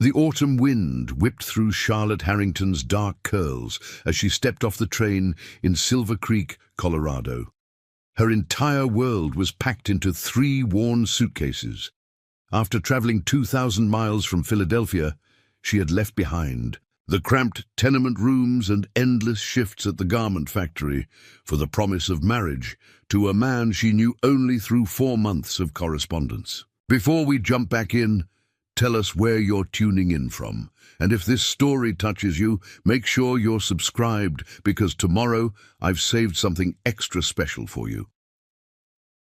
The autumn wind whipped through Charlotte Harrington's dark curls as she stepped off the train in Silver Creek, Colorado. Her entire world was packed into 3 worn suitcases. After traveling 2,000 miles from Philadelphia, she had left behind the cramped tenement rooms and endless shifts at the garment factory for the promise of marriage to a man she knew only through 4 months of correspondence. Before we jump back in, tell us where you're tuning in from. And if this story touches you, make sure you're subscribed, because tomorrow I've saved something extra special for you.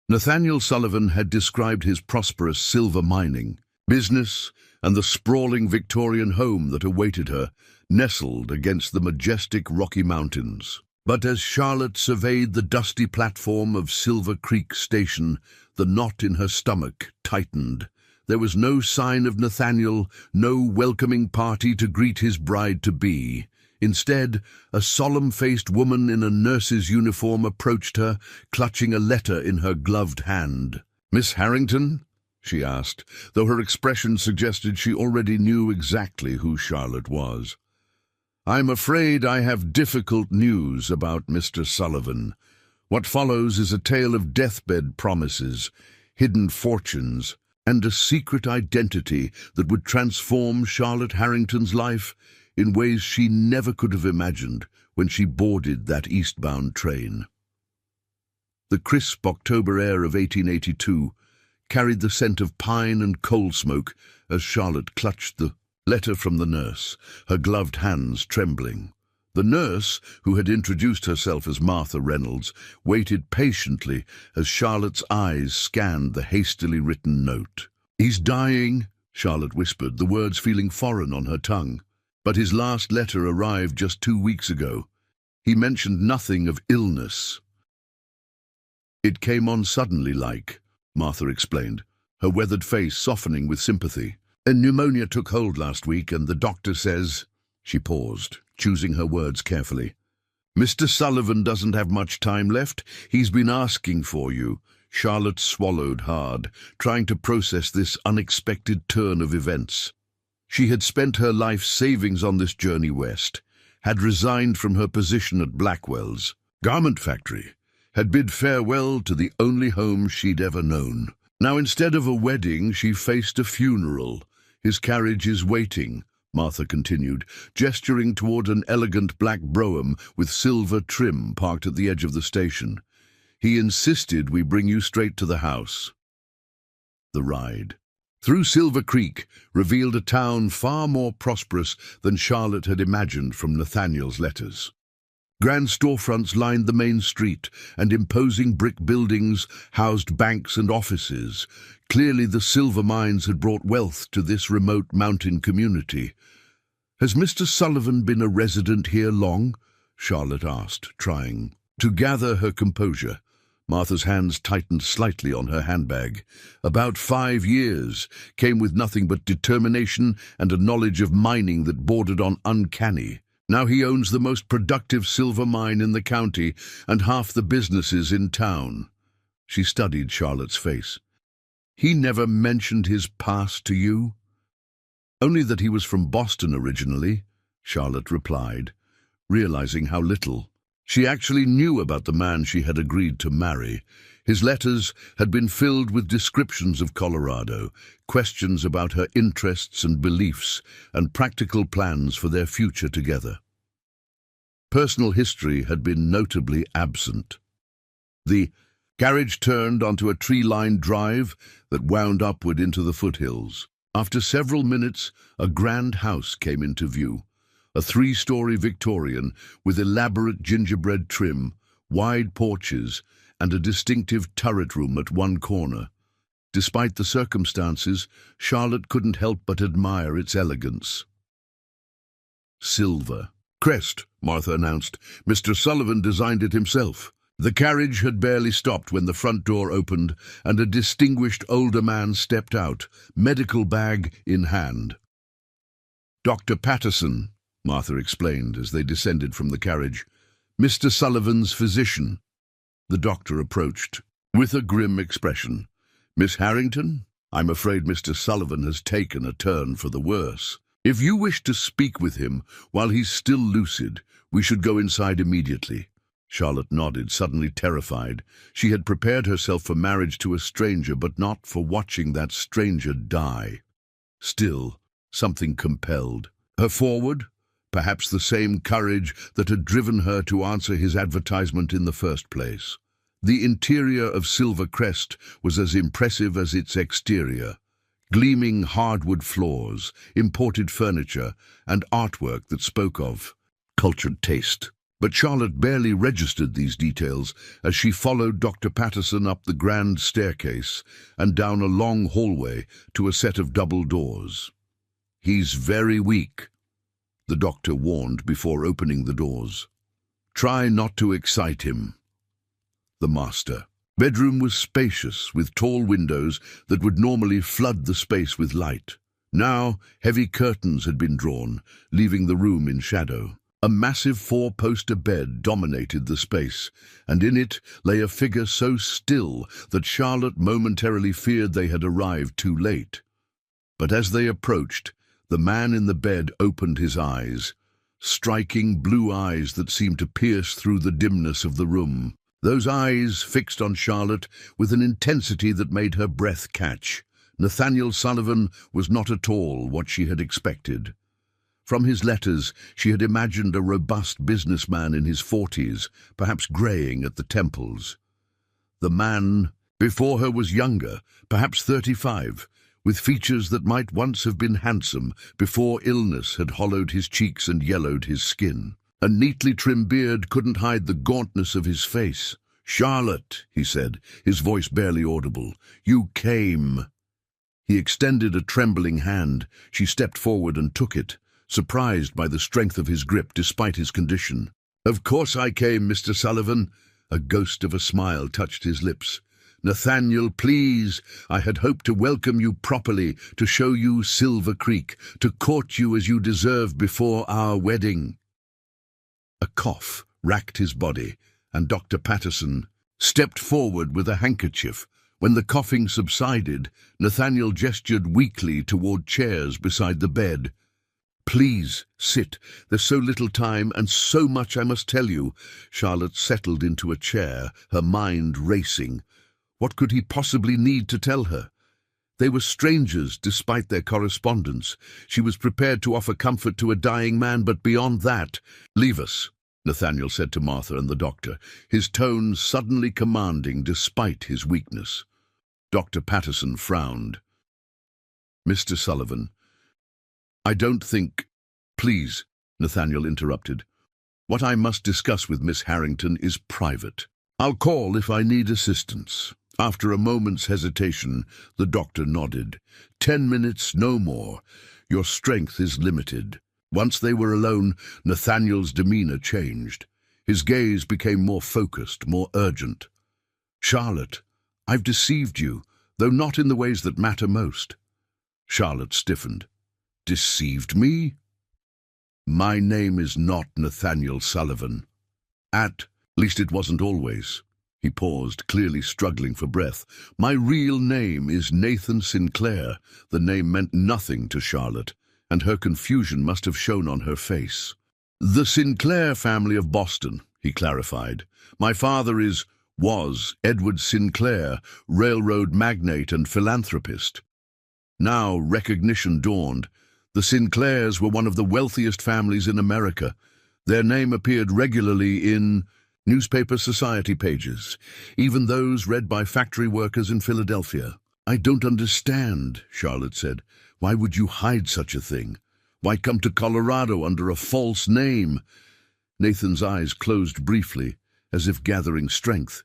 Nathaniel Sullivan had described his prosperous silver mining business and the sprawling Victorian home that awaited her, nestled against the majestic Rocky Mountains. But as Charlotte surveyed the dusty platform of Silver Creek Station, the knot in her stomach tightened. There was no sign of Nathaniel, no welcoming party to greet his bride-to-be. Instead, a solemn-faced woman in a nurse's uniform approached her, clutching a letter in her gloved hand. "Miss Harrington?" she asked, though her expression suggested she already knew exactly who Charlotte was. "I'm afraid I have difficult news about Mr. Sullivan. What follows is a tale of deathbed promises, hidden fortunes, and a secret identity that would transform Charlotte Harrington's life in ways she never could have imagined when she boarded that eastbound train." The crisp October air of 1882 carried the scent of pine and coal smoke as Charlotte clutched the letter from the nurse, her gloved hands trembling. The nurse, who had introduced herself as Martha Reynolds, waited patiently as Charlotte's eyes scanned the hastily written note. "He's dying," Charlotte whispered, the words feeling foreign on her tongue. "But his last letter arrived just 2 weeks ago. He mentioned nothing of illness." "It came on suddenly Martha explained, her weathered face softening with sympathy. "A pneumonia took hold last week, and the doctor says—" She paused, choosing her words carefully. "Mr. Sullivan doesn't have much time left. He's been asking for you." Charlotte swallowed hard, trying to process this unexpected turn of events. She had spent her life's savings on this journey west, had resigned from her position at Blackwell's garment factory, had bid farewell to the only home she'd ever known. Now, instead of a wedding, she faced a funeral. "His carriage is waiting," Martha continued, gesturing toward an elegant black brougham with silver trim parked at the edge of the station. "He insisted we bring you straight to the house." The ride through Silver Creek revealed a town far more prosperous than Charlotte had imagined from Nathaniel's letters. Grand storefronts lined the main street, and imposing brick buildings housed banks and offices. Clearly the silver mines had brought wealth to this remote mountain community. "Has Mr. Sullivan been a resident here long?" Charlotte asked, trying to gather her composure. Martha's hands tightened slightly on her handbag. "About 5 years, came with nothing but determination and a knowledge of mining that bordered on uncanny. Now he owns the most productive silver mine in the county and half the businesses in town." She studied Charlotte's face. "He never mentioned his past to you?" "Only that he was from Boston originally," Charlotte replied, realizing how little she actually knew about the man she had agreed to marry. His letters had been filled with descriptions of Colorado, questions about her interests and beliefs, and practical plans for their future together. Personal history had been notably absent. The carriage turned onto a tree-lined drive that wound upward into the foothills. After several minutes, a grand house came into view. A 3-story Victorian with elaborate gingerbread trim, wide porches, and a distinctive turret room at one corner. Despite the circumstances, Charlotte couldn't help but admire its elegance. "Silver crest," Martha announced. "Mr. Sullivan designed it himself." The carriage had barely stopped when the front door opened and a distinguished older man stepped out, medical bag in hand. "Dr. Patterson," Martha explained as they descended from the carriage. "Mr. Sullivan's physician." The doctor approached with a grim expression. "Miss Harrington, I'm afraid Mr. Sullivan has taken a turn for the worse." If you wish to speak with him while he's still lucid, we should go inside immediately. Charlotte nodded, suddenly terrified. She had prepared herself for marriage to a stranger, but not for watching that stranger die. Still, something compelled her forward, perhaps the same courage that had driven her to answer his advertisement in the first place. The interior of Silver Crest was as impressive as its exterior. Gleaming hardwood floors, imported furniture, and artwork that spoke of cultured taste. But Charlotte barely registered these details as she followed Dr. Patterson up the grand staircase and down a long hallway to a set of double doors. "He's very weak," the doctor warned before opening the doors. "Try not to excite him." The master bedroom was spacious, with tall windows that would normally flood the space with light. Now, heavy curtains had been drawn, leaving the room in shadow. A massive four-poster bed dominated the space, and in it lay a figure so still that Charlotte momentarily feared they had arrived too late. But as they approached, the man in the bed opened his eyes, striking blue eyes that seemed to pierce through the dimness of the room. Those eyes fixed on Charlotte with an intensity that made her breath catch. Nathaniel Sullivan was not at all what she had expected. From his letters, she had imagined a robust businessman in his 40s, perhaps greying at the temples. The man before her was younger, perhaps 35, with features that might once have been handsome before illness had hollowed his cheeks and yellowed his skin. A neatly trimmed beard couldn't hide the gauntness of his face. "Charlotte," he said, his voice barely audible, "you came." He extended a trembling hand. She stepped forward and took it, surprised by the strength of his grip despite his condition. "Of course I came, Mr. Sullivan." A ghost of a smile touched his lips. "Nathaniel, please, I had hoped to welcome you properly, to show you Silver Creek, to court you as you deserve before our wedding." A cough racked his body, and Dr. Patterson stepped forward with a handkerchief. When the coughing subsided, Nathaniel gestured weakly toward chairs beside the bed. "Please, sit. There's so little time and so much I must tell you." Charlotte settled into a chair, her mind racing. What could he possibly need to tell her? They were strangers despite their correspondence. She was prepared to offer comfort to a dying man, but beyond that— "Leave us," Nathaniel said to Martha and the doctor, his tone suddenly commanding despite his weakness. Dr. Patterson frowned. "Mr. Sullivan, I don't think—" "Please," Nathaniel interrupted. "What I must discuss with Miss Harrington is private. I'll call if I need assistance." After a moment's hesitation, the doctor nodded. 10 minutes, no more. Your strength is limited." Once they were alone, Nathaniel's demeanor changed. His gaze became more focused, more urgent. "Charlotte, I've deceived you, though not in the ways that matter most." Charlotte stiffened. "Deceived me? My name is not Nathaniel Sullivan. At least it wasn't always." He paused, clearly struggling for breath. "My real name is Nathan Sinclair." The name meant nothing to Charlotte, and her confusion must have shown on her face. "The Sinclair family of Boston," he clarified. "My father was Edward Sinclair, railroad magnate and philanthropist." Now recognition dawned. The Sinclairs were one of the wealthiest families in America. Their name appeared regularly in newspaper society pages, even those read by factory workers in Philadelphia. "I don't understand," Charlotte said. "Why would you hide such a thing? Why come to Colorado under a false name?" Nathan's eyes closed briefly, as if gathering strength.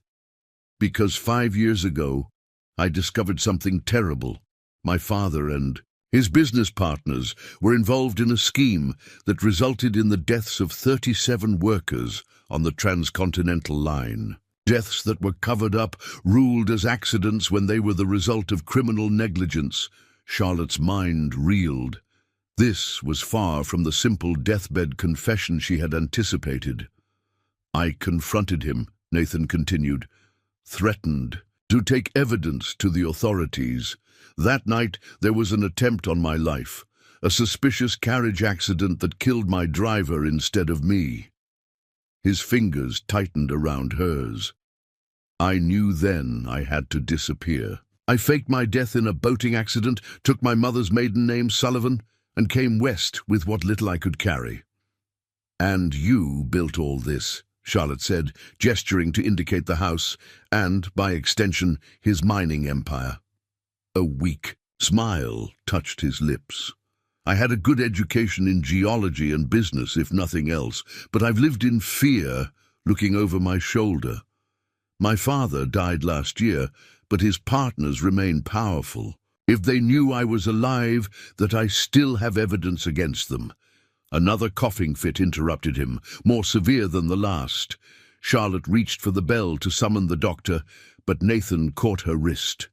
"Because 5 years ago, I discovered something terrible. My father and his business partners were involved in a scheme that resulted in the deaths of 37 workers on the transcontinental line. Deaths that were covered up, ruled as accidents when they were the result of criminal negligence." Charlotte's mind reeled. This was far from the simple deathbed confession she had anticipated. "I confronted him," Nathan continued, "threatened to take evidence to the authorities. That night there was an attempt on my life. A suspicious carriage accident that killed my driver instead of me." His fingers tightened around hers. "I knew then I had to disappear. I faked my death in a boating accident, took my mother's maiden name, Sullivan, and came west with what little I could carry." "And you built all this," Charlotte said, gesturing to indicate the house and, by extension, his mining empire. A weak smile touched his lips. "I had a good education in geology and business, if nothing else, but I've lived in fear, looking over my shoulder. My father died last year, but his partners remain powerful. If they knew I was alive, that I still have evidence against them." Another coughing fit interrupted him, more severe than the last. Charlotte reached for the bell to summon the doctor, but Nathan caught her wrist.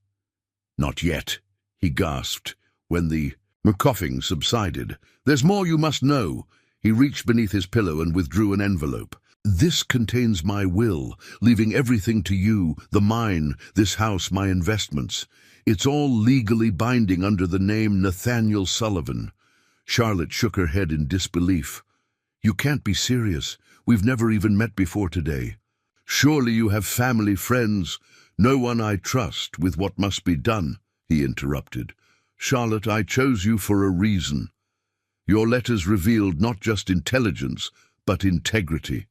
"Not yet," he gasped, when the coughing subsided. "There's more you must know." He reached beneath his pillow and withdrew an envelope. "This contains my will, leaving everything to you, the mine, this house, my investments. It's all legally binding under the name Nathaniel Sullivan." Charlotte shook her head in disbelief. "You can't be serious. We've never even met before today." "Surely you have family, friends, no one I trust with what must be done," he interrupted. "Charlotte, I chose you for a reason. Your letters revealed not just intelligence, but integrity.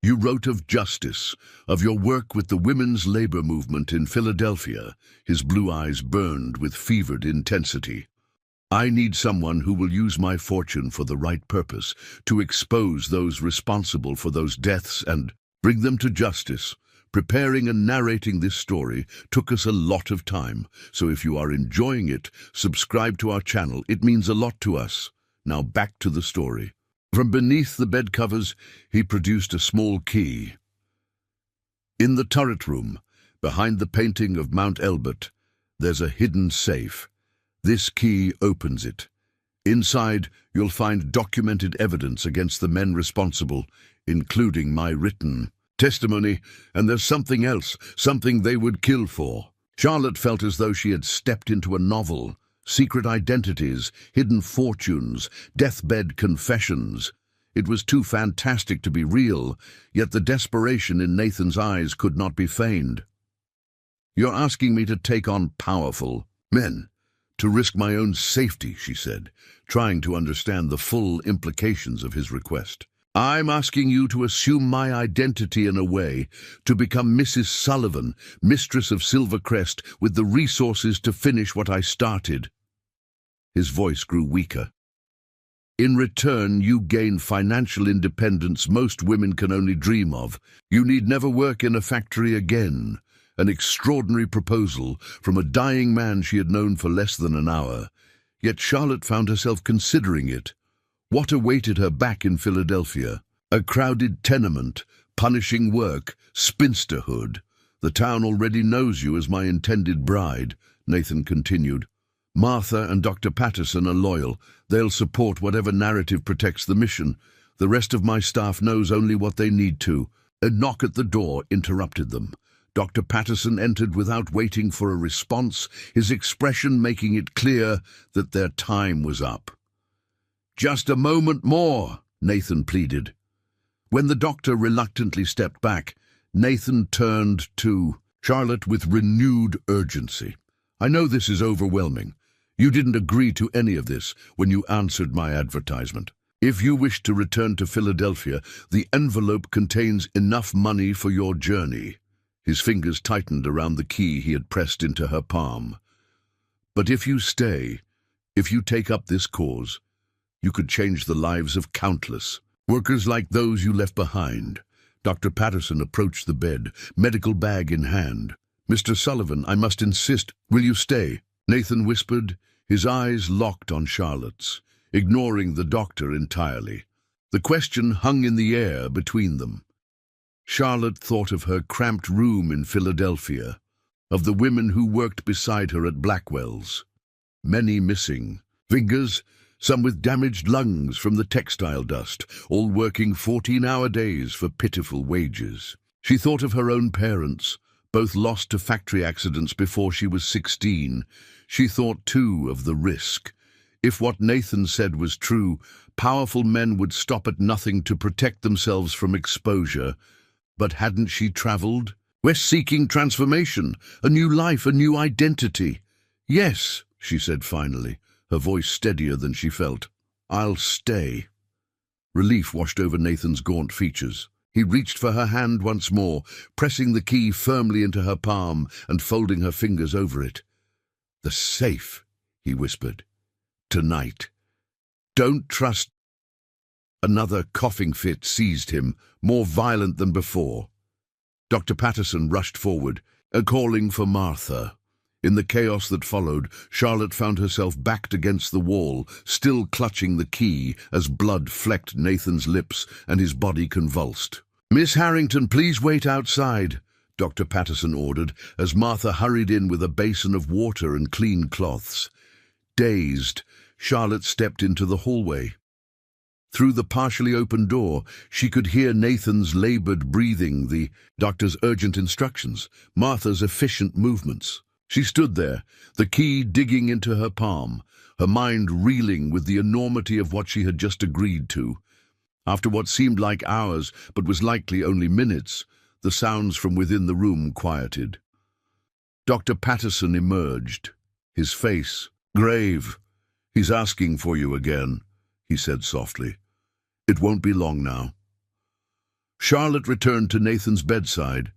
You wrote of justice, of your work with the women's labor movement in Philadelphia." His blue eyes burned with fevered intensity. "I need someone who will use my fortune for the right purpose, to expose those responsible for those deaths and bring them to justice. Preparing and narrating this story took us a lot of time, so if you are enjoying it, subscribe to our channel. It means a lot to us. Now back to the story." From beneath the bed covers, he produced a small key. "In the turret room, behind the painting of Mount Elbert, there's a hidden safe. This key opens it. Inside, you'll find documented evidence against the men responsible, including my written testimony, and there's something else, something they would kill for." Charlotte felt as though she had stepped into a novel. Secret identities, hidden fortunes, deathbed confessions. It was too fantastic to be real, yet the desperation in Nathan's eyes could not be feigned. "You're asking me to take on powerful men, to risk my own safety," she said, trying to understand the full implications of his request. "I'm asking you to assume my identity in a way, to become Mrs. Sullivan, mistress of Silvercrest, with the resources to finish what I started." His voice grew weaker. "In return, you gain financial independence most women can only dream of. You need never work in a factory again." An extraordinary proposal from a dying man she had known for less than an hour. Yet Charlotte found herself considering it. What awaited her back in Philadelphia? A crowded tenement, punishing work, spinsterhood. "The town already knows you as my intended bride," Nathan continued. "Martha and Dr. Patterson are loyal. They'll support whatever narrative protects the mission. The rest of my staff knows only what they need to." A knock at the door interrupted them. Dr. Patterson entered without waiting for a response, his expression making it clear that their time was up. "Just a moment more," Nathan pleaded. When the doctor reluctantly stepped back, Nathan turned to Charlotte with renewed urgency. "I know this is overwhelming. You didn't agree to any of this when you answered my advertisement. If you wish to return to Philadelphia, the envelope contains enough money for your journey." His fingers tightened around the key he had pressed into her palm. "But if you stay, if you take up this cause, you could change the lives of countless workers like those you left behind." Dr. Patterson approached the bed, medical bag in hand. "Mr. Sullivan, I must insist. Will you stay?" Nathan whispered, his eyes locked on Charlotte's, ignoring the doctor entirely. The question hung in the air between them. Charlotte thought of her cramped room in Philadelphia, of the women who worked beside her at Blackwell's. Many missing. Fingers, some with damaged lungs from the textile dust, all working 14-hour days for pitiful wages. She thought of her own parents, both lost to factory accidents before she was 16. She thought, too, of the risk. If what Nathan said was true, powerful men would stop at nothing to protect themselves from exposure. But hadn't she traveled? We're seeking transformation, a new life, a new identity. Yes, she said finally, her voice steadier than she felt. I'll stay. Relief washed over Nathan's gaunt features. He reached for her hand once more, pressing the key firmly into her palm and folding her fingers over it. The safe, he whispered. Tonight. Don't trust. Another coughing fit seized him, more violent than before. Dr. Patterson rushed forward, calling for Martha. In the chaos that followed, Charlotte found herself backed against the wall, still clutching the key as blood flecked Nathan's lips and his body convulsed. Miss Harrington, please wait outside, Dr. Patterson ordered, as Martha hurried in with a basin of water and clean cloths. Dazed, Charlotte stepped into the hallway. Through the partially open door, she could hear Nathan's labored breathing, the doctor's urgent instructions, Martha's efficient movements. She stood there, the key digging into her palm, her mind reeling with the enormity of what she had just agreed to. After what seemed like hours, but was likely only minutes, the sounds from within the room quieted. Dr. Patterson emerged, his face grave. He's asking for you again, he said softly. It won't be long now. Charlotte returned to Nathan's bedside.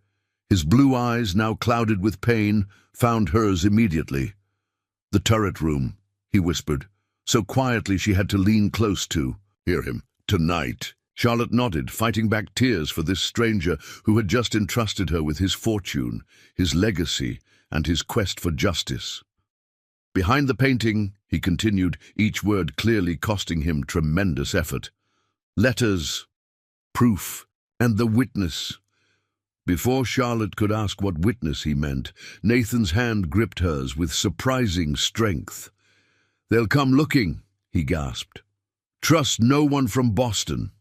His blue eyes, now clouded with pain, found hers immediately. The turret room, he whispered, so quietly she had to lean close to hear him. Tonight. Charlotte nodded, fighting back tears for this stranger who had just entrusted her with his fortune, his legacy, and his quest for justice. Behind the painting, he continued, each word clearly costing him tremendous effort. Letters, proof, and the witness. Before Charlotte could ask what witness he meant, Nathan's hand gripped hers with surprising strength. They'll come looking, he gasped. Trust no one from Boston.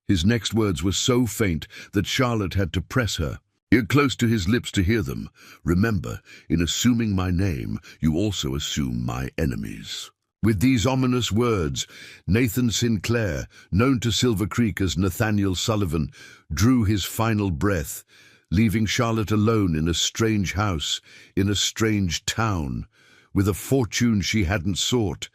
His next words were so faint that Charlotte had to press her. You're close to his lips to hear them. Remember, in assuming my name, you also assume my enemies. With these ominous words, Nathan Sinclair, known to Silver Creek as Nathaniel Sullivan, drew his final breath, leaving Charlotte alone in a strange house, in a strange town, with a fortune she hadn't sought,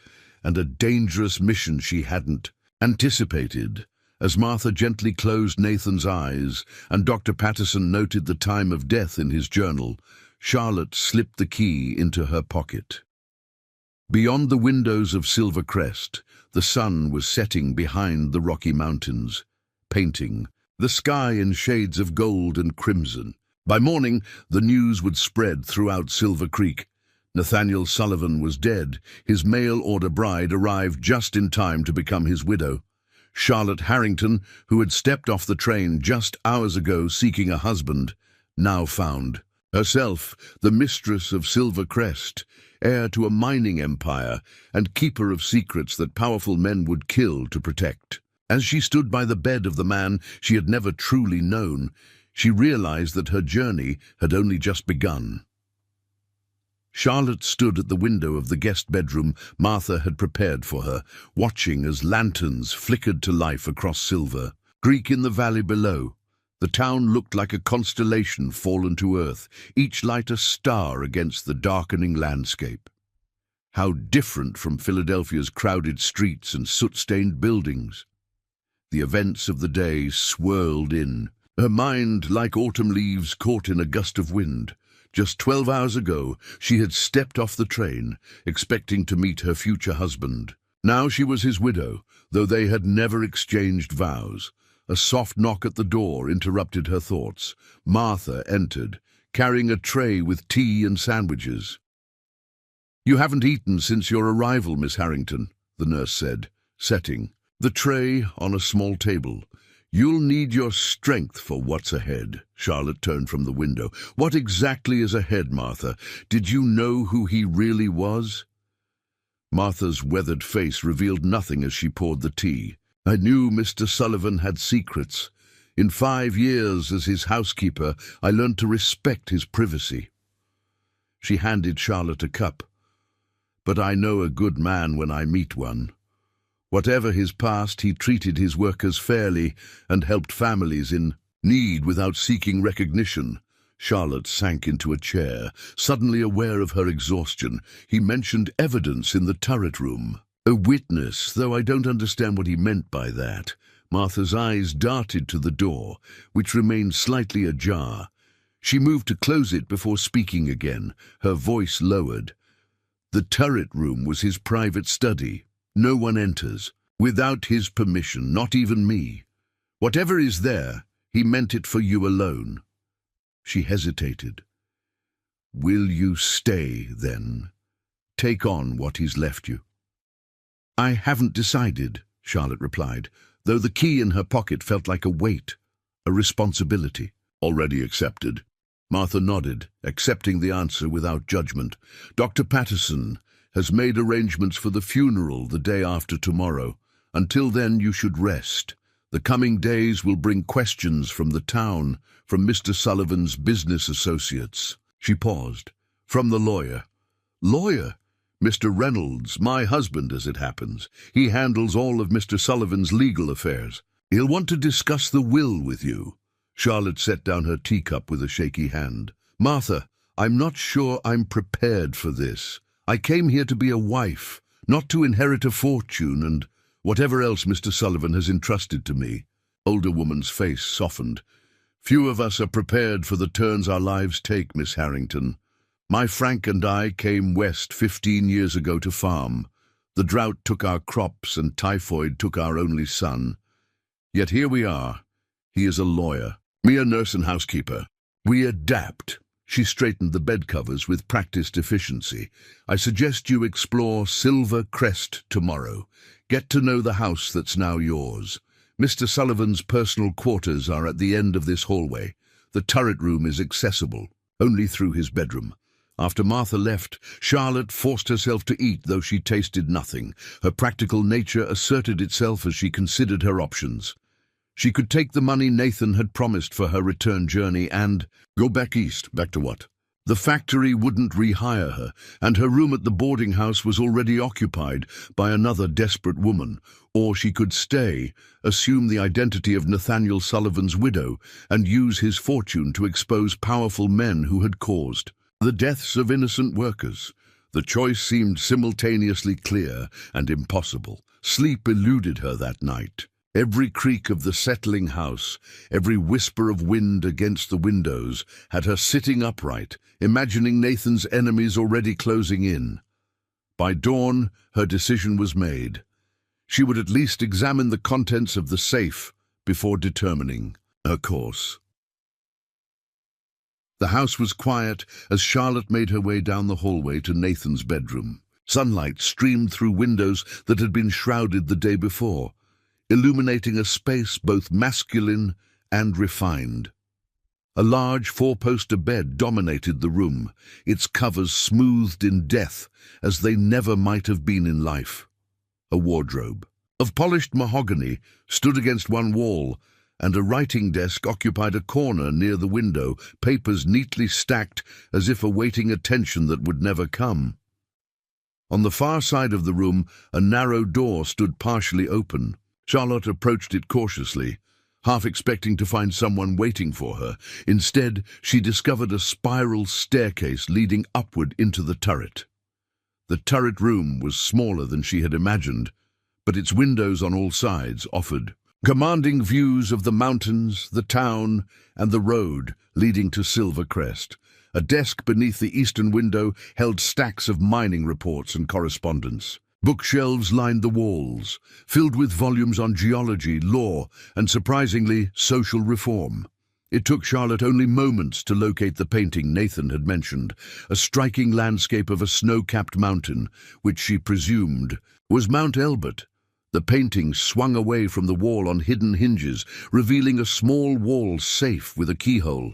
and a dangerous mission she hadn't anticipated. As Martha gently closed Nathan's eyes, and Dr. Patterson noted the time of death in his journal, Charlotte slipped the key into her pocket. Beyond the windows of Silver Crest, the sun was setting behind the Rocky Mountains, painting the sky in shades of gold and crimson. By morning, the news would spread throughout Silver Creek. Nathaniel Sullivan was dead. His mail-order bride arrived just in time to become his widow. Charlotte Harrington, who had stepped off the train just hours ago seeking a husband, now found herself the mistress of Silver Crest, heir to a mining empire and keeper of secrets that powerful men would kill to protect. As she stood by the bed of the man she had never truly known, she realized that her journey had only just begun. Charlotte stood at the window of the guest bedroom Martha had prepared for her, watching as lanterns flickered to life across Silver Creek in the valley below. The town looked like a constellation fallen to earth, each light a star against the darkening landscape. How different from Philadelphia's crowded streets and soot-stained buildings. The events of the day swirled in, her mind like autumn leaves caught in a gust of wind. Just 12 hours ago, she had stepped off the train, expecting to meet her future husband. Now she was his widow, though they had never exchanged vows. A soft knock at the door interrupted her thoughts. Martha entered, carrying a tray with tea and sandwiches. "You haven't eaten since your arrival, Miss Harrington," the nurse said, setting the tray on a small table. "You'll need your strength for what's ahead." Charlotte turned from the window. "What exactly is ahead, Martha? Did you know who he really was?" Martha's weathered face revealed nothing as she poured the tea. "I knew Mr. Sullivan had secrets. In 5 years as his housekeeper, I learned to respect his privacy." She handed Charlotte a cup. but I know a good man when I meet one. Whatever his past, he treated his workers fairly and helped families in need without seeking recognition. Charlotte sank into a chair, suddenly aware of her exhaustion. He mentioned evidence in the turret room. A witness, though I don't understand what he meant by that. Martha's eyes darted to the door, which remained slightly ajar. She moved to close it before speaking again, her voice lowered. The turret room was his private study. No one enters. Without his permission, not even me. Whatever is there, he meant it for you alone. She hesitated. Will you stay, then? Take on what he's left you. I haven't decided, Charlotte replied, though the key in her pocket felt like a weight, a responsibility. Already accepted. Martha nodded, accepting the answer without judgment. Dr. Patterson has made arrangements for the funeral the day after tomorrow. Until then, you should rest. The coming days will bring questions from the town, from Mr. Sullivan's business associates. She paused. From the lawyer. Lawyer? Mr. Reynolds, my husband, as it happens. He handles all of Mr. Sullivan's legal affairs. He'll want to discuss the will with you. Charlotte set down her teacup with a shaky hand. Martha, I'm not sure I'm prepared for this. I came here to be a wife, not to inherit a fortune and whatever else Mr. Sullivan has entrusted to me. Older woman's face softened. Few of us are prepared for the turns our lives take, Miss Harrington. My Frank and I came west 15 years ago to farm. The drought took our crops and typhoid took our only son. Yet here we are. He is a lawyer, me a nurse and housekeeper. We adapt. She straightened the bed covers with practiced efficiency. I suggest you explore Silver Crest tomorrow. Get to know the house that's now yours. Mr. Sullivan's personal quarters are at the end of this hallway. The turret room is accessible, only through his bedroom. After Martha left, Charlotte forced herself to eat, though she tasted nothing. Her practical nature asserted itself as she considered her options. She could take the money Nathan had promised for her return journey and go back east. Back to what? The factory wouldn't rehire her, and her room at the boarding house was already occupied by another desperate woman. Or she could stay, assume the identity of Nathaniel Sullivan's widow, and use his fortune to expose powerful men who had caused the deaths of innocent workers. The choice seemed simultaneously clear and impossible. Sleep eluded her that night. Every creak of the settling house, every whisper of wind against the windows, had her sitting upright, imagining Nathan's enemies already closing in. By dawn, her decision was made. She would at least examine the contents of the safe before determining her course. The house was quiet as Charlotte made her way down the hallway to Nathan's bedroom. Sunlight streamed through windows that had been shrouded the day before, illuminating a space both masculine and refined. A large four-poster bed dominated the room, its covers smoothed in death as they never might have been in life. A wardrobe of polished mahogany stood against one wall, and a writing desk occupied a corner near the window, papers neatly stacked as if awaiting attention that would never come. On the far side of the room, a narrow door stood partially open. Charlotte approached it cautiously, half expecting to find someone waiting for her. Instead, she discovered a spiral staircase leading upward into the turret. The turret room was smaller than she had imagined, but its windows on all sides offered commanding views of the mountains, the town, and the road leading to Silver Crest. A desk beneath the eastern window held stacks of mining reports and correspondence. Bookshelves lined the walls, filled with volumes on geology, law, and surprisingly, social reform. It took Charlotte only moments to locate the painting Nathan had mentioned, a striking landscape of a snow-capped mountain, which she presumed was Mount Elbert. The painting swung away from the wall on hidden hinges, revealing a small wall safe with a keyhole.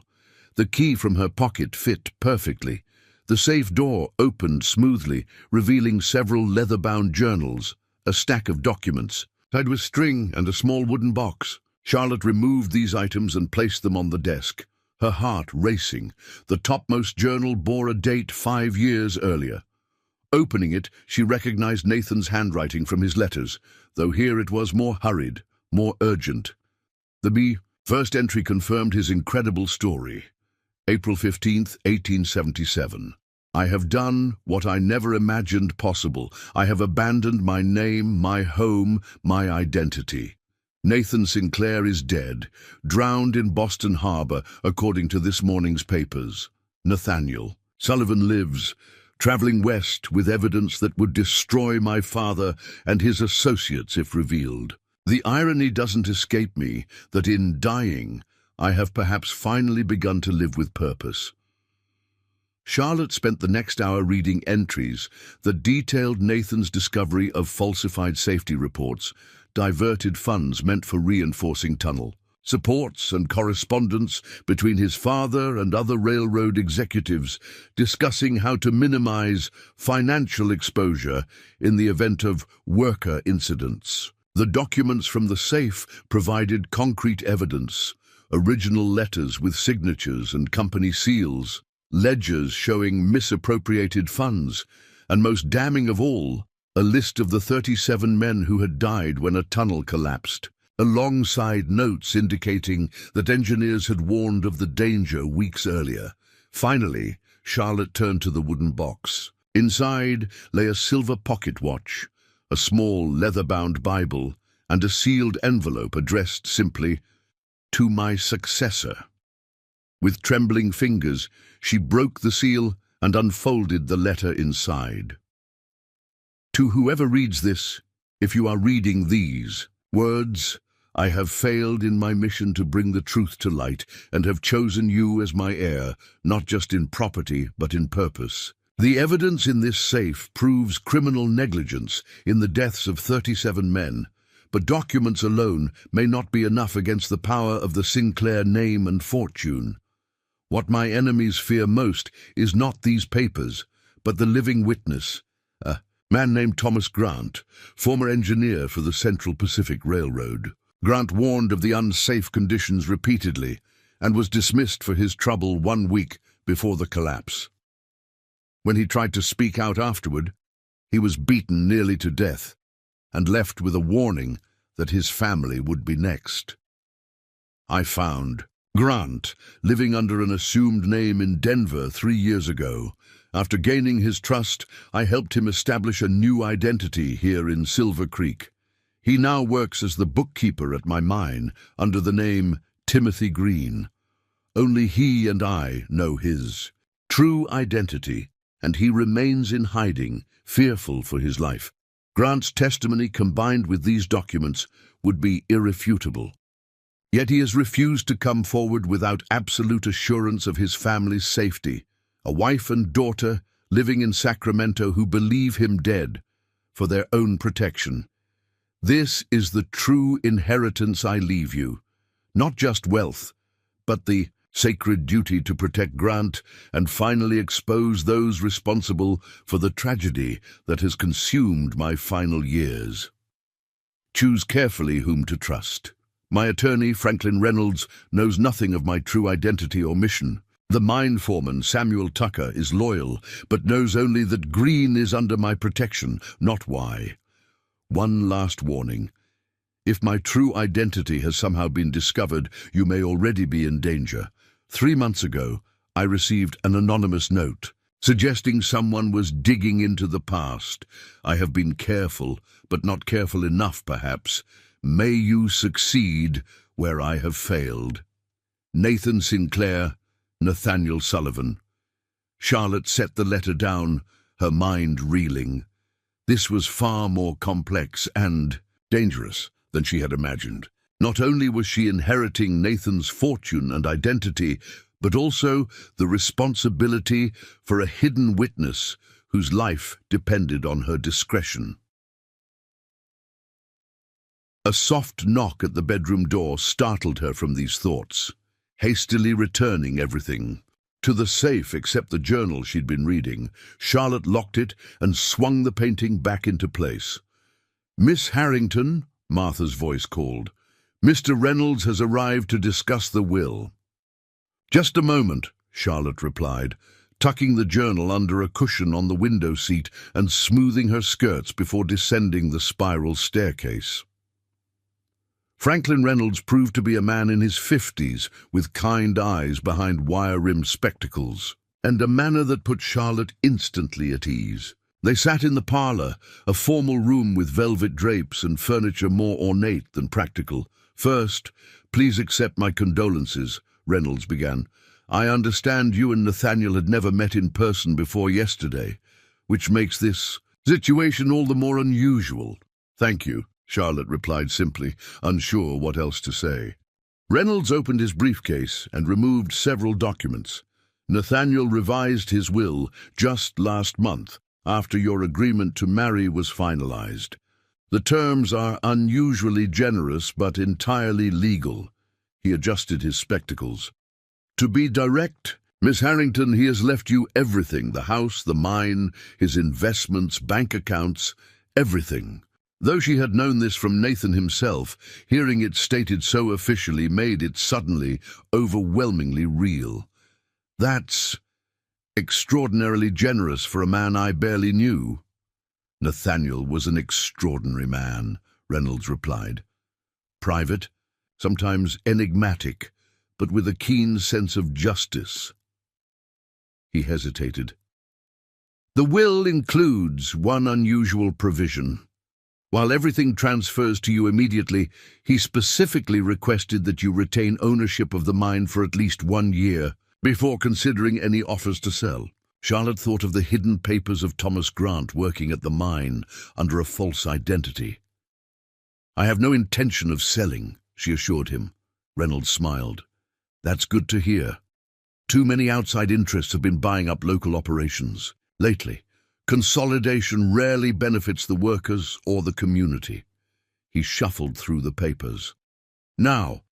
The key from her pocket fit perfectly. The safe door opened smoothly, revealing several leather-bound journals, a stack of documents, tied with string, and a small wooden box. Charlotte removed these items and placed them on the desk, her heart racing. The topmost journal bore a date 5 years earlier. Opening it, she recognized Nathan's handwriting from his letters, though here it was more hurried, more urgent. The first entry confirmed his incredible story. April 15th, 1877. I have done what I never imagined possible. I have abandoned my name, my home, my identity. Nathan Sinclair is dead, drowned in Boston Harbor, according to this morning's papers. Nathaniel Sullivan lives, traveling west with evidence that would destroy my father and his associates if revealed. The irony doesn't escape me that in dying, I have perhaps finally begun to live with purpose. Charlotte spent the next hour reading entries that detailed Nathan's discovery of falsified safety reports, diverted funds meant for reinforcing tunnel, supports and correspondence between his father and other railroad executives discussing how to minimize financial exposure in the event of worker incidents. The documents from the safe provided concrete evidence, original letters with signatures and company seals, ledgers showing misappropriated funds, and most damning of all, a list of the 37 men who had died when a tunnel collapsed, alongside notes indicating that engineers had warned of the danger weeks earlier. Finally, Charlotte turned to the wooden box. Inside lay a silver pocket watch, a small leather-bound Bible, and a sealed envelope addressed simply, "To my successor." With trembling fingers, she broke the seal and unfolded the letter inside. To whoever reads this, if you are reading these words, I have failed in my mission to bring the truth to light and have chosen you as my heir, not just in property, but in purpose. The evidence in this safe proves criminal negligence in the deaths of 37 men, but documents alone may not be enough against the power of the Sinclair name and fortune. What my enemies fear most is not these papers, but the living witness, a man named Thomas Grant, former engineer for the Central Pacific Railroad. Grant warned of the unsafe conditions repeatedly and was dismissed for his trouble 1 week before the collapse. When he tried to speak out afterward, he was beaten nearly to death and left with a warning that his family would be next. I found Grant living under an assumed name in Denver 3 years ago. After gaining his trust, I helped him establish a new identity here in Silver Creek. He now works as the bookkeeper at my mine under the name Timothy Green. Only he and I know his true identity, and he remains in hiding, fearful for his life. Grant's testimony combined with these documents would be irrefutable. Yet he has refused to come forward without absolute assurance of his family's safety. A wife and daughter living in Sacramento who believe him dead for their own protection. This is the true inheritance I leave you, not just wealth, but the sacred duty to protect Grant and finally expose those responsible for the tragedy that has consumed my final years. Choose carefully whom to trust. My attorney, Franklin Reynolds, knows nothing of my true identity or mission. The mine foreman, Samuel Tucker, is loyal, but knows only that Green is under my protection, not why. One last warning. If my true identity has somehow been discovered, you may already be in danger. 3 months ago, I received an anonymous note suggesting someone was digging into the past. I have been careful, but not careful enough, perhaps. May you succeed where I have failed. Nathan Sinclair, Nathaniel Sullivan. Charlotte set the letter down, her mind reeling. This was far more complex and dangerous than she had imagined. Not only was she inheriting Nathan's fortune and identity, but also the responsibility for a hidden witness whose life depended on her discretion. A soft knock at the bedroom door startled her from these thoughts, hastily returning everything to the safe except the journal she'd been reading. Charlotte locked it and swung the painting back into place. "Miss Harrington," Martha's voice called. "Mr. Reynolds has arrived to discuss the will." "Just a moment," Charlotte replied, tucking the journal under a cushion on the window seat and smoothing her skirts before descending the spiral staircase. Franklin Reynolds proved to be a man in his 50s with kind eyes behind wire-rimmed spectacles, and a manner that put Charlotte instantly at ease. They sat in the parlor, a formal room with velvet drapes and furniture more ornate than practical. "First, please accept my condolences," Reynolds began. "I understand you and Nathaniel had never met in person before yesterday, which makes this situation all the more unusual." "Thank you," Charlotte replied simply, unsure what else to say. Reynolds opened his briefcase and removed several documents. "Nathaniel revised his will just last month, after your agreement to marry was finalized. The terms are unusually generous but entirely legal." He adjusted his spectacles. "To be direct, Miss Harrington, he has left you everything, the house, the mine, his investments, bank accounts, everything." Though she had known this from Nathan himself, hearing it stated so officially made it suddenly, overwhelmingly real. "That's extraordinarily generous for a man I barely knew." "Nathaniel was an extraordinary man," Reynolds replied. "Private, sometimes enigmatic, but with a keen sense of justice." He hesitated. "The will includes one unusual provision. While everything transfers to you immediately, he specifically requested that you retain ownership of the mine for at least 1 year before considering any offers to sell." Charlotte thought of the hidden papers of Thomas Grant working at the mine under a false identity. "I have no intention of selling," she assured him. Reynolds smiled. "That's good to hear. Too many outside interests have been buying up local operations. Lately, consolidation rarely benefits the workers or the community." He shuffled through the papers. "Now,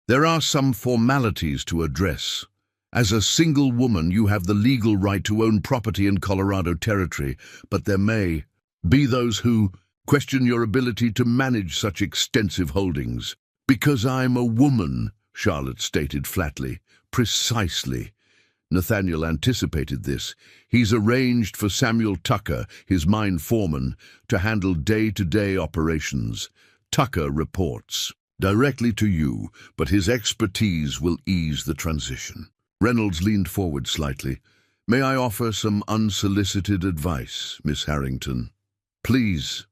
there are some formalities to address. As a single woman, you have the legal right to own property in Colorado Territory, but there may be those who question your ability to manage such extensive holdings." "Because I'm a woman," Charlotte stated flatly. "Precisely." Nathaniel anticipated this. "He's arranged for Samuel Tucker, his mine foreman, to handle day-to-day operations. Tucker reports directly to you, but his expertise will ease the transition." Reynolds leaned forward slightly. "May I offer some unsolicited advice, Miss Harrington?" "Please.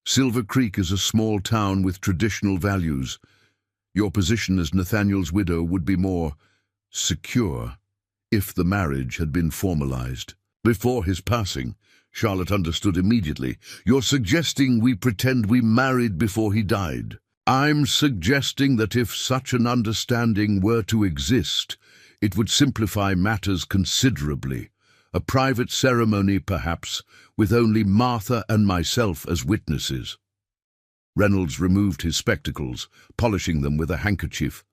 Silver Creek is a small town with traditional values. Your position as Nathaniel's widow would be more secure if the marriage had been formalized before his passing." Charlotte understood immediately. "You're suggesting we pretend we married before he died?" "I'm suggesting that if such an understanding were to exist, it would simplify matters considerably. A private ceremony, perhaps, with only Martha and myself as witnesses." Reynolds removed his spectacles, polishing them with a handkerchief.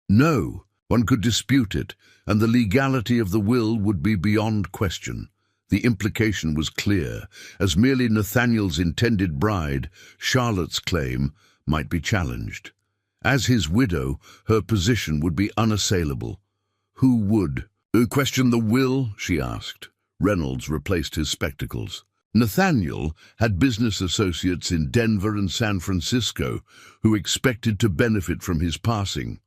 "No, one could dispute it, and the legality of the will would be beyond question." The implication was clear. As merely Nathaniel's intended bride, Charlotte's claim might be challenged. As his widow, her position would be unassailable. "Who would question the will?" she asked. Reynolds replaced his spectacles. Nathaniel had business associates in Denver and San Francisco who expected to benefit from his passing.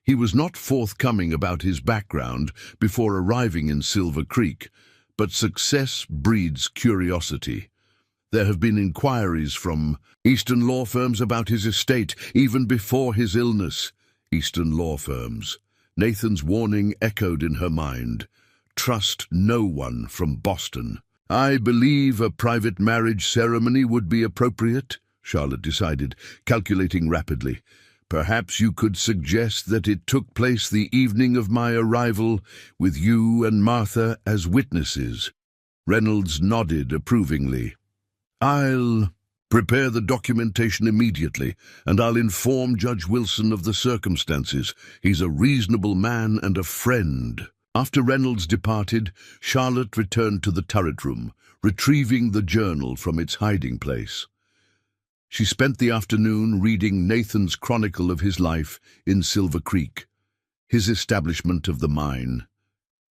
He was not forthcoming about his background before arriving in Silver Creek, but success breeds curiosity. There have been inquiries from Eastern law firms about his estate, even before his illness. Eastern law firms. Nathan's warning echoed in her mind. Trust no one from Boston. "I believe a private marriage ceremony would be appropriate," Charlotte decided, calculating rapidly. "Perhaps you could suggest that it took place the evening of my arrival, with you and Martha as witnesses." Reynolds nodded approvingly. "I'll prepare the documentation immediately, and I'll inform Judge Wilson of the circumstances. He's a reasonable man and a friend." After Reynolds departed, Charlotte returned to the turret room, retrieving the journal from its hiding place. She spent the afternoon reading Nathan's chronicle of his life in Silver Creek, his establishment of the mine,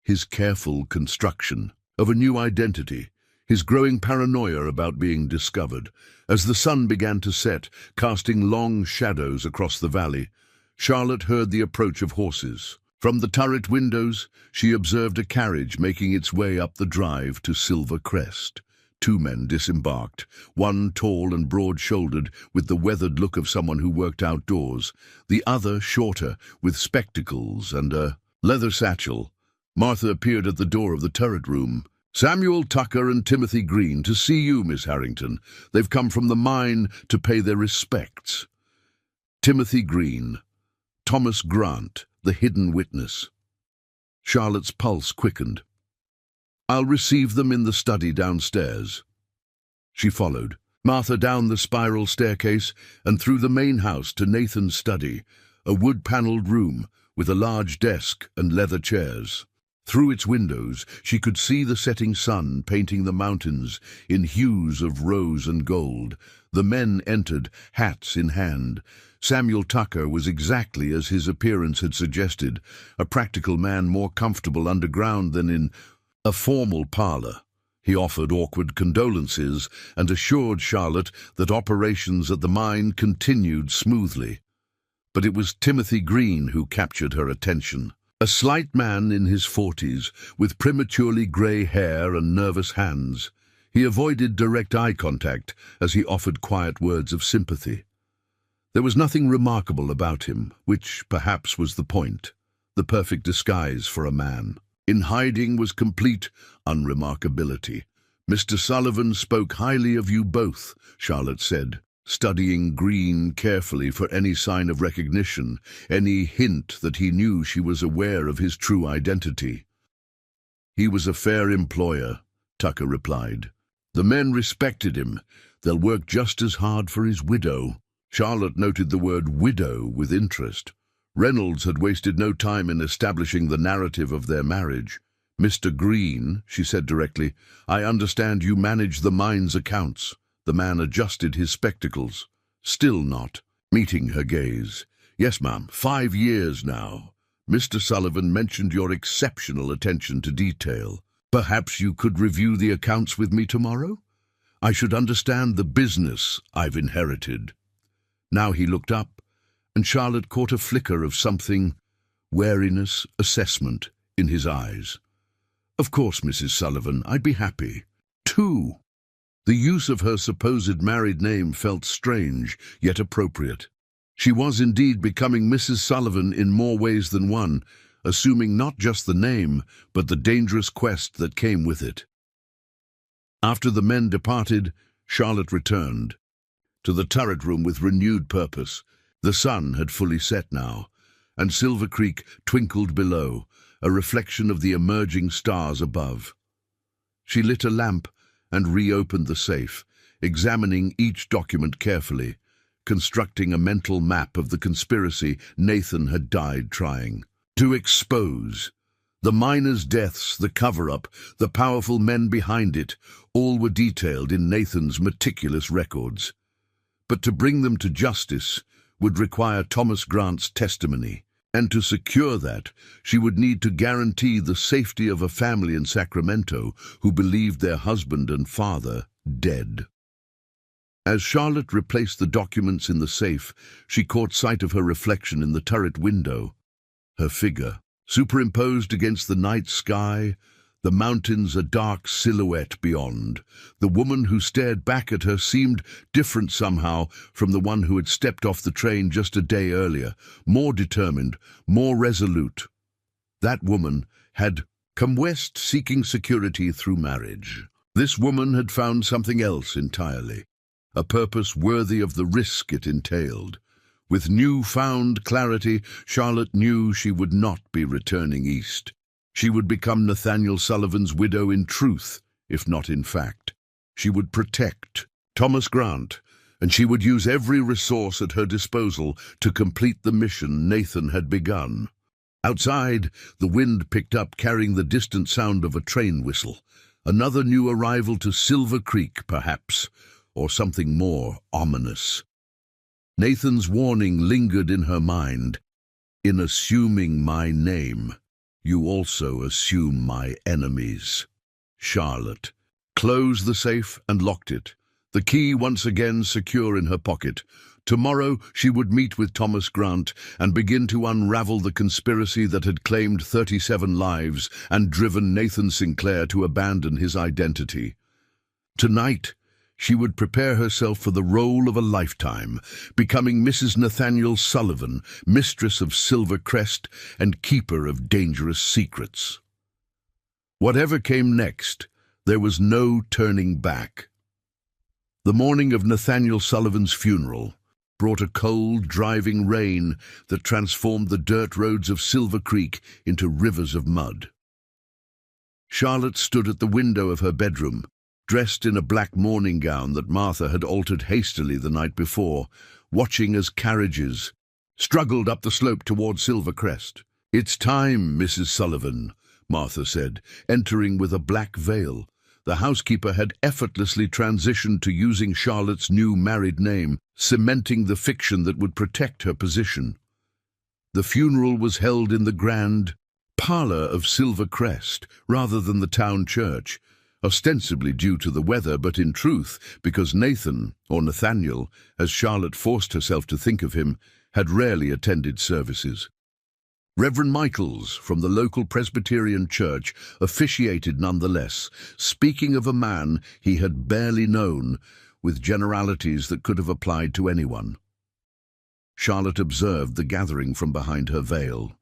his careful construction of a new identity, his growing paranoia about being discovered. As the sun began to set, casting long shadows across the valley, Charlotte heard the approach of horses. From the turret windows, she observed a carriage making its way up the drive to Silver Crest. Two men disembarked, one tall and broad-shouldered, with the weathered look of someone who worked outdoors, the other shorter, with spectacles and a leather satchel. Martha appeared at the door of the turret room. "Samuel Tucker and Timothy Green to see you, Miss Harrington. They've come from the mine to pay their respects." Timothy Green, Thomas Grant, the hidden witness. Charlotte's pulse quickened. "I'll receive them in the study downstairs." She followed Martha down the spiral staircase and through the main house to Nathan's study, a wood-panelled room with a large desk and leather chairs. Through its windows, she could see the setting sun painting the mountains in hues of rose and gold. The men entered, hats in hand. Samuel Tucker was exactly as his appearance had suggested, a practical man more comfortable underground than in a formal parlour. He offered awkward condolences and assured Charlotte that operations at the mine continued smoothly. But it was Timothy Green who captured her attention. A slight man in his 40s, with prematurely grey hair and nervous hands. He avoided direct eye contact as he offered quiet words of sympathy. There was nothing remarkable about him, which perhaps was the point, the perfect disguise for a man. In hiding was complete unremarkability. "Mr. Sullivan spoke highly of you both," Charlotte said, studying Green carefully for any sign of recognition, any hint that he knew she was aware of his true identity. "He was a fair employer," Tucker replied. "The men respected him. They'll work just as hard for his widow." Charlotte noted the word widow with interest. Reynolds had wasted no time in establishing the narrative of their marriage. "Mr. Green," she said directly, "I understand you manage the mine's accounts." The man adjusted his spectacles. Still not meeting her gaze. "Yes, ma'am, 5 years now. Mr. Sullivan mentioned your exceptional attention to detail. Perhaps you could review the accounts with me tomorrow? I should understand the business I've inherited." Now he looked up, and Charlotte caught a flicker of something, wariness, assessment, in his eyes. "Of course, Mrs. Sullivan, I'd be happy." "Two." The use of her supposed married name felt strange, yet appropriate. She was indeed becoming Mrs. Sullivan in more ways than one, assuming not just the name, but the dangerous quest that came with it. After the men departed, Charlotte returned to the turret room with renewed purpose. The sun had fully set now, and Silver Creek twinkled below, a reflection of the emerging stars above. She lit a lamp and reopened the safe, examining each document carefully, constructing a mental map of the conspiracy Nathan had died trying to expose. The miners' deaths, the cover-up, the powerful men behind it, all were detailed in Nathan's meticulous records. But to bring them to justice would require Thomas Grant's testimony, and to secure that, she would need to guarantee the safety of a family in Sacramento who believed their husband and father dead. As Charlotte replaced the documents in the safe, she caught sight of her reflection in the turret window. Her figure, superimposed against the night sky, the mountains a dark silhouette beyond. The woman who stared back at her seemed different somehow from the one who had stepped off the train just a day earlier, more determined, more resolute. That woman had come west seeking security through marriage. This woman had found something else entirely, a purpose worthy of the risk it entailed. With new-found clarity, Charlotte knew she would not be returning east. She would become Nathaniel Sullivan's widow in truth, if not in fact. She would protect Thomas Grant, and she would use every resource at her disposal to complete the mission Nathan had begun. Outside, the wind picked up, carrying the distant sound of a train whistle. Another new arrival to Silver Creek, perhaps, or something more ominous. Nathan's warning lingered in her mind. "In assuming my name, You also assume my enemies. Charlotte closed the safe and locked it, the key once again secure in her pocket. Tomorrow she would meet with Thomas Grant and begin to unravel the conspiracy that had claimed 37 lives and driven Nathan Sinclair to abandon his identity. Tonight, she would prepare herself for the role of a lifetime, becoming Mrs. Nathaniel Sullivan, mistress of Silver Crest and keeper of dangerous secrets. Whatever came next, there was no turning back. The morning of Nathaniel Sullivan's funeral brought a cold, driving rain that transformed the dirt roads of Silver Creek into rivers of mud. Charlotte stood at the window of her bedroom, dressed in a black morning gown that Martha had altered hastily the night before, watching as carriages struggled up the slope toward Silver Crest. "It's time, Mrs. Sullivan," Martha said, entering with a black veil. The housekeeper had effortlessly transitioned to using Charlotte's new married name, cementing the fiction that would protect her position. The funeral was held in the grand parlor of Silver Crest rather than the town church, ostensibly due to the weather, but in truth because Nathan, or Nathaniel, as Charlotte forced herself to think of him, had rarely attended services. Reverend Michaels from the local Presbyterian church officiated nonetheless, speaking of a man he had barely known, with generalities that could have applied to anyone. Charlotte observed the gathering from behind her veil.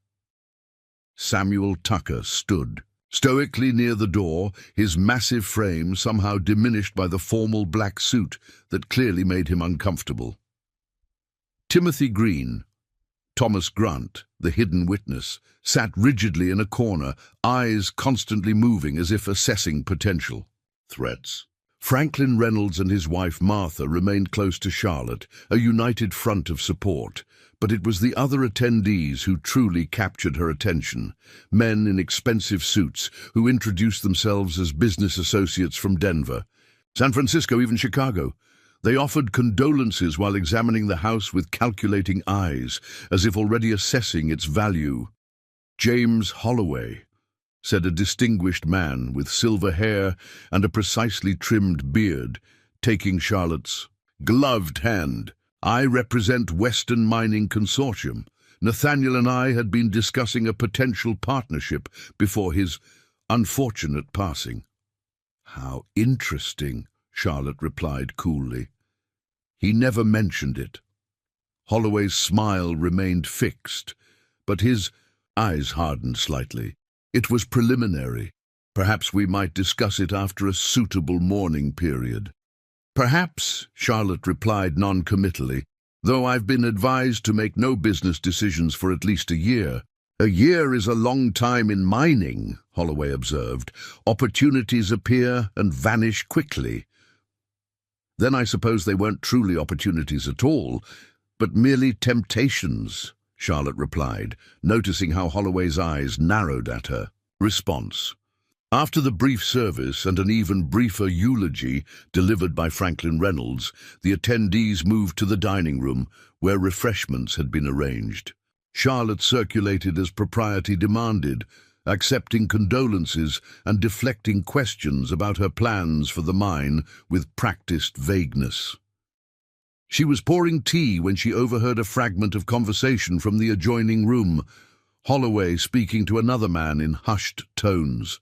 Samuel Tucker stood stoically near the door, his massive frame somehow diminished by the formal black suit that clearly made him uncomfortable. Timothy Green, Thomas Grant, the hidden witness, sat rigidly in a corner, eyes constantly moving as if assessing potential threats. Franklin Reynolds and his wife Martha remained close to Charlotte, a united front of support, but it was the other attendees who truly captured her attention, men in expensive suits who introduced themselves as business associates from Denver, San Francisco, even Chicago. They offered condolences while examining the house with calculating eyes, as if already assessing its value. "James Holloway," said a distinguished man with silver hair and a precisely trimmed beard, taking Charlotte's gloved hand. "I represent Western Mining Consortium. Nathaniel and I had been discussing a potential partnership before his unfortunate passing." "How interesting," Charlotte replied coolly. "He never mentioned it." Holloway's smile remained fixed, but his eyes hardened slightly. "It was preliminary. Perhaps we might discuss it after a suitable mourning period." "Perhaps," Charlotte replied non-committally, "though I've been advised to make no business decisions for at least a year." "A year is a long time in mining," Holloway observed. "Opportunities appear and vanish quickly." "Then I suppose they weren't truly opportunities at all, but merely temptations," Charlotte replied, noticing how Holloway's eyes narrowed at her. Response. After the brief service and an even briefer eulogy delivered by Franklin Reynolds, the attendees moved to the dining room, where refreshments had been arranged. Charlotte circulated as propriety demanded, accepting condolences and deflecting questions about her plans for the mine with practiced vagueness. She was pouring tea when she overheard a fragment of conversation from the adjoining room, Holloway speaking to another man in hushed tones.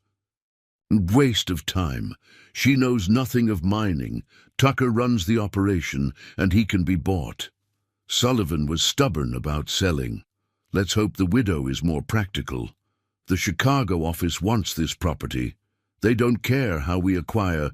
"Waste of time. She knows nothing of mining. Tucker runs the operation, and he can be bought. Sullivan was stubborn about selling. Let's hope the widow is more practical. The Chicago office wants this property. They don't care how we acquire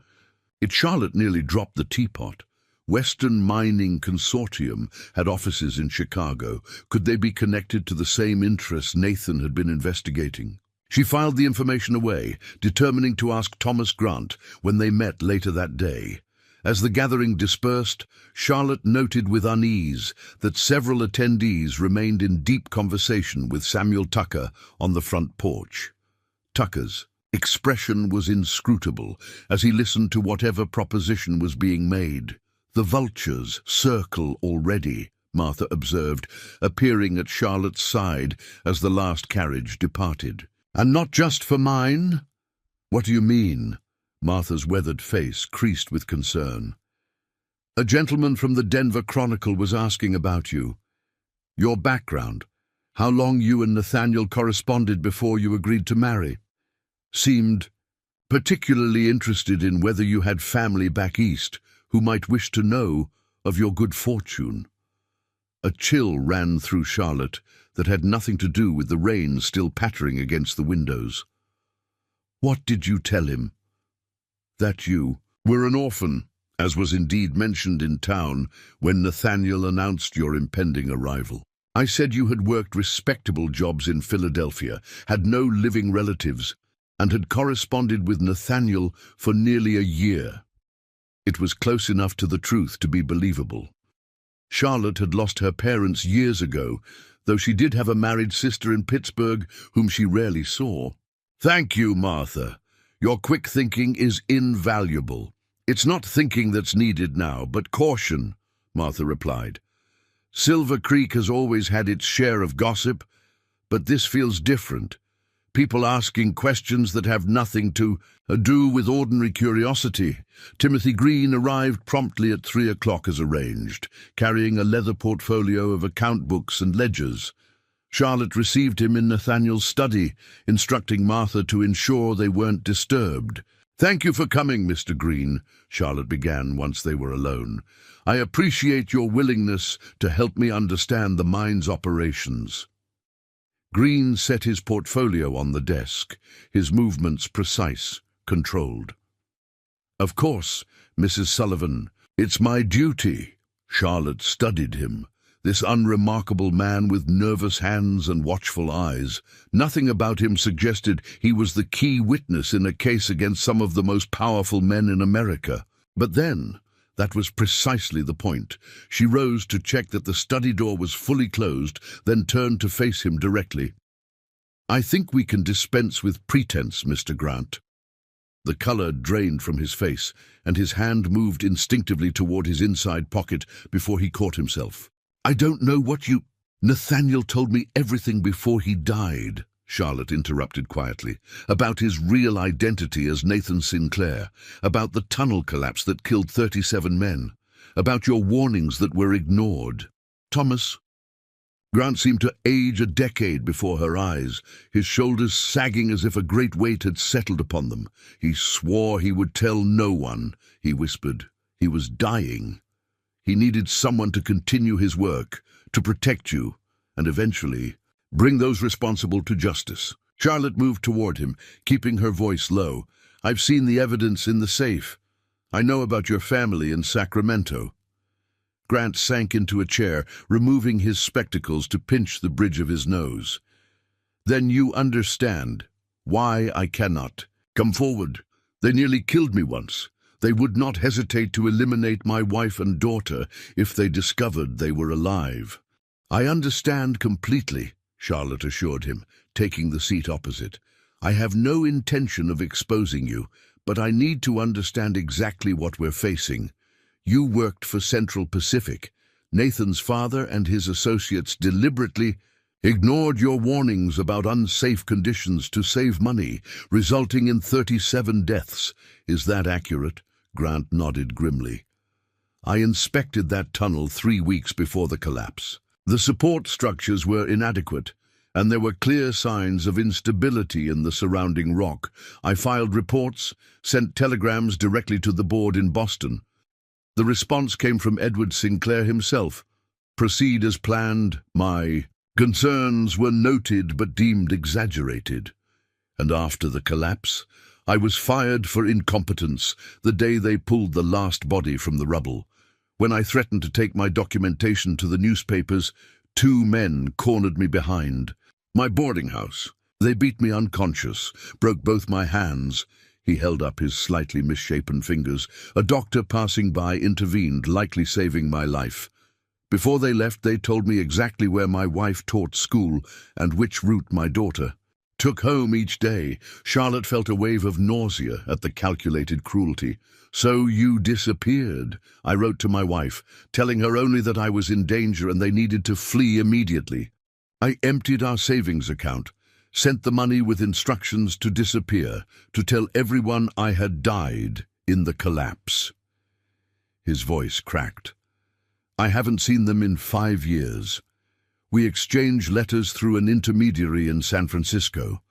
it." Charlotte nearly dropped the teapot. Western Mining Consortium had offices in Chicago. Could they be connected to the same interests Nathan had been investigating? She filed the information away, determining to ask Thomas Grant when they met later that day. As the gathering dispersed, Charlotte noted with unease that several attendees remained in deep conversation with Samuel Tucker on the front porch. Tucker's expression was inscrutable as he listened to whatever proposition was being made. "The vultures circle already," Martha observed, appearing at Charlotte's side as the last carriage departed. And not just for mine? What do you mean? Martha's weathered face creased with concern. A gentleman from the Denver Chronicle was asking about you. Your background. How long you and Nathaniel corresponded before you agreed to marry. Seemed particularly interested in whether you had family back east who might wish to know of your good fortune. A chill ran through Charlotte that had nothing to do with the rain still pattering against the windows. What did you tell him? That you were an orphan, as was indeed mentioned in town when Nathaniel announced your impending arrival. I said you had worked respectable jobs in Philadelphia, had no living relatives, and had corresponded with Nathaniel for nearly a year. It was close enough to the truth to be believable. Charlotte had lost her parents years ago, though she did have a married sister in Pittsburgh whom she rarely saw. Thank you, Martha. Your quick thinking is invaluable. It's not thinking that's needed now, but caution, Martha replied. Silver Creek has always had its share of gossip, but this feels different. People asking questions that have nothing to do with ordinary curiosity. Timothy Green arrived promptly at 3 o'clock as arranged, carrying a leather portfolio of account books and ledgers. Charlotte received him in Nathaniel's study, instructing Martha to ensure they weren't disturbed. Thank you for coming, Mr. Green, Charlotte began once they were alone. I appreciate your willingness to help me understand the mine's operations. Green set his portfolio on the desk, his movements precise, controlled. Of course, Mrs. Sullivan, it's my duty. Charlotte studied him, this unremarkable man with nervous hands and watchful eyes. Nothing about him suggested he was the key witness in a case against some of the most powerful men in America. But then, that was precisely the point. She rose to check that the study door was fully closed, then turned to face him directly. I think we can dispense with pretense, Mr. Grant. The color drained from his face, and his hand moved instinctively toward his inside pocket before he caught himself. I don't know what you... Nathaniel told me everything before he died, Charlotte interrupted quietly, about his real identity as Nathan Sinclair, about the tunnel collapse that killed 37 men, about your warnings that were ignored. Thomas? Grant seemed to age a decade before her eyes, his shoulders sagging as if a great weight had settled upon them. He swore he would tell no one, he whispered. He was dying. He needed someone to continue his work, to protect you, and eventually bring those responsible to justice. Charlotte moved toward him, keeping her voice low. I've seen the evidence in the safe. I know about your family in Sacramento. Grant sank into a chair, removing his spectacles to pinch the bridge of his nose. Then you understand why I cannot. Come forward. They nearly killed me once. They would not hesitate to eliminate my wife and daughter if they discovered they were alive. I understand completely, Charlotte assured him, taking the seat opposite. I have no intention of exposing you, but I need to understand exactly what we're facing. You worked for Central Pacific. Nathan's father and his associates deliberately ignored your warnings about unsafe conditions to save money, resulting in 37 deaths. Is that accurate? Grant nodded grimly. I inspected that tunnel 3 weeks before the collapse. The support structures were inadequate, and there were clear signs of instability in the surrounding rock. I filed reports, sent telegrams directly to the board in Boston. The response came from Edward Sinclair himself. Proceed as planned. My concerns were noted but deemed exaggerated. And after the collapse, I was fired for incompetence the day they pulled the last body from the rubble. When I threatened to take my documentation to the newspapers, 2 men cornered me behind my boarding house. They beat me unconscious, broke both my hands. He held up his slightly misshapen fingers. A doctor passing by intervened, likely saving my life. Before they left, they told me exactly where my wife taught school and which route my daughter took home each day. Charlotte felt a wave of nausea at the calculated cruelty. So you disappeared. I wrote to my wife, telling her only that I was in danger and they needed to flee immediately. I emptied our savings account, Sent the money with instructions to disappear, to tell everyone I had died in the collapse. His voice cracked. I haven't seen them in 5 years. We exchange letters through an intermediary in San Francisco,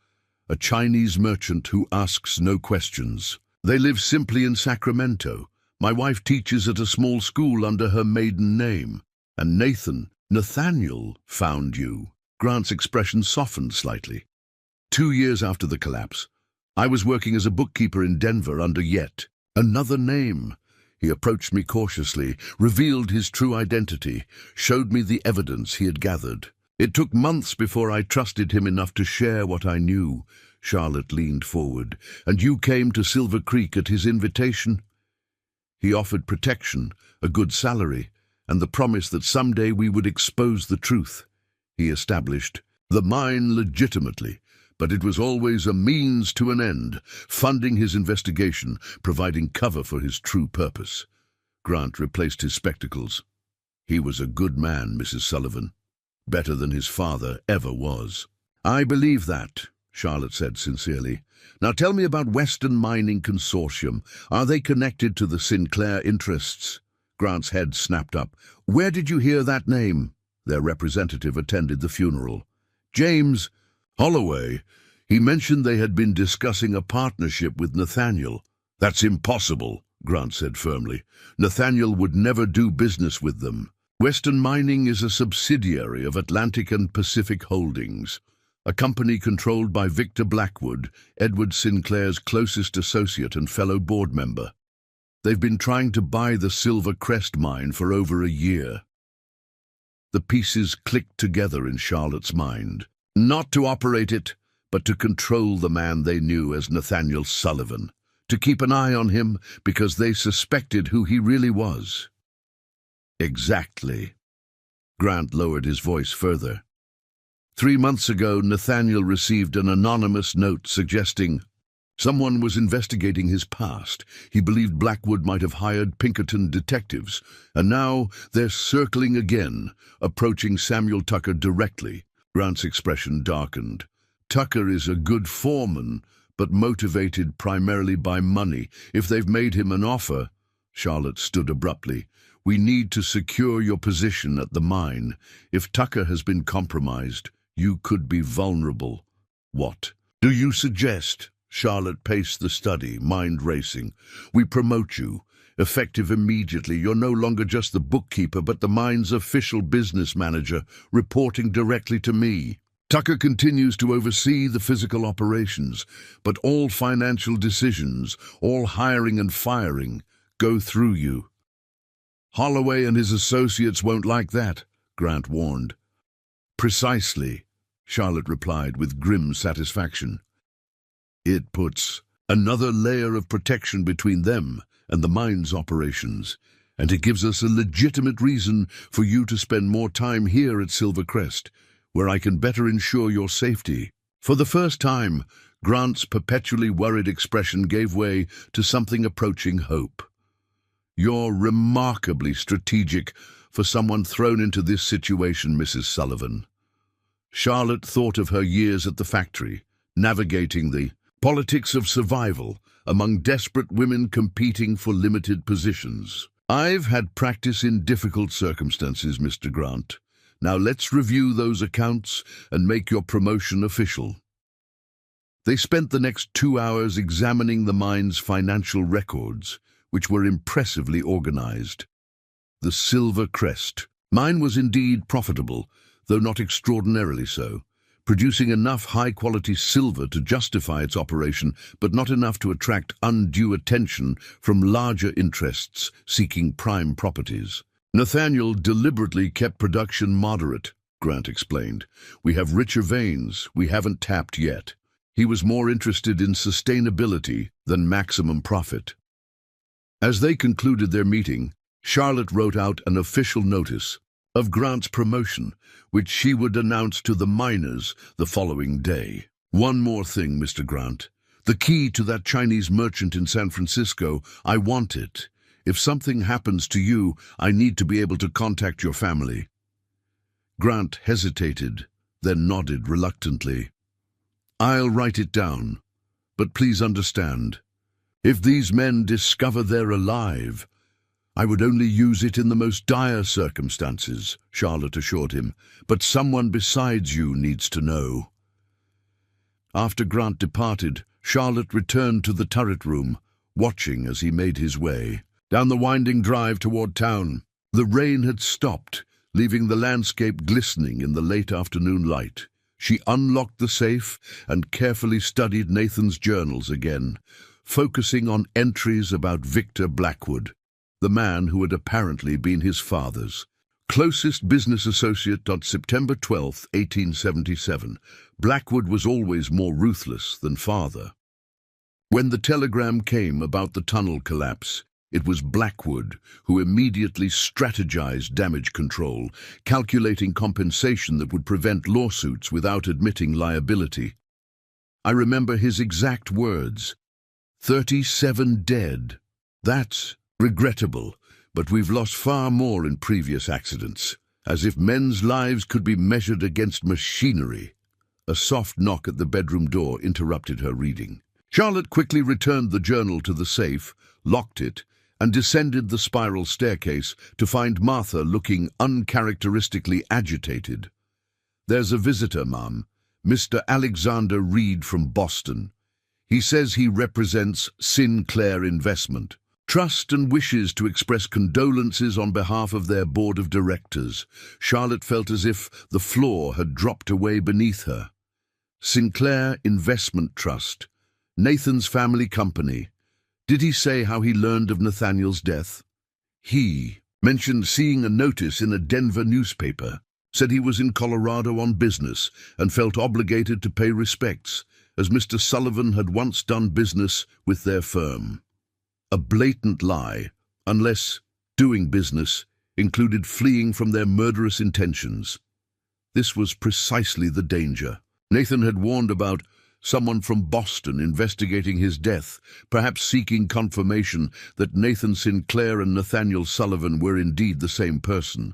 a Chinese merchant who asks no questions. They live simply in Sacramento. My wife teaches at a small school under her maiden name. And Nathaniel found you. Grant's expression softened slightly. 2 years after the collapse, I was working as a bookkeeper in Denver under yet another name. He approached me cautiously, revealed his true identity, showed me the evidence he had gathered. It took months before I trusted him enough to share what I knew. Charlotte leaned forward. And you came to Silver Creek at his invitation? He offered protection, a good salary, and the promise that someday we would expose the truth. He established the mine legitimately, but it was always a means to an end, funding his investigation, providing cover for his true purpose. Grant replaced his spectacles. He was a good man, Mrs. Sullivan. Better than his father ever was. I believe that, Charlotte said sincerely. Now tell me about Western Mining Consortium. Are they connected to the Sinclair interests? Grant's head snapped up. Where did you hear that name? Their representative attended the funeral. James Holloway. He mentioned they had been discussing a partnership with Nathaniel. That's impossible, Grant said firmly. Nathaniel would never do business with them. Western Mining is a subsidiary of Atlantic and Pacific Holdings, a company controlled by Victor Blackwood, Edward Sinclair's closest associate and fellow board member. They've been trying to buy the Silver Crest mine for over a year. The pieces clicked together in Charlotte's mind. Not to operate it, but to control the man they knew as Nathaniel Sullivan. To keep an eye on him because they suspected who he really was. Exactly. Grant lowered his voice further. 3 months ago, Nathaniel received an anonymous note suggesting someone was investigating his past. He believed Blackwood might have hired Pinkerton detectives, and now they're circling again, approaching Samuel Tucker directly. Grant's expression darkened. Tucker is a good foreman, but motivated primarily by money. If they've made him an offer, Charlotte stood abruptly. We need to secure your position at the mine. If Tucker has been compromised, you could be vulnerable. What do you suggest? Charlotte paced the study, mind racing. We promote you. Effective immediately, you're no longer just the bookkeeper, but the mine's official business manager, reporting directly to me. Tucker continues to oversee the physical operations, but all financial decisions, all hiring and firing, go through you. Holloway and his associates won't like that, Grant warned. Precisely, Charlotte replied with grim satisfaction. It puts another layer of protection between them and the mine's operations, and it gives us a legitimate reason for you to spend more time here at Silver Crest, where I can better ensure your safety. For the first time, Grant's perpetually worried expression gave way to something approaching hope. You're remarkably strategic for someone thrown into this situation, Mrs. Sullivan. Charlotte thought of her years at the factory, navigating the politics of survival among desperate women competing for limited positions. I've had practice in difficult circumstances, Mr. Grant. Now let's review those accounts and make your promotion official. They spent the next 2 hours examining the mine's financial records, which were impressively organized. The Silver Crest. Mine was indeed profitable, though not extraordinarily so, producing enough high-quality silver to justify its operation, but not enough to attract undue attention from larger interests seeking prime properties. Nathaniel deliberately kept production moderate, Grant explained. We have richer veins we haven't tapped yet. He was more interested in sustainability than maximum profit. As they concluded their meeting, Charlotte wrote out an official notice of Grant's promotion, which she would announce to the miners the following day. One more thing, Mr. Grant. The key to that Chinese merchant in San Francisco, I want it. If something happens to you, I need to be able to contact your family. Grant hesitated, then nodded reluctantly. I'll write it down, but please understand, if these men discover they're alive, I would only use it in the most dire circumstances, Charlotte assured him, but someone besides you needs to know. After Grant departed, Charlotte returned to the turret room, watching as he made his way down the winding drive toward town. The rain had stopped, leaving the landscape glistening in the late afternoon light. She unlocked the safe and carefully studied Nathan's journals again, focusing on entries about Victor Blackwood, the man who had apparently been his father's closest business associate on September 12, 1877. Blackwood was always more ruthless than father. When the telegram came about the tunnel collapse, it was Blackwood who immediately strategized damage control, calculating compensation that would prevent lawsuits without admitting liability. I remember his exact words, 37 dead. That's regrettable, but we've lost far more in previous accidents, as if men's lives could be measured against machinery. A soft knock at the bedroom door interrupted her reading. Charlotte quickly returned the journal to the safe, locked it, and descended the spiral staircase to find Martha looking uncharacteristically agitated. "There's a visitor, Ma'am, Mr. Alexander Reed from Boston. He says he represents Sinclair Investment Trust and wishes to express condolences on behalf of their board of directors." Charlotte felt as if the floor had dropped away beneath her. Sinclair Investment Trust, Nathan's family company. Did he say how he learned of Nathaniel's death? He mentioned seeing a notice in a Denver newspaper, said he was in Colorado on business and felt obligated to pay respects, as Mr. Sullivan had once done business with their firm. A blatant lie, unless doing business included fleeing from their murderous intentions. This was precisely the danger. Nathan had warned about someone from Boston investigating his death, perhaps seeking confirmation that Nathan Sinclair and Nathaniel Sullivan were indeed the same person.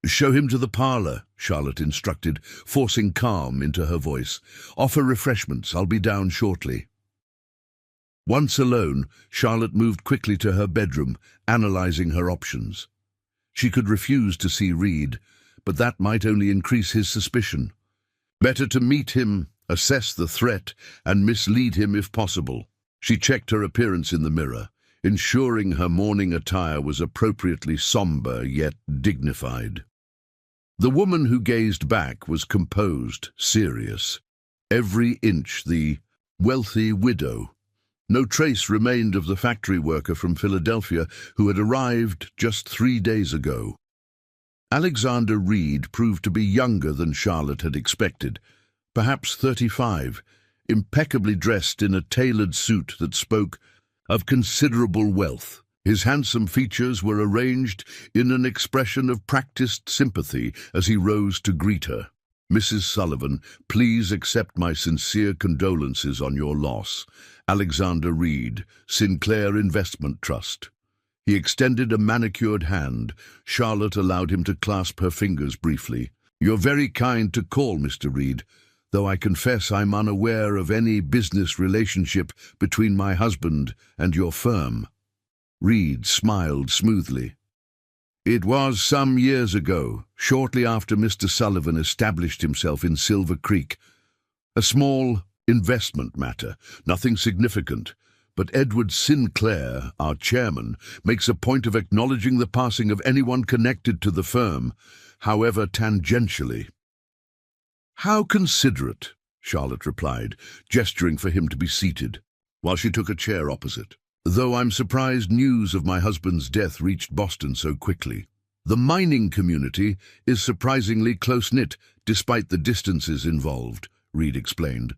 "Show him to the parlor," Charlotte instructed, forcing calm into her voice. "Offer refreshments. I'll be down shortly." Once alone, Charlotte moved quickly to her bedroom, analyzing her options. She could refuse to see Reed, but that might only increase his suspicion. Better to meet him, assess the threat, and mislead him if possible. She checked her appearance in the mirror, ensuring her morning attire was appropriately somber yet dignified. The woman who gazed back was composed, serious. Every inch the wealthy widow. No trace remained of the factory worker from Philadelphia who had arrived just 3 days ago. Alexander Reed proved to be younger than Charlotte had expected, perhaps 35, impeccably dressed in a tailored suit that spoke of considerable wealth. His handsome features were arranged in an expression of practiced sympathy as he rose to greet her. "Mrs. Sullivan, please accept my sincere condolences on your loss. Alexander Reed, Sinclair Investment Trust." He extended a manicured hand. Charlotte allowed him to clasp her fingers briefly. "You're very kind to call, Mr. Reed, though I confess I'm unaware of any business relationship between my husband and your firm." Reed smiled smoothly. "It was some years ago, shortly after Mr. Sullivan established himself in Silver Creek. A small investment matter, nothing significant, but Edward Sinclair, our chairman, makes a point of acknowledging the passing of anyone connected to the firm, however tangentially." "How considerate," Charlotte replied, gesturing for him to be seated, while she took a chair opposite. "Though I'm surprised news of my husband's death reached Boston so quickly. The mining community is surprisingly close-knit, despite the distances involved," Reed explained.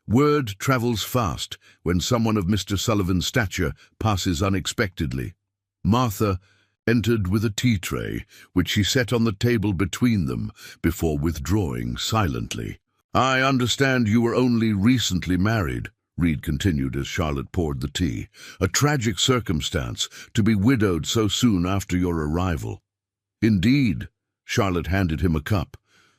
"Word travels fast when someone of Mr. Sullivan's stature passes unexpectedly." Martha entered with a tea tray, which she set on the table between them before withdrawing silently. "I understand you were only recently married," Reed continued as Charlotte poured the tea. "A tragic circumstance to be widowed so soon after your arrival." "Indeed," Charlotte handed him a cup,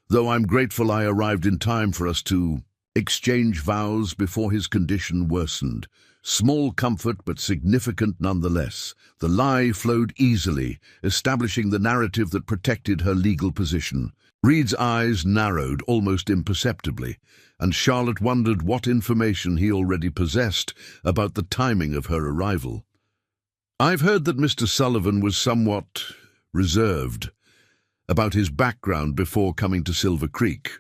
"though I'm grateful I arrived in time for us to exchange vows before his condition worsened. Small comfort, but significant nonetheless. The lie flowed easily, establishing the narrative that protected her legal position. Reed's eyes narrowed almost imperceptibly, and Charlotte wondered what information he already possessed about the timing of her arrival. "I've heard that Mr. Sullivan was somewhat reserved about his background before coming to Silver Creek,"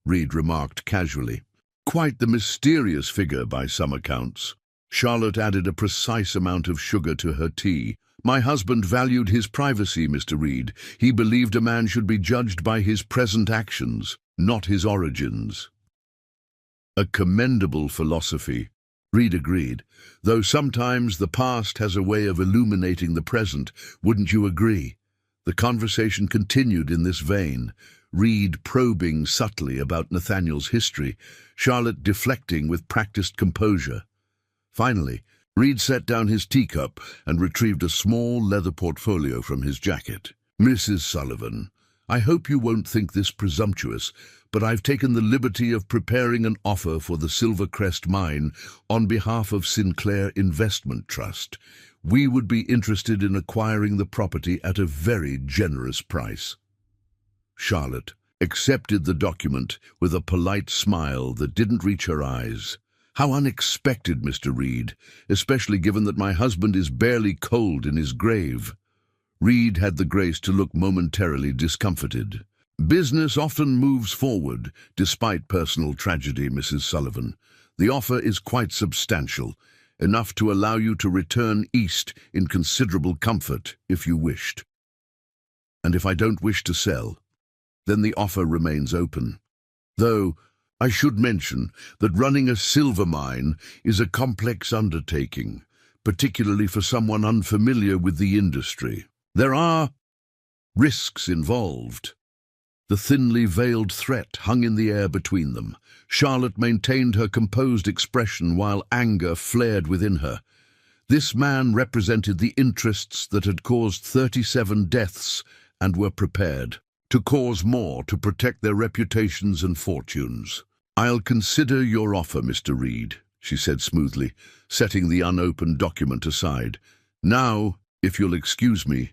Reed remarked casually. "Quite the mysterious figure by some accounts." Charlotte added a precise amount of sugar to her tea. "My husband valued his privacy, Mr. Reed. He believed a man should be judged by his present actions, not his origins." "A commendable philosophy," Reed agreed, "though sometimes the past has a way of illuminating the present. Wouldn't you agree?" The conversation continued in this vein, Reed probing subtly about Nathaniel's history, Charlotte deflecting with practiced composure. Finally, Reed set down his teacup and retrieved a small leather portfolio from his jacket. "Mrs. Sullivan, I hope you won't think this presumptuous, but I've taken the liberty of preparing an offer for the Silvercrest mine on behalf of Sinclair Investment Trust. We would be interested in acquiring the property at a very generous price." Charlotte accepted the document with a polite smile that didn't reach her eyes. "How unexpected, Mr. Reed, especially given that my husband is barely cold in his grave." Reed had the grace to look momentarily discomfited. "Business often moves forward, despite personal tragedy, Mrs. Sullivan. The offer is quite substantial, enough to allow you to return east in considerable comfort if you wished. And if I don't wish to sell, then the offer remains open. Though I should mention that running a silver mine is a complex undertaking, particularly for someone unfamiliar with the industry. There are risks involved." The thinly veiled threat hung in the air between them. Charlotte maintained her composed expression while anger flared within her. This man represented the interests that had caused 37 deaths and were prepared to cause more to protect their reputations and fortunes. "I'll consider your offer, Mr. Reed," she said smoothly, setting the unopened document aside. "Now, if you'll excuse me,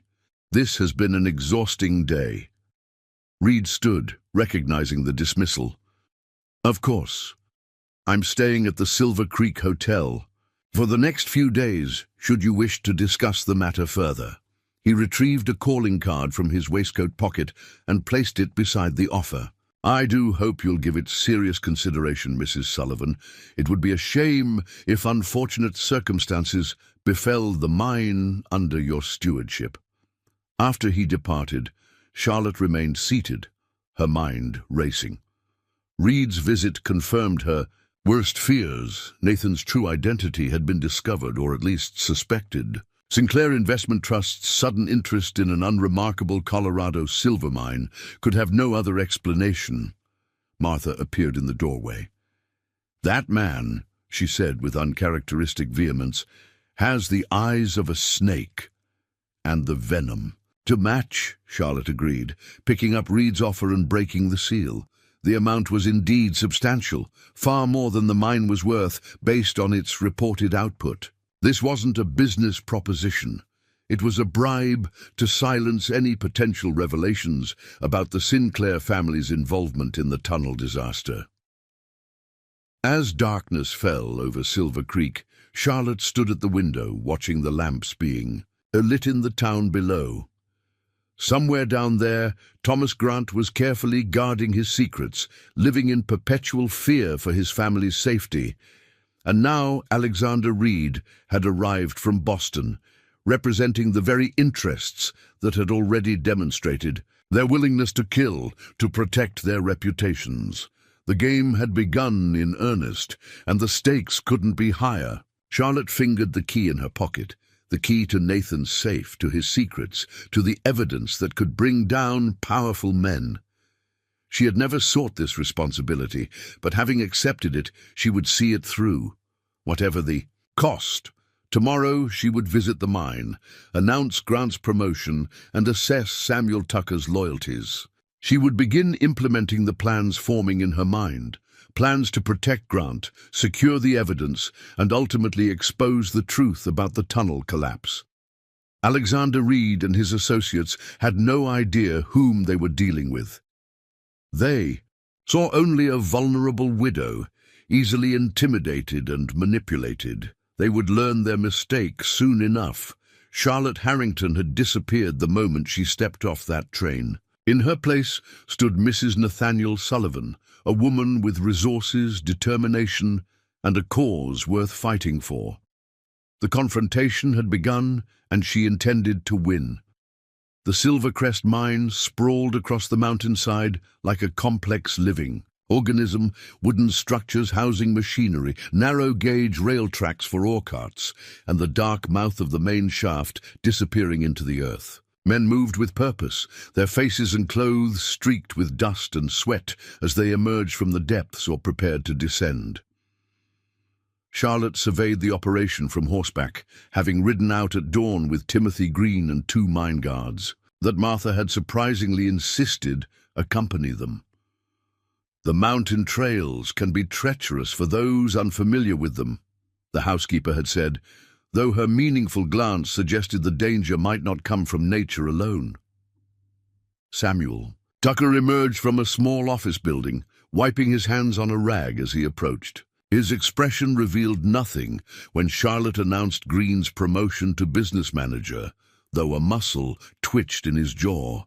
this has been an exhausting day." Reed stood, recognizing the dismissal. "Of course. I'm staying at the Silver Creek Hotel for the next few days, should you wish to discuss the matter further." He retrieved a calling card from his waistcoat pocket and placed it beside the offer. "I do hope you'll give it serious consideration, Mrs. Sullivan. It would be a shame if unfortunate circumstances befell the mine under your stewardship." After he departed, Charlotte remained seated, her mind racing. Reed's visit confirmed her worst fears. Nathan's true identity had been discovered, or at least suspected. Sinclair Investment Trust's sudden interest in an unremarkable Colorado silver mine could have no other explanation. Martha appeared in the doorway. "That man," she said with uncharacteristic vehemence, "has the eyes of a snake and the venom." "To match," Charlotte agreed, picking up Reed's offer and breaking the seal. The amount was indeed substantial, far more than the mine was worth based on its reported output. This wasn't a business proposition. It was a bribe to silence any potential revelations about the Sinclair family's involvement in the tunnel disaster. As darkness fell over Silver Creek, Charlotte stood at the window, watching the lamps being lit in the town below. Somewhere down there, Thomas Grant was carefully guarding his secrets, living in perpetual fear for his family's safety. And now Alexander Reed had arrived from Boston, representing the very interests that had already demonstrated their willingness to kill to protect their reputations. The game had begun in earnest, and the stakes couldn't be higher. Charlotte fingered the key in her pocket, the key to Nathan's safe, to his secrets, to the evidence that could bring down powerful men. She had never sought this responsibility, but having accepted it, she would see it through, whatever the cost. Tomorrow she would visit the mine, announce Grant's promotion, and assess Samuel Tucker's loyalties. She would begin implementing the plans forming in her mind, plans to protect Grant, secure the evidence, and ultimately expose the truth about the tunnel collapse. Alexander Reed and his associates had no idea whom they were dealing with. They saw only a vulnerable widow, easily intimidated and manipulated. They would learn their mistake soon enough. Charlotte Harrington had disappeared the moment she stepped off that train. In her place stood Mrs. Nathaniel Sullivan, a woman with resources, determination, and a cause worth fighting for. The confrontation had begun, and she intended to win. The Silvercrest mine sprawled across the mountainside like a complex living organism, wooden structures housing machinery, narrow-gauge rail tracks for ore carts, and the dark mouth of the main shaft disappearing into the earth. Men moved with purpose, their faces and clothes streaked with dust and sweat as they emerged from the depths or prepared to descend. Charlotte surveyed the operation from horseback, having ridden out at dawn with Timothy Green and 2 mine guards, that Martha had surprisingly insisted accompany them. The mountain trails can be treacherous for those unfamiliar with them, the housekeeper had said, though her meaningful glance suggested the danger might not come from nature alone. Samuel Tucker emerged from a small office building, wiping his hands on a rag as he approached. His expression revealed nothing when Charlotte announced Green's promotion to business manager, though a muscle twitched in his jaw.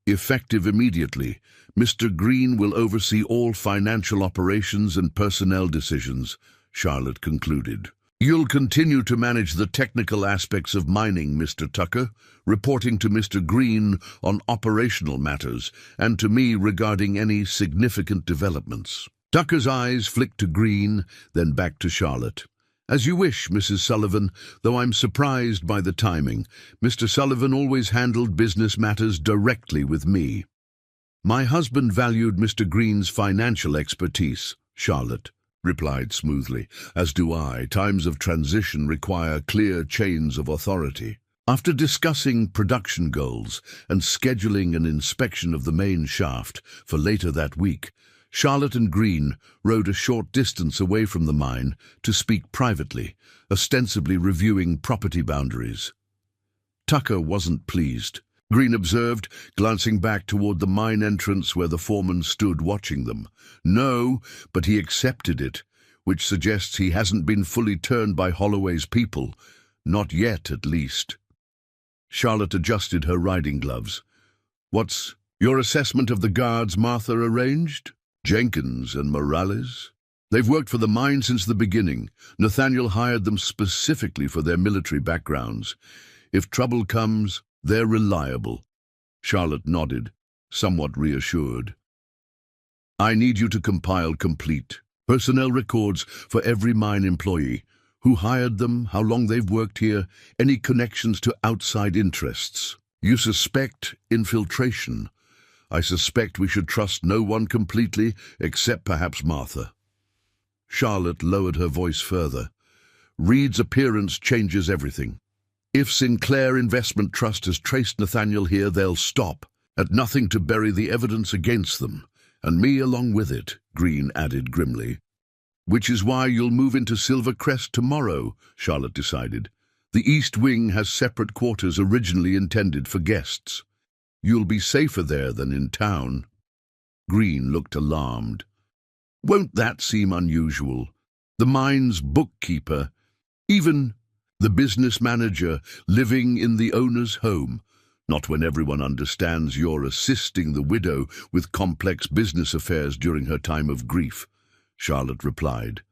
Effective immediately, Mr. Green will oversee all financial operations and personnel decisions, Charlotte concluded. You'll continue to manage the technical aspects of mining, Mr. Tucker, reporting to Mr. Green on operational matters and to me regarding any significant developments. Tucker's eyes flicked to Green, then back to Charlotte. As you wish, Mrs. Sullivan, though I'm surprised by the timing. Mr. Sullivan always handled business matters directly with me. My husband valued Mr. Green's financial expertise, Charlotte replied smoothly. As do I. Times of transition require clear chains of authority. After discussing production goals and scheduling an inspection of the main shaft for later that week, Charlotte and Green rode a short distance away from the mine to speak privately, ostensibly reviewing property boundaries. Tucker wasn't pleased, Green observed, glancing back toward the mine entrance where the foreman stood watching them. No, but he accepted it, which suggests he hasn't been fully turned by Holloway's people. Not yet, at least. Charlotte adjusted her riding gloves. What's your assessment of the guards Martha arranged? Jenkins and Morales? They've worked for the mine since the beginning. Nathaniel hired them specifically for their military backgrounds. If trouble comes, they're reliable. Charlotte nodded, somewhat reassured. I need you to compile complete personnel records for every mine employee. Who hired them, how long they've worked here, any connections to outside interests. You suspect infiltration. I suspect we should trust no one completely, except perhaps Martha. Charlotte lowered her voice further. Reed's appearance changes everything. If Sinclair Investment Trust has traced Nathaniel here, they'll stop at nothing to bury the evidence against them, and me along with it, Green added grimly. Which is why you'll move into Silvercrest tomorrow, Charlotte decided. The East Wing has separate quarters originally intended for guests. You'll be safer there than in town. Green looked alarmed. Won't that seem unusual? The mine's bookkeeper, even the business manager, living in the owner's home. Not when everyone understands you're assisting the widow with complex business affairs during her time of grief, Charlotte replied.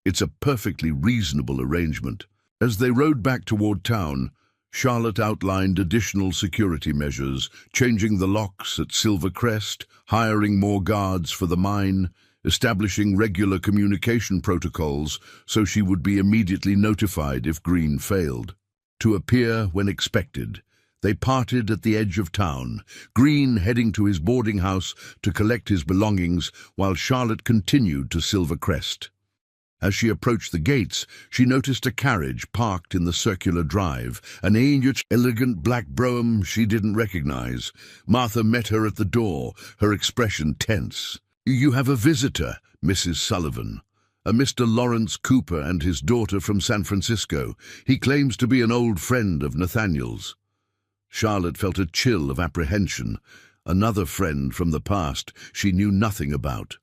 It's a perfectly reasonable arrangement. As they rode back toward town, Charlotte outlined additional security measures, changing the locks at Silvercrest, hiring more guards for the mine, establishing regular communication protocols so she would be immediately notified if Green failed. To appear when expected, they parted at the edge of town, Green heading to his boarding house to collect his belongings while Charlotte continued to Silvercrest. As she approached the gates, she noticed a carriage parked in the circular drive, an ancient, elegant black brougham she didn't recognize. Martha met her at the door, her expression tense. You have a visitor, Mrs. Sullivan, a Mr. Lawrence Cooper and his daughter from San Francisco. He claims to be an old friend of Nathaniel's. Charlotte felt a chill of apprehension. Another friend from the past she knew nothing about.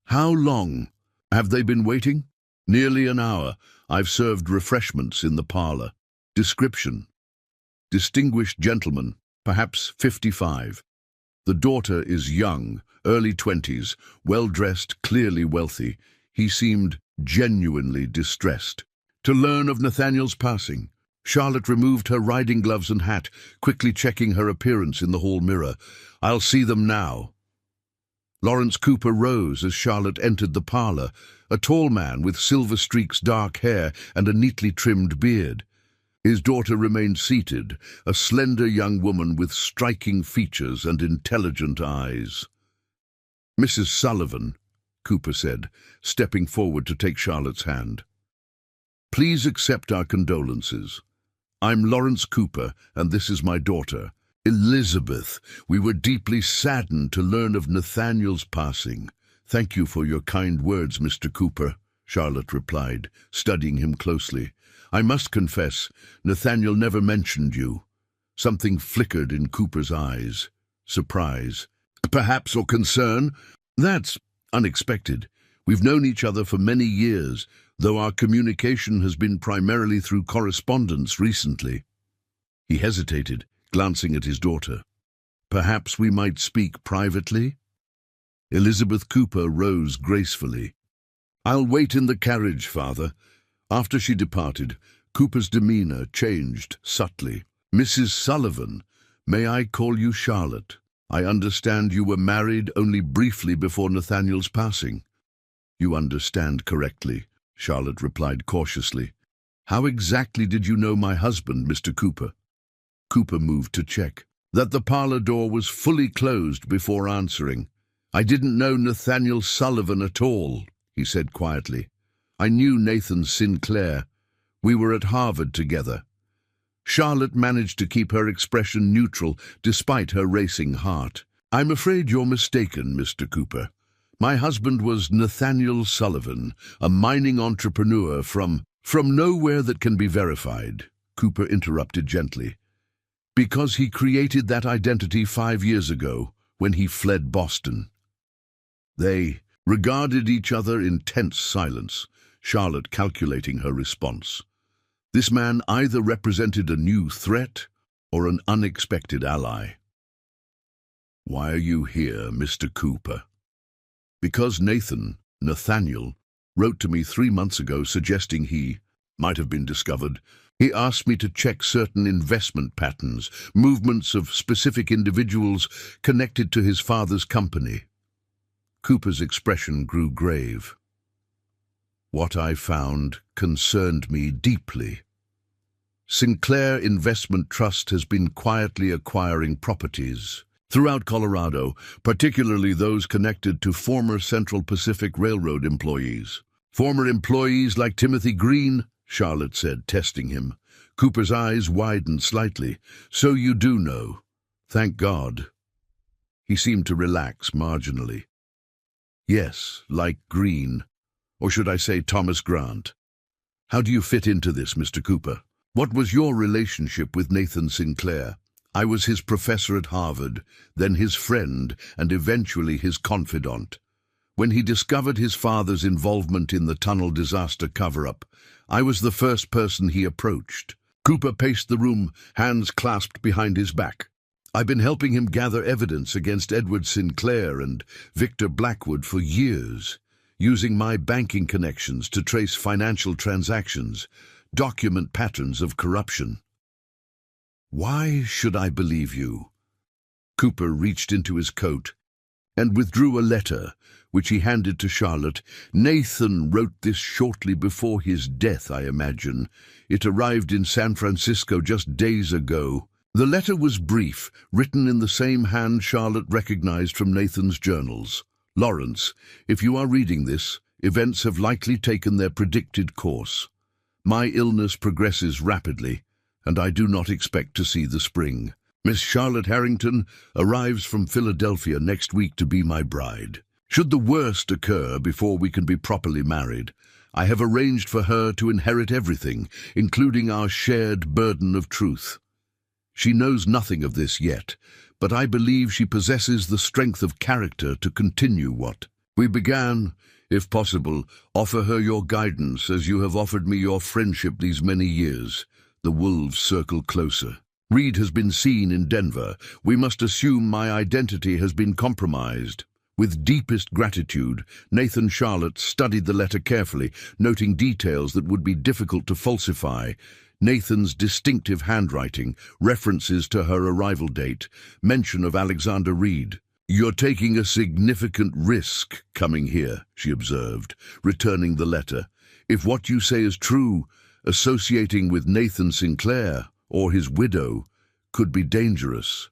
How long have they been waiting? Nearly an hour. I've served refreshments in the parlor. Description: distinguished gentleman, perhaps 55. The daughter is young, early 20s, well-dressed, clearly wealthy. He seemed genuinely distressed. To learn of Nathaniel's passing, Charlotte removed her riding gloves and hat, quickly checking her appearance in the hall mirror. I'll see them now. Lawrence Cooper rose as Charlotte entered the parlor, a tall man with silver streaks dark hair and a neatly trimmed beard. His daughter remained seated, a slender young woman with striking features and intelligent eyes. Mrs. Sullivan, Cooper said, stepping forward to take Charlotte's hand. Please accept our condolences. I'm Lawrence Cooper, and this is my daughter, Elizabeth. We were deeply saddened to learn of Nathaniel's passing. Thank you for your kind words, Mr. Cooper, Charlotte replied, studying him closely. I must confess, Nathaniel never mentioned you. Something flickered in Cooper's eyes. Surprise, perhaps, or concern? That's unexpected. We've known each other for many years, though our communication has been primarily through correspondence recently. He hesitated, glancing at his daughter. Perhaps we might speak privately? Elizabeth Cooper rose gracefully. I'll wait in the carriage, Father. After she departed, Cooper's demeanor changed subtly. Mrs. Sullivan, may I call you Charlotte? I understand you were married only briefly before Nathaniel's passing. You understand correctly, Charlotte replied cautiously. How exactly did you know my husband, Mr. Cooper? Cooper moved to check that the parlor door was fully closed before answering. I didn't know Nathaniel Sullivan at all, he said quietly. I knew Nathan Sinclair. We were at Harvard together. Charlotte managed to keep her expression neutral despite her racing heart. I'm afraid you're mistaken, Mr. Cooper. My husband was Nathaniel Sullivan, a mining entrepreneur from nowhere that can be verified, Cooper interrupted gently. Because he created that identity 5 years ago when he fled Boston. They regarded each other in tense silence, Charlotte calculating her response. This man either represented a new threat or an unexpected ally. Why are you here, Mr. Cooper? Because Nathaniel, wrote to me 3 months ago suggesting he might have been discovered. He asked me to check certain investment patterns, movements of specific individuals connected to his father's company. Cooper's expression grew grave. What I found concerned me deeply. Sinclair Investment Trust has been quietly acquiring properties throughout Colorado, particularly those connected to former Central Pacific Railroad employees. Former employees like Timothy Green, Charlotte said, testing him. Cooper's eyes widened slightly. So you do know. Thank God. He seemed to relax marginally. Yes, like Green. Or should I say Thomas Grant? How do you fit into this, Mr. Cooper? What was your relationship with Nathan Sinclair? I was his professor at Harvard, then his friend, and eventually his confidant. When he discovered his father's involvement in the tunnel disaster cover-up, I was the first person he approached. Cooper paced the room, hands clasped behind his back. I've been helping him gather evidence against Edward Sinclair and Victor Blackwood for years, using my banking connections to trace financial transactions, document patterns of corruption. Why should I believe you? Cooper reached into his coat and withdrew a letter, which he handed to Charlotte. Nathan wrote this shortly before his death, I imagine. It arrived in San Francisco just days ago. The letter was brief, written in the same hand Charlotte recognized from Nathan's journals. Lawrence, if you are reading this, events have likely taken their predicted course. My illness progresses rapidly, and I do not expect to see the spring. Miss Charlotte Harrington arrives from Philadelphia next week to be my bride. Should the worst occur before we can be properly married, I have arranged for her to inherit everything, including our shared burden of truth. She knows nothing of this yet, but I believe she possesses the strength of character to continue what we began. If possible, offer her your guidance as you have offered me your friendship these many years. The wolves circle closer. Reed has been seen in Denver. We must assume my identity has been compromised. With deepest gratitude, Nathan Charlotte studied the letter carefully, noting details that would be difficult to falsify. Nathan's distinctive handwriting, references to her arrival date, mention of Alexander Reed. "You're taking a significant risk coming here," she observed, returning the letter. "If what you say is true, associating with Nathan Sinclair or his widow could be dangerous.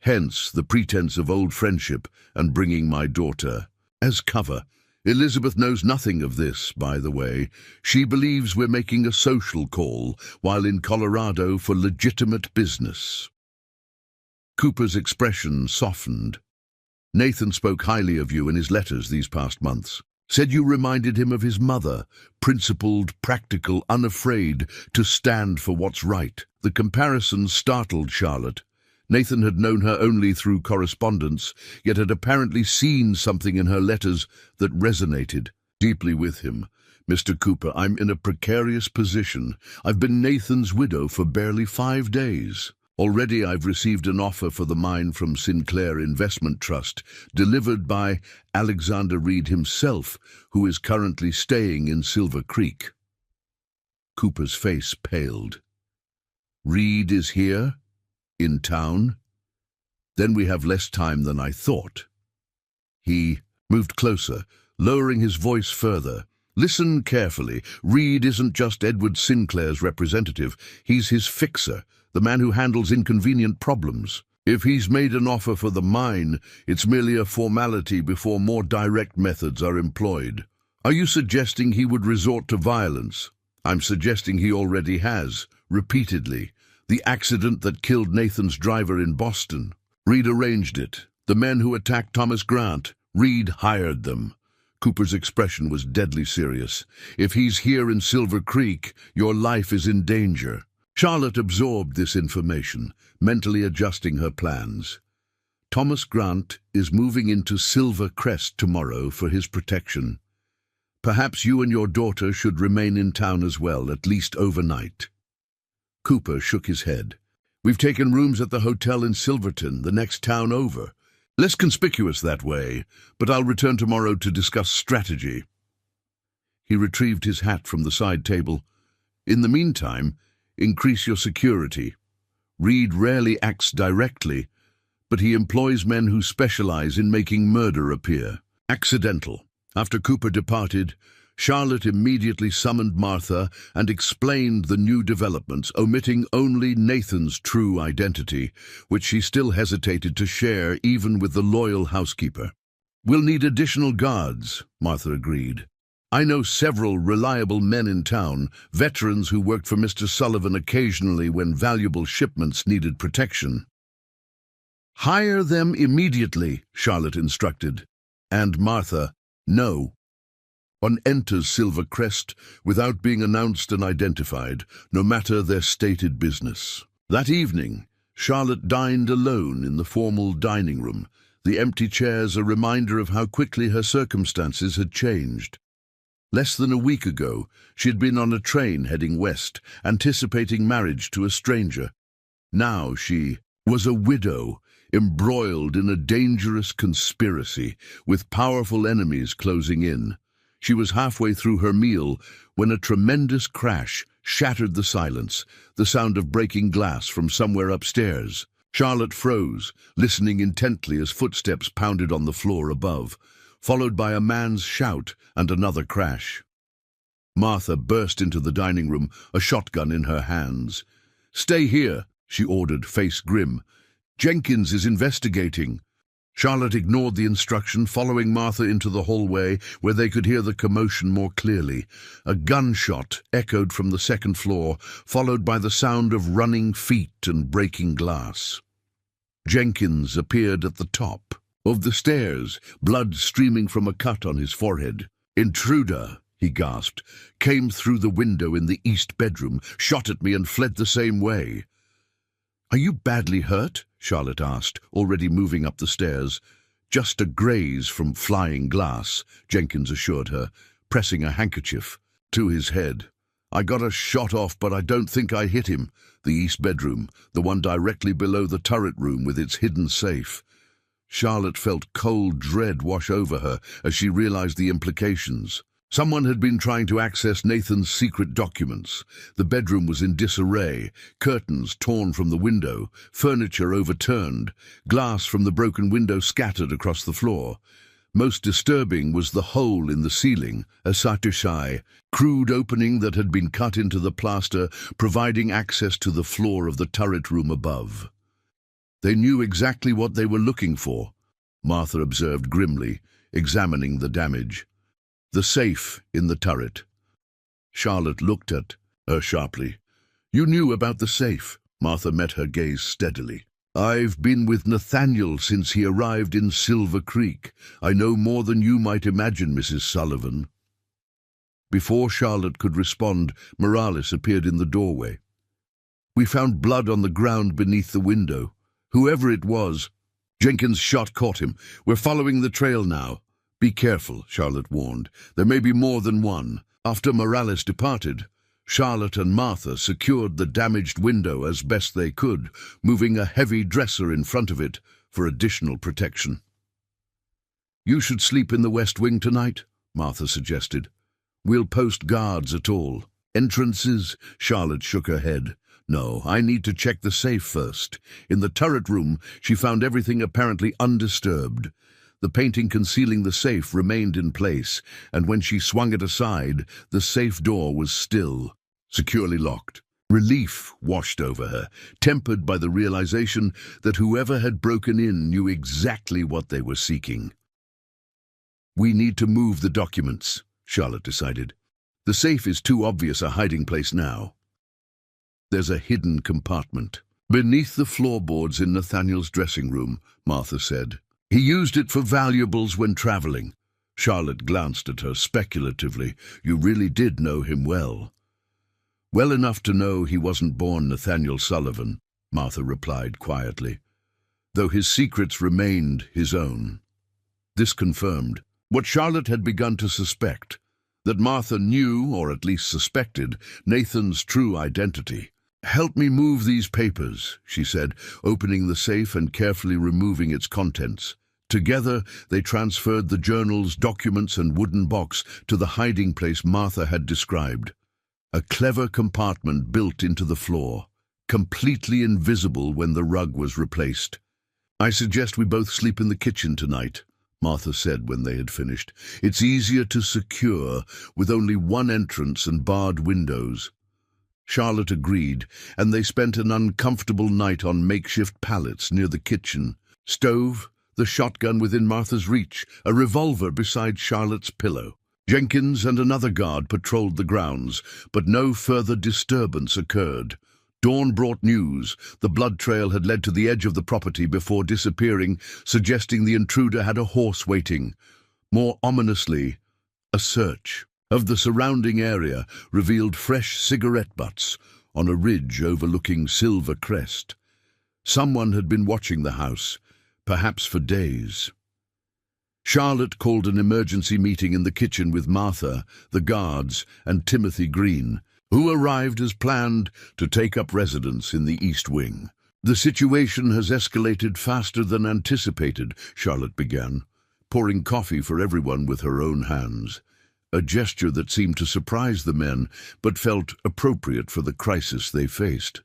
Hence the pretense of old friendship and bringing my daughter as cover. Elizabeth knows nothing of this, by the way. She believes we're making a social call while in Colorado for legitimate business." Cooper's expression softened. "Nathan spoke highly of you in his letters these past months. Said you reminded him of his mother, principled, practical, unafraid to stand for what's right." The comparison startled Charlotte. Nathan had known her only through correspondence, yet had apparently seen something in her letters that resonated deeply with him. "Mr. Cooper, I'm in a precarious position. I've been Nathan's widow for barely 5 days. Already I've received an offer for the mine from Sinclair Investment Trust, delivered by Alexander Reed himself, who is currently staying in Silver Creek." Cooper's face paled. "Reed is here? In town? Then we have less time than I thought." He moved closer, lowering his voice further. "Listen carefully. Reed isn't just Edward Sinclair's representative. He's his fixer, the man who handles inconvenient problems. If he's made an offer for the mine, it's merely a formality before more direct methods are employed. Are you suggesting he would resort to violence? I'm suggesting he already has, repeatedly. The accident that killed Nathan's driver in Boston. Reed arranged it. The men who attacked Thomas Grant, Reed hired them." Cooper's expression was deadly serious. "If he's here in Silver Creek, your life is in danger." Charlotte absorbed this information, mentally adjusting her plans. "Thomas Grant is moving into Silver Crest tomorrow for his protection. Perhaps you and your daughter should remain in town as well, at least overnight." Cooper shook his head. "We've taken rooms at the hotel in Silverton, the next town over. Less conspicuous that way, but I'll return tomorrow to discuss strategy." He retrieved his hat from the side table. "In the meantime, increase your security. Reed rarely acts directly, but he employs men who specialize in making murder appear accidental." After Cooper departed, Charlotte immediately summoned Martha and explained the new developments, omitting only Nathan's true identity, which she still hesitated to share even with the loyal housekeeper. "We'll need additional guards," Martha agreed. "I know several reliable men in town, veterans who worked for Mr. Sullivan occasionally when valuable shipments needed protection." "Hire them immediately," Charlotte instructed. And Martha, "No. One enters Silver Crest without being announced and identified, no matter their stated business." That evening, Charlotte dined alone in the formal dining room, the empty chairs a reminder of how quickly her circumstances had changed. Less than a week ago, she had been on a train heading west, anticipating marriage to a stranger. Now she was a widow, embroiled in a dangerous conspiracy, with powerful enemies closing in. She was halfway through her meal when a tremendous crash shattered the silence, the sound of breaking glass from somewhere upstairs. Charlotte froze, listening intently as footsteps pounded on the floor above, followed by a man's shout and another crash. Martha burst into the dining room, a shotgun in her hands. "Stay here," she ordered, face grim. "Jenkins is investigating." Charlotte ignored the instruction, following Martha into the hallway where they could hear the commotion more clearly. A gunshot echoed from the second floor, followed by the sound of running feet and breaking glass. Jenkins appeared at the top. of the stairs, blood streaming from a cut on his forehead. "Intruder," he gasped, "came through the window in the east bedroom, shot at me and fled the same way." "Are you badly hurt?" Charlotte asked, already moving up the stairs. "Just a graze from flying glass," Jenkins assured her, pressing a handkerchief to his head. "I got a shot off, but I don't think I hit him. The east bedroom, the one directly below the turret room with its hidden safe." Charlotte felt cold dread wash over her as she realized the implications. Someone had been trying to access Nathan's secret documents. The bedroom was in disarray, curtains torn from the window, furniture overturned, glass from the broken window scattered across the floor. Most disturbing was the hole in the ceiling, a sartushai, crude opening that had been cut into the plaster, providing access to the floor of the turret room above. "They knew exactly what they were looking for," Martha observed grimly, examining the damage. "The safe in the turret." Charlotte looked at her sharply. "You knew about the safe?" Martha met her gaze steadily. "I've been with Nathaniel since he arrived in Silver Creek. I know more than you might imagine, Mrs. Sullivan." Before Charlotte could respond, Morales appeared in the doorway. "We found blood on the ground beneath the window. Whoever it was..." Jenkins' shot caught him. "We're following the trail now." "Be careful," Charlotte warned. "There may be more than one." After Morales departed, Charlotte and Martha secured the damaged window as best they could, moving a heavy dresser in front of it for additional protection. "You should sleep in the West Wing tonight," Martha suggested. "We'll post guards at all entrances." Charlotte shook her head. "No, I need to check the safe first." In the turret room, she found everything apparently undisturbed. The painting concealing the safe remained in place, and when she swung it aside, the safe door was still, securely locked. Relief washed over her, tempered by the realization that whoever had broken in knew exactly what they were seeking. "We need to move the documents," Charlotte decided. "The safe is too obvious a hiding place now." "There's a hidden compartment beneath the floorboards in Nathaniel's dressing room," Martha said. "He used it for valuables when traveling." Charlotte glanced at her speculatively. "You really did know him well." "Well enough to know he wasn't born Nathaniel Sullivan," Martha replied quietly, "though his secrets remained his own." This confirmed what Charlotte had begun to suspect, that Martha knew, or at least suspected, Nathan's true identity. "Help me move these papers," she said, opening the safe and carefully removing its contents. Together, they transferred the journals, documents, and wooden box to the hiding place Martha had described. A clever compartment built into the floor, completely invisible when the rug was replaced. "I suggest we both sleep in the kitchen tonight," Martha said when they had finished. "It's easier to secure, with only one entrance and barred windows." Charlotte agreed, and they spent an uncomfortable night on makeshift pallets near the kitchen. Stove, the shotgun within Martha's reach, a revolver beside Charlotte's pillow. Jenkins and another guard patrolled the grounds, but no further disturbance occurred. Dawn brought news. The blood trail had led to the edge of the property before disappearing, suggesting the intruder had a horse waiting. More ominously, a search of the surrounding area revealed fresh cigarette butts on a ridge overlooking Silver Crest. Someone had been watching the house, perhaps for days. Charlotte called an emergency meeting in the kitchen with Martha, the guards, and Timothy Green, who arrived as planned to take up residence in the East Wing. "The situation has escalated faster than anticipated," Charlotte began, pouring coffee for everyone with her own hands, a gesture that seemed to surprise the men but felt appropriate for the crisis they faced.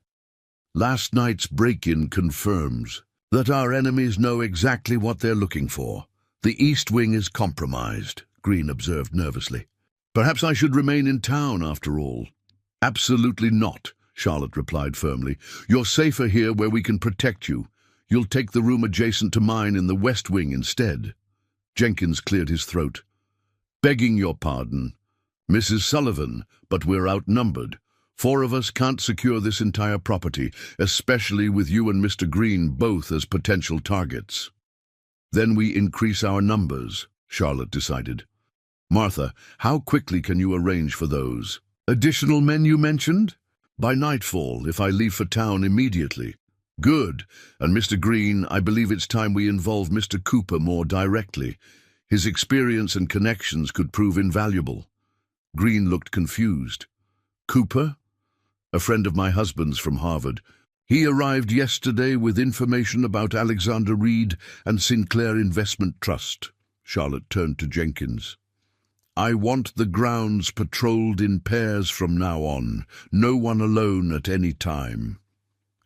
"Last night's break-in confirms that our enemies know exactly what they're looking for. The East Wing is compromised," Green observed nervously. "Perhaps I should remain in town after all." "Absolutely not," Charlotte replied firmly. "You're safer here where we can protect you. You'll take the room adjacent to mine in the West Wing instead." Jenkins cleared his throat. "Begging your pardon, Mrs. Sullivan, but we're outnumbered. 4 of us can't secure this entire property, especially with you and Mr. Green both as potential targets." Then we increase our numbers, Charlotte decided. Martha, how quickly can you arrange for those additional men you mentioned? By nightfall, if I leave for town immediately. Good. And Mr. Green, I believe it's time we involve Mr. Cooper more directly. His experience and connections could prove invaluable. Green looked confused. Cooper? A friend of my husband's from Harvard. He arrived yesterday with information about Alexander Reed and Sinclair Investment Trust. Charlotte turned to Jenkins. I want the grounds patrolled in pairs from now on, no one alone at any time.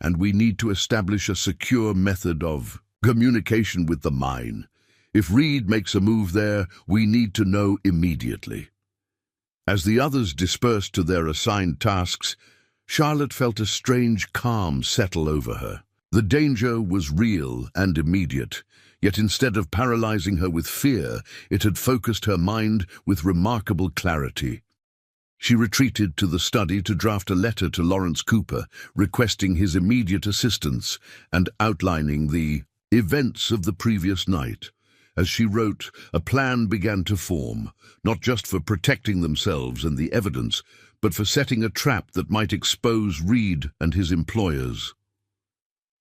And we need to establish a secure method of communication with the mine. If Reed makes a move there, we need to know immediately. As the others dispersed to their assigned tasks, Charlotte felt a strange calm settle over her. The danger was real and immediate, yet instead of paralyzing her with fear, it had focused her mind with remarkable clarity. She retreated to the study to draft a letter to Lawrence Cooper, requesting his immediate assistance and outlining the events of the previous night. As she wrote, a plan began to form, not just for protecting themselves and the evidence, but for setting a trap that might expose Reed and his employers.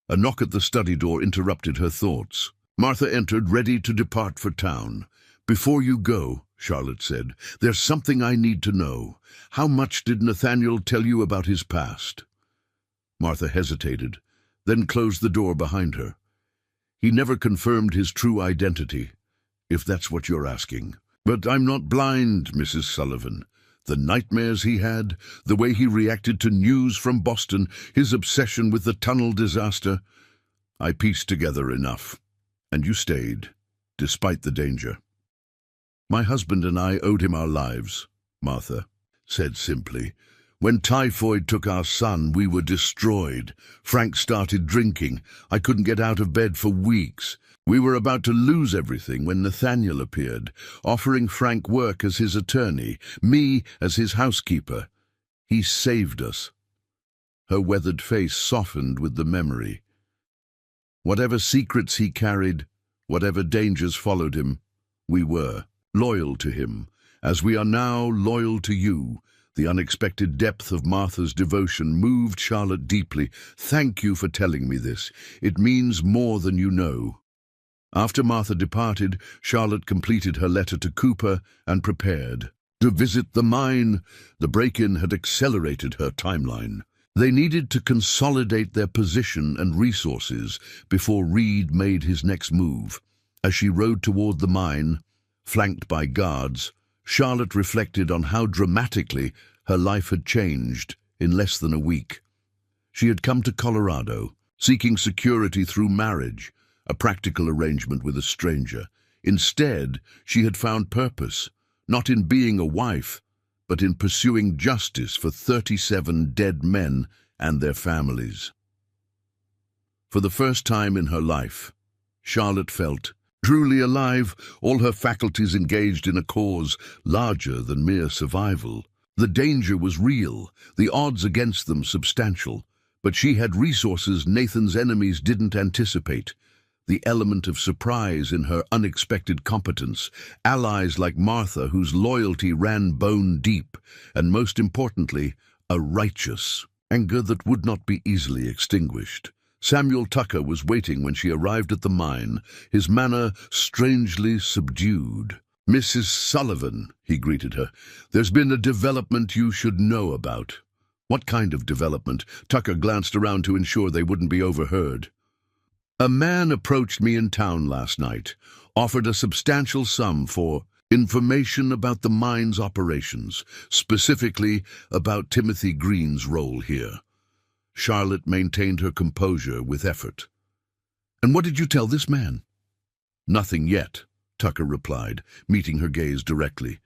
A knock at the study door interrupted her thoughts. Martha entered, ready to depart for town. Before you go, Charlotte said, there's something I need to know. How much did Nathaniel tell you about his past? Martha hesitated, then closed the door behind her. He never confirmed his true identity, if that's what you're asking. But I'm not blind, Mrs. Sullivan. The nightmares he had, the way he reacted to news from Boston, his obsession with the tunnel disaster. I pieced together enough. And you stayed, despite the danger. My husband and I owed him our lives, Martha said simply. When typhoid took our son, we were destroyed. Frank started drinking. I couldn't get out of bed for weeks. We were about to lose everything when Nathaniel appeared, offering Frank work as his attorney, me as his housekeeper. He saved us. Her weathered face softened with the memory. Whatever secrets he carried, whatever dangers followed him, we were loyal to him, as we are now loyal to you. The unexpected depth of Martha's devotion moved Charlotte deeply. Thank you for telling me this. It means more than you know. After Martha departed, Charlotte completed her letter to Cooper and prepared to visit the mine. The break-in had accelerated her timeline. They needed to consolidate their position and resources before Reed made his next move. As she rode toward the mine, flanked by guards, Charlotte reflected on how dramatically her life had changed in less than a week. She had come to Colorado, seeking security through marriage, a practical arrangement with a stranger. Instead, she had found purpose, not in being a wife, but in pursuing justice for 37 dead men and their families. For the first time in her life, Charlotte felt truly alive, all her faculties engaged in a cause larger than mere survival. The danger was real, the odds against them substantial, but she had resources Nathan's enemies didn't anticipate. The element of surprise in her unexpected competence, allies like Martha whose loyalty ran bone deep, and most importantly, a righteous anger that would not be easily extinguished. Samuel Tucker was waiting when she arrived at the mine, his manner strangely subdued. Mrs. Sullivan, he greeted her, there's been a development you should know about. What kind of development? Tucker glanced around to ensure they wouldn't be overheard. A man approached me in town last night, offered a substantial sum for information about the mine's operations, specifically about Timothy Green's role here. Charlotte maintained her composure with effort. And what did you tell this man? Nothing yet, Tucker replied, meeting her gaze directly.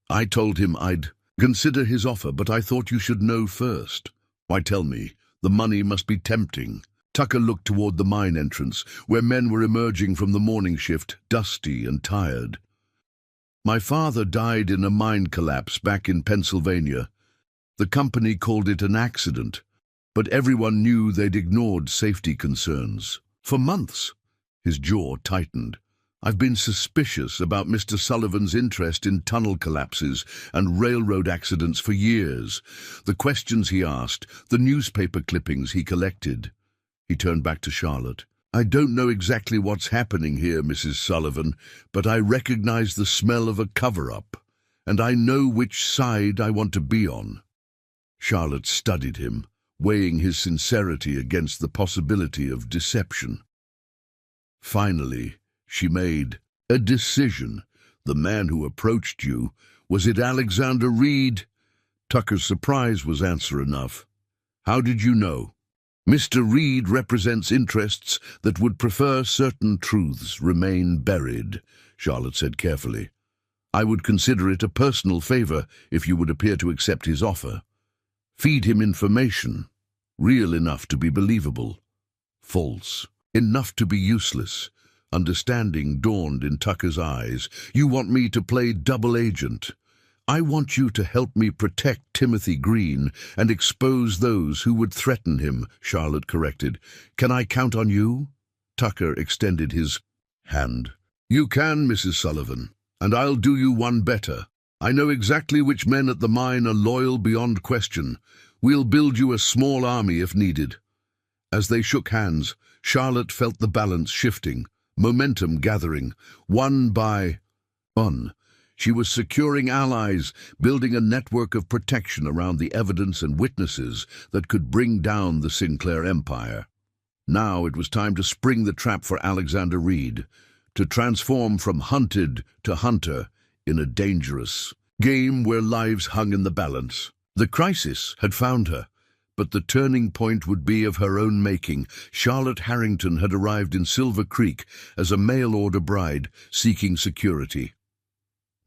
I told him I'd consider his offer, but I thought you should know first. Why, tell me, the money must be tempting. Tucker looked toward the mine entrance, where men were emerging from the morning shift, dusty and tired. My father died in a mine collapse back in Pennsylvania. The company called it an accident, but everyone knew they'd ignored safety concerns. For months. His jaw tightened. I've been suspicious about Mr. Sullivan's interest in tunnel collapses and railroad accidents for years. The questions he asked, the newspaper clippings he collected. He turned back to Charlotte. I don't know exactly what's happening here, Mrs. Sullivan, but I recognize the smell of a cover-up, and I know which side I want to be on. Charlotte studied him, weighing his sincerity against the possibility of deception. Finally, she made a decision. The man who approached you, was it Alexander Reed? Tucker's surprise was answer enough. How did you know? Mr. Reed represents interests that would prefer certain truths remain buried, Charlotte said carefully. I would consider it a personal favor if you would appear to accept his offer. Feed him information, real enough to be believable, false, enough to be useless. Understanding dawned in Tucker's eyes. You want me to play double agent. I want you to help me protect Timothy Green and expose those who would threaten him, Charlotte corrected. Can I count on you? Tucker extended his hand. You can, Mrs. Sullivan, and I'll do you one better. I know exactly which men at the mine are loyal beyond question. We'll build you a small army if needed. As they shook hands, Charlotte felt the balance shifting, momentum gathering, one by one. She was securing allies, building a network of protection around the evidence and witnesses that could bring down the Sinclair Empire. Now it was time to spring the trap for Alexander Reed, to transform from hunted to hunter in a dangerous game where lives hung in the balance. The crisis had found her, but the turning point would be of her own making. Charlotte Harrington had arrived in Silver Creek as a mail-order bride seeking security.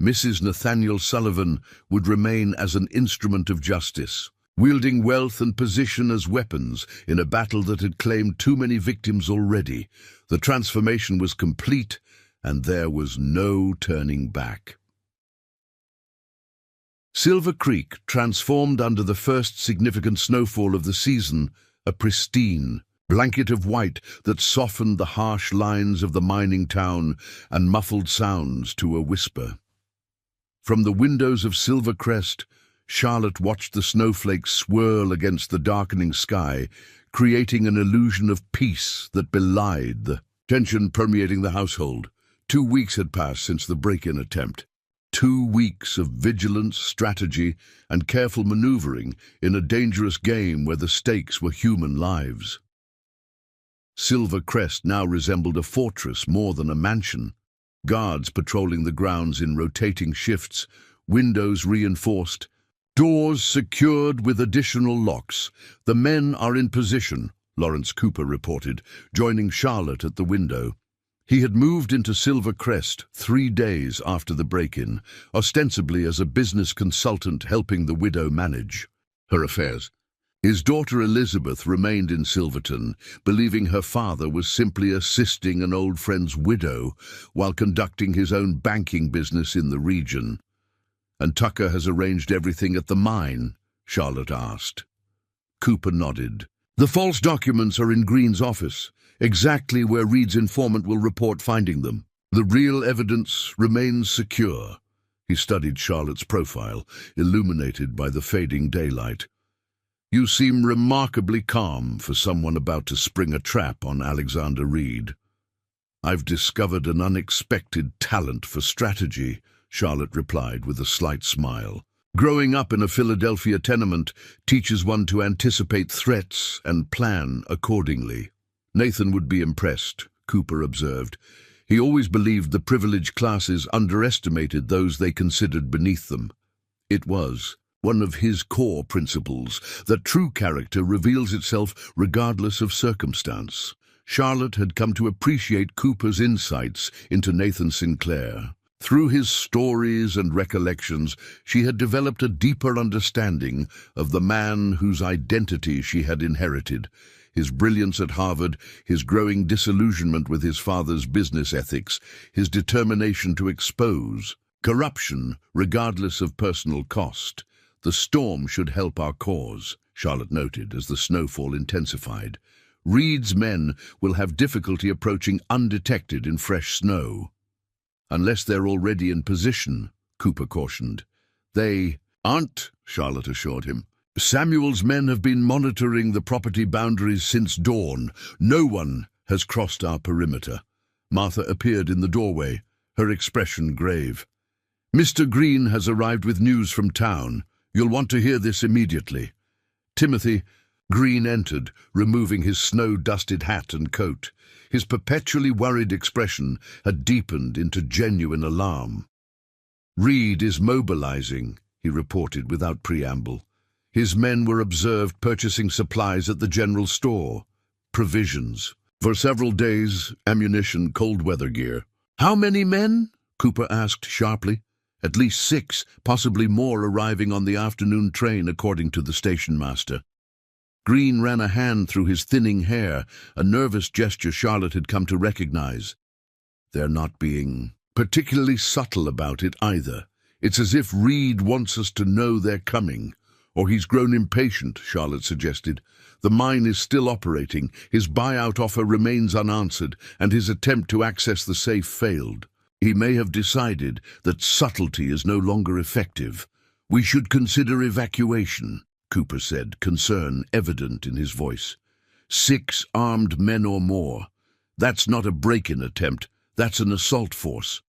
Mrs. Nathaniel Sullivan would remain as an instrument of justice, wielding wealth and position as weapons in a battle that had claimed too many victims already. The transformation was complete, and there was no turning back. Silver Creek transformed under the first significant snowfall of the season, a pristine blanket of white that softened the harsh lines of the mining town and muffled sounds to a whisper. From the windows of Silver Crest, Charlotte watched the snowflakes swirl against the darkening sky, creating an illusion of peace that belied the tension permeating the household. 2 weeks had passed since the break-in attempt. 2 weeks of vigilance, strategy, and careful maneuvering in a dangerous game where the stakes were human lives. Silver Crest now resembled a fortress more than a mansion. Guards patrolling the grounds in rotating shifts, windows reinforced, doors secured with additional locks. The men are in position, Lawrence Cooper reported, joining Charlotte at the window. He had moved into Silver Crest 3 days after the break-in, ostensibly as a business consultant helping the widow manage her affairs. His daughter Elizabeth remained in Silverton, believing her father was simply assisting an old friend's widow while conducting his own banking business in the region. And Tucker has arranged everything at the mine? Charlotte asked. Cooper nodded. The false documents are in Green's office, exactly where Reed's informant will report finding them. The real evidence remains secure. He studied Charlotte's profile, illuminated by the fading daylight. You seem remarkably calm for someone about to spring a trap on Alexander Reed. I've discovered an unexpected talent for strategy, Charlotte replied with a slight smile. Growing up in a Philadelphia tenement teaches one to anticipate threats and plan accordingly. Nathan would be impressed, Cooper observed. He always believed the privileged classes underestimated those they considered beneath them. It was one of his core principles that true character reveals itself regardless of circumstance. Charlotte had come to appreciate Cooper's insights into Nathan Sinclair. Through his stories and recollections, she had developed a deeper understanding of the man whose identity she had inherited. His brilliance at Harvard, his growing disillusionment with his father's business ethics, his determination to expose corruption regardless of personal cost. The storm should help our cause, Charlotte noted as the snowfall intensified. Reed's men will have difficulty approaching undetected in fresh snow. Unless they're already in position, Cooper cautioned. They aren't, Charlotte assured him. Samuel's men have been monitoring the property boundaries since dawn. No one has crossed our perimeter. Martha appeared in the doorway, her expression grave. Mr. Green has arrived with news from town. You'll want to hear this immediately. Timothy. Green entered, removing his snow-dusted hat and coat. His perpetually worried expression had deepened into genuine alarm. Reed is mobilizing, he reported without preamble. His men were observed purchasing supplies at the general store. Provisions. For several days, ammunition, cold weather gear. How many men? Cooper asked sharply. At least 6, possibly more, arriving on the afternoon train, according to the station master. Green ran a hand through his thinning hair, a nervous gesture Charlotte had come to recognize. They're not being particularly subtle about it either. It's as if Reed wants us to know they're coming. Or he's grown impatient, Charlotte suggested. The mine is still operating, his buyout offer remains unanswered, and his attempt to access the safe failed. He may have decided that subtlety is no longer effective. We should consider evacuation, Cooper said, concern evident in his voice. 6 armed men or more. That's not a break-in attempt, that's an assault force.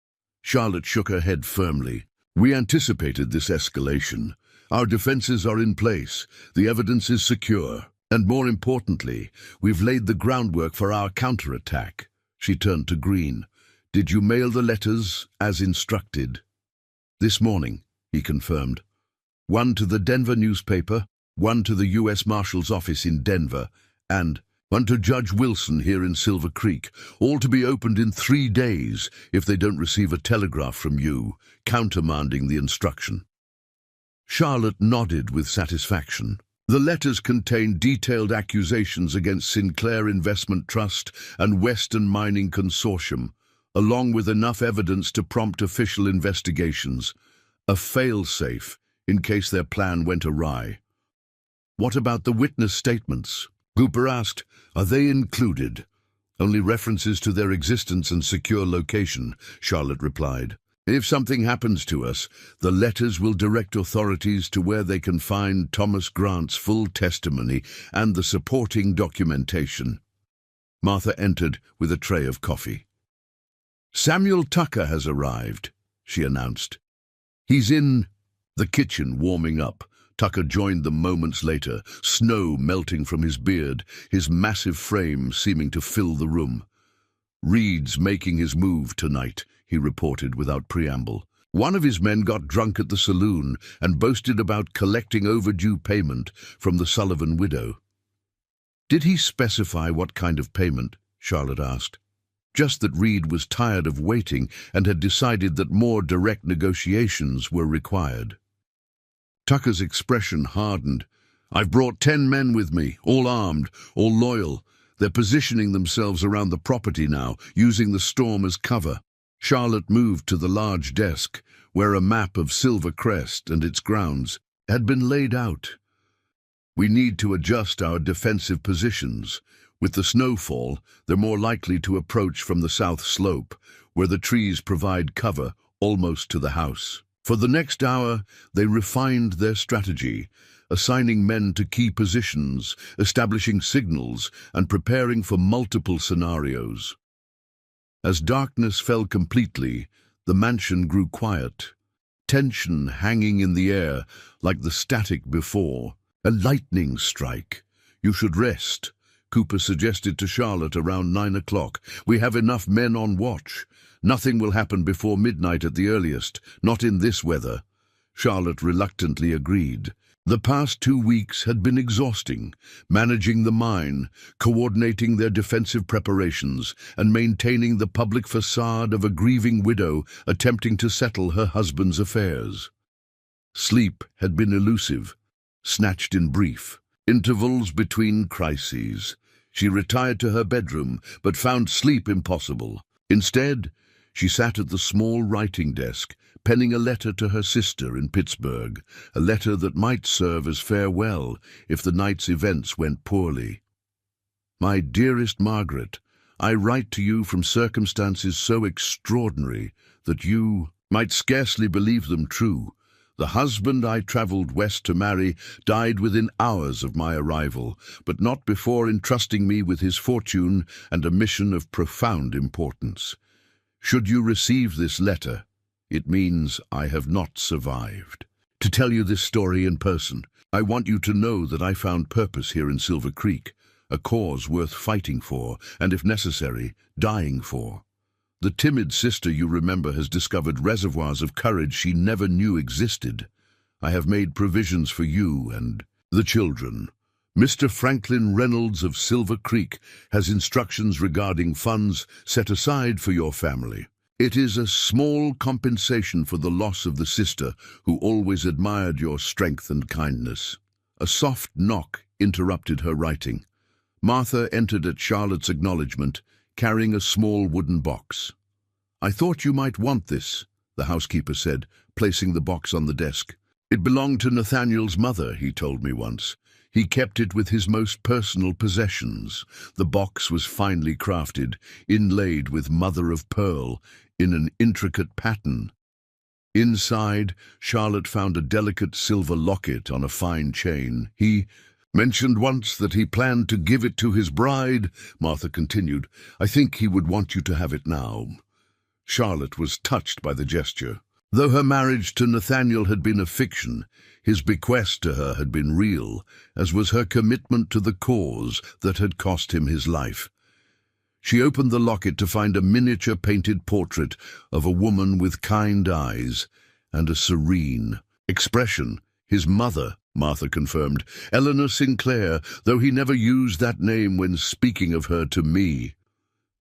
Charlotte shook her head firmly. We anticipated this escalation. Our defenses are in place, the evidence is secure, and more importantly, we've laid the groundwork for our counterattack. She turned to Green. Did you mail the letters as instructed? This morning, he confirmed. 1 to the Denver newspaper, 1 to the U.S. Marshal's office in Denver, and 1 to Judge Wilson here in Silver Creek, all to be opened in 3 days if they don't receive a telegraph from you, countermanding the instruction. Charlotte nodded with satisfaction. The letters contained detailed accusations against Sinclair Investment Trust and Western Mining Consortium, along with enough evidence to prompt official investigations, a fail-safe in case their plan went awry. What about the witness statements? Cooper asked. Are they included? Only references to their existence and secure location, Charlotte replied. If something happens to us, the letters will direct authorities to where they can find Thomas Grant's full testimony and the supporting documentation. Martha entered with a tray of coffee. Samuel Tucker has arrived, she announced. He's in the kitchen warming up. Tucker joined them moments later, snow melting from his beard, his massive frame seeming to fill the room. Reed's making his move tonight, he reported without preamble. One of his men got drunk at the saloon and boasted about collecting overdue payment from the Sullivan widow. Did he specify what kind of payment? Charlotte asked. Just that Reed was tired of waiting and had decided that more direct negotiations were required. Tucker's expression hardened. I've brought 10 men with me, all armed, all loyal. They're positioning themselves around the property now, using the storm as cover. Charlotte moved to the large desk, where a map of Silver Crest and its grounds had been laid out. We need to adjust our defensive positions. With the snowfall, they're more likely to approach from the south slope, where the trees provide cover almost to the house. For the next hour, they refined their strategy, assigning men to key positions, establishing signals, and preparing for multiple scenarios. As darkness fell completely, the mansion grew quiet, tension hanging in the air like the static before. A lightning strike. You should rest, Cooper suggested to Charlotte around 9 o'clock. We have enough men on watch. Nothing will happen before midnight at the earliest, not in this weather. Charlotte reluctantly agreed. The past 2 weeks had been exhausting, managing the mine, coordinating their defensive preparations, and maintaining the public facade of a grieving widow attempting to settle her husband's affairs. Sleep had been elusive, snatched in brief intervals between crises. She retired to her bedroom, but found sleep impossible. Instead, she sat at the small writing desk, penning a letter to her sister in Pittsburgh, a letter that might serve as farewell if the night's events went poorly. My dearest Margaret, I write to you from circumstances so extraordinary that you might scarcely believe them true. The husband I travelled west to marry died within hours of my arrival, but not before entrusting me with his fortune and a mission of profound importance. Should you receive this letter, it means I have not survived. To tell you this story in person, I want you to know that I found purpose here in Silver Creek, a cause worth fighting for, and if necessary, dying for. The timid sister you remember has discovered reservoirs of courage she never knew existed. I have made provisions for you and the children. Mr. Franklin Reynolds of Silver Creek has instructions regarding funds set aside for your family. It is a small compensation for the loss of the sister who always admired your strength and kindness. A soft knock interrupted her writing. Martha entered at Charlotte's acknowledgement, carrying a small wooden box. "I thought you might want this," the housekeeper said, placing the box on the desk. "It belonged to Nathaniel's mother," he told me once. "He kept it with his most personal possessions." The box was finely crafted, inlaid with mother-of-pearl in an intricate pattern. Inside, Charlotte found a delicate silver locket on a fine chain. "He mentioned once that he planned to give it to his bride," Martha continued. "I think he would want you to have it now." Charlotte was touched by the gesture. Though her marriage to Nathaniel had been a fiction, his bequest to her had been real, as was her commitment to the cause that had cost him his life. She opened the locket to find a miniature painted portrait of a woman with kind eyes and a serene expression. "His mother," Martha confirmed, "Eleanor Sinclair, though he never used that name when speaking of her to me."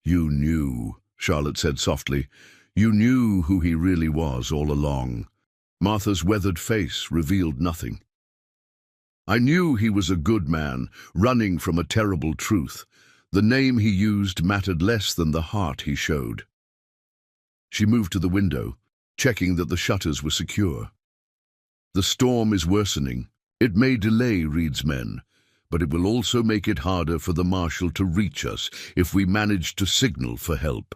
"You knew," Charlotte said softly. "You knew who he really was all along." Martha's weathered face revealed nothing. "I knew he was a good man, running from a terrible truth. The name he used mattered less than the heart he showed." She moved to the window, checking that the shutters were secure. "The storm is worsening. It may delay Reed's men, but it will also make it harder for the marshal to reach us if we manage to signal for help."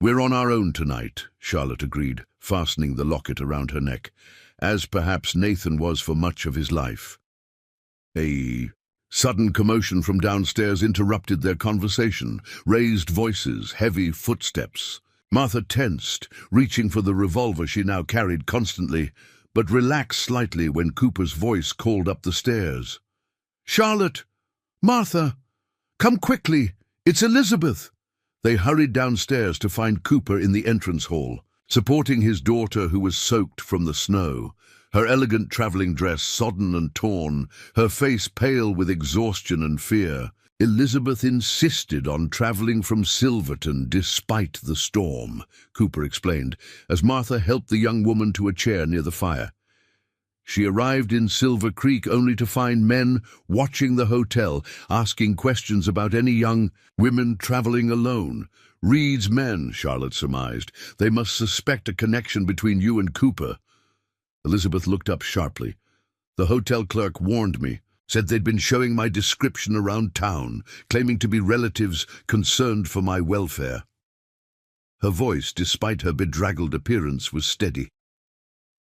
"We're on our own tonight," Charlotte agreed, fastening the locket around her neck, as perhaps Nathan was for much of his life. A sudden commotion from downstairs interrupted their conversation. Raised voices, heavy footsteps. Martha tensed, reaching for the revolver she now carried constantly, but relaxed slightly when Cooper's voice called up the stairs. "Charlotte! Martha! Come quickly! It's Elizabeth!" They hurried downstairs to find Cooper in the entrance hall, supporting his daughter who was soaked from the snow, her elegant travelling dress sodden and torn, her face pale with exhaustion and fear. "Elizabeth insisted on travelling from Silverton despite the storm," Cooper explained, as Martha helped the young woman to a chair near the fire. "She arrived in Silver Creek only to find men watching the hotel, asking questions about any young women traveling alone. Reed's men," Charlotte surmised. "They must suspect a connection between you and Cooper." Elizabeth looked up sharply. "The hotel clerk warned me, said they'd been showing my description around town, claiming to be relatives concerned for my welfare." Her voice, despite her bedraggled appearance, was steady.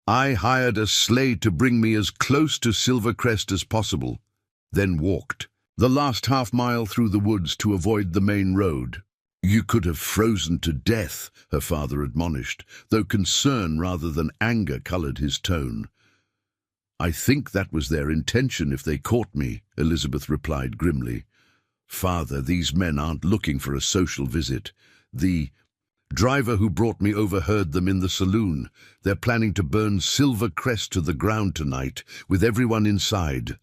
"I hired a sleigh to bring me as close to Silvercrest as possible, then walked the last half-mile through the woods to avoid the main road." "You could have frozen to death," her father admonished, though concern rather than anger colored his tone. "I think that was their intention if they caught me," Elizabeth replied grimly. "Father, these men aren't looking for a social visit. The driver who brought me overheard them in the saloon. They're planning to burn Silvercrest to the ground tonight, with everyone inside."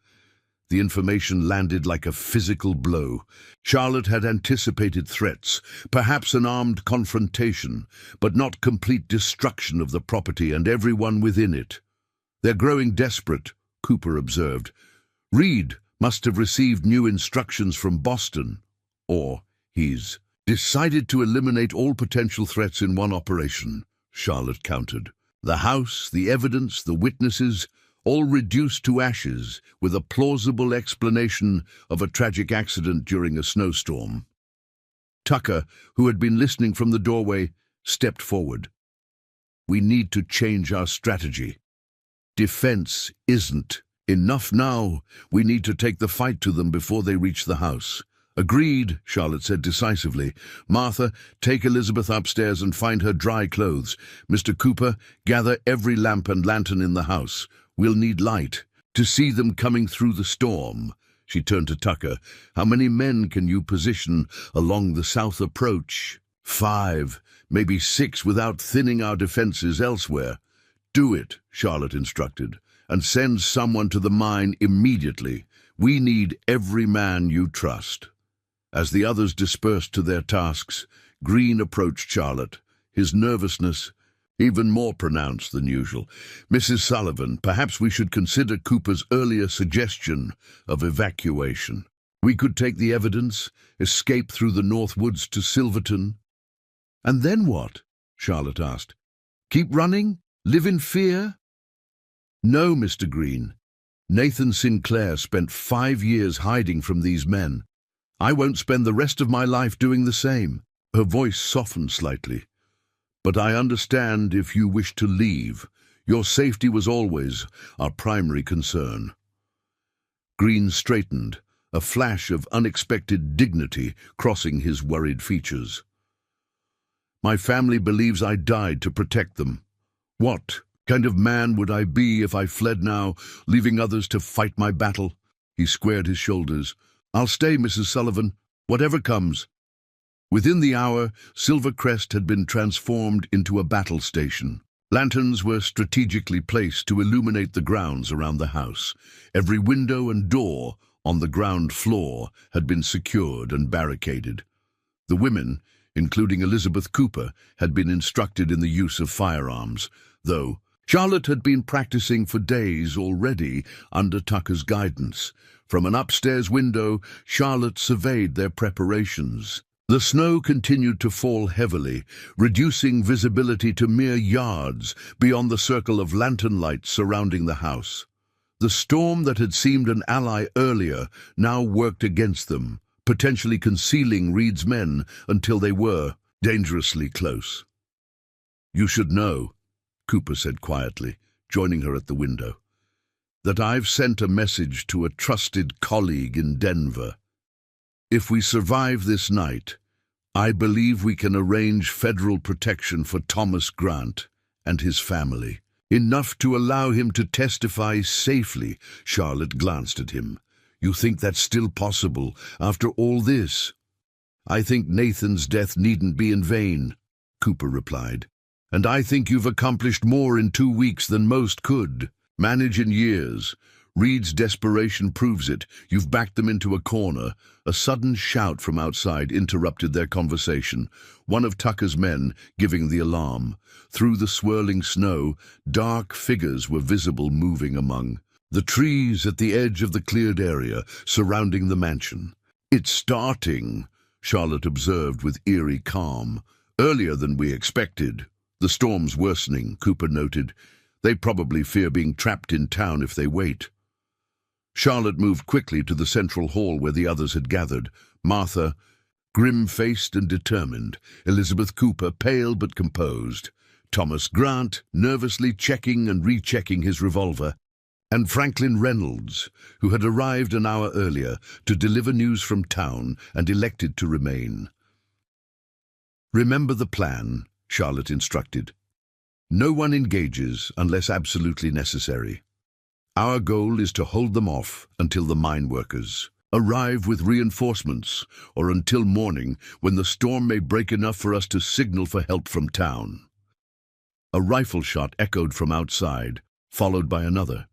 The information landed like a physical blow. Charlotte had anticipated threats, perhaps an armed confrontation, but not complete destruction of the property and everyone within it. "They're growing desperate," Cooper observed. "Reed must have received new instructions from Boston, or he's decided to eliminate all potential threats in one operation," Charlotte countered. "The house, the evidence, the witnesses, all reduced to ashes with a plausible explanation of a tragic accident during a snowstorm." Tucker, who had been listening from the doorway, stepped forward. "We need to change our strategy. Defense isn't enough now. We need to take the fight to them before they reach the house." "Agreed," Charlotte said decisively. "Martha, take Elizabeth upstairs and find her dry clothes. Mr. Cooper, gather every lamp and lantern in the house. We'll need light to see them coming through the storm." She turned to Tucker. "How many men can you position along the south approach?" "5, maybe 6 without thinning our defenses elsewhere." "Do it," Charlotte instructed, "and send someone to the mine immediately. We need every man you trust." As the others dispersed to their tasks, Green approached Charlotte, his nervousness even more pronounced than usual. "Mrs. Sullivan, perhaps we should consider Cooper's earlier suggestion of evacuation. We could take the evidence, escape through the North Woods to Silverton." "And then what?" Charlotte asked. "Keep running? Live in fear?" "No, Mr. Green. Nathan Sinclair spent 5 years hiding from these men. I won't spend the rest of my life doing the same." Her voice softened slightly. "But I understand if you wish to leave. Your safety was always our primary concern." Green straightened, a flash of unexpected dignity crossing his worried features. "My family believes I died to protect them. What kind of man would I be if I fled now, leaving others to fight my battle?" He squared his shoulders. "I'll stay, Mrs. Sullivan, whatever comes." Within the hour, Silvercrest had been transformed into a battle station. Lanterns were strategically placed to illuminate the grounds around the house. Every window and door on the ground floor had been secured and barricaded. The women, including Elizabeth Cooper, had been instructed in the use of firearms, though Charlotte had been practicing for days already under Tucker's guidance. From an upstairs window, Charlotte surveyed their preparations. The snow continued to fall heavily, reducing visibility to mere yards beyond the circle of lantern lights surrounding the house. The storm that had seemed an ally earlier now worked against them, potentially concealing Reed's men until they were dangerously close. "You should know," Cooper said quietly, joining her at the window, "that I've sent a message to a trusted colleague in Denver. If we survive this night, I believe we can arrange federal protection for Thomas Grant and his family. Enough to allow him to testify safely." Charlotte glanced at him. "You think that's still possible after all this?" "I think Nathan's death needn't be in vain," Cooper replied. "And I think you've accomplished more in 2 weeks than most could. Manage in years. Reed's desperation proves it. You've backed them into a corner." A sudden shout from outside interrupted their conversation, one of Tucker's men giving the alarm. Through the swirling snow, dark figures were visible moving among the trees at the edge of the cleared area surrounding the mansion. "It's starting," Charlotte observed with eerie calm. "Earlier than we expected." "The storm's worsening," Cooper noted. "They probably fear being trapped in town if they wait." Charlotte moved quickly to the central hall where the others had gathered. Martha, grim-faced and determined. Elizabeth Cooper, pale but composed. Thomas Grant, nervously checking and rechecking his revolver. And Franklin Reynolds, who had arrived an hour earlier to deliver news from town and elected to remain. "Remember the plan," Charlotte instructed. "No one engages unless absolutely necessary. Our goal is to hold them off until the mine workers arrive with reinforcements, or until morning, when the storm may break enough for us to signal for help from town." A rifle shot echoed from outside, followed by another.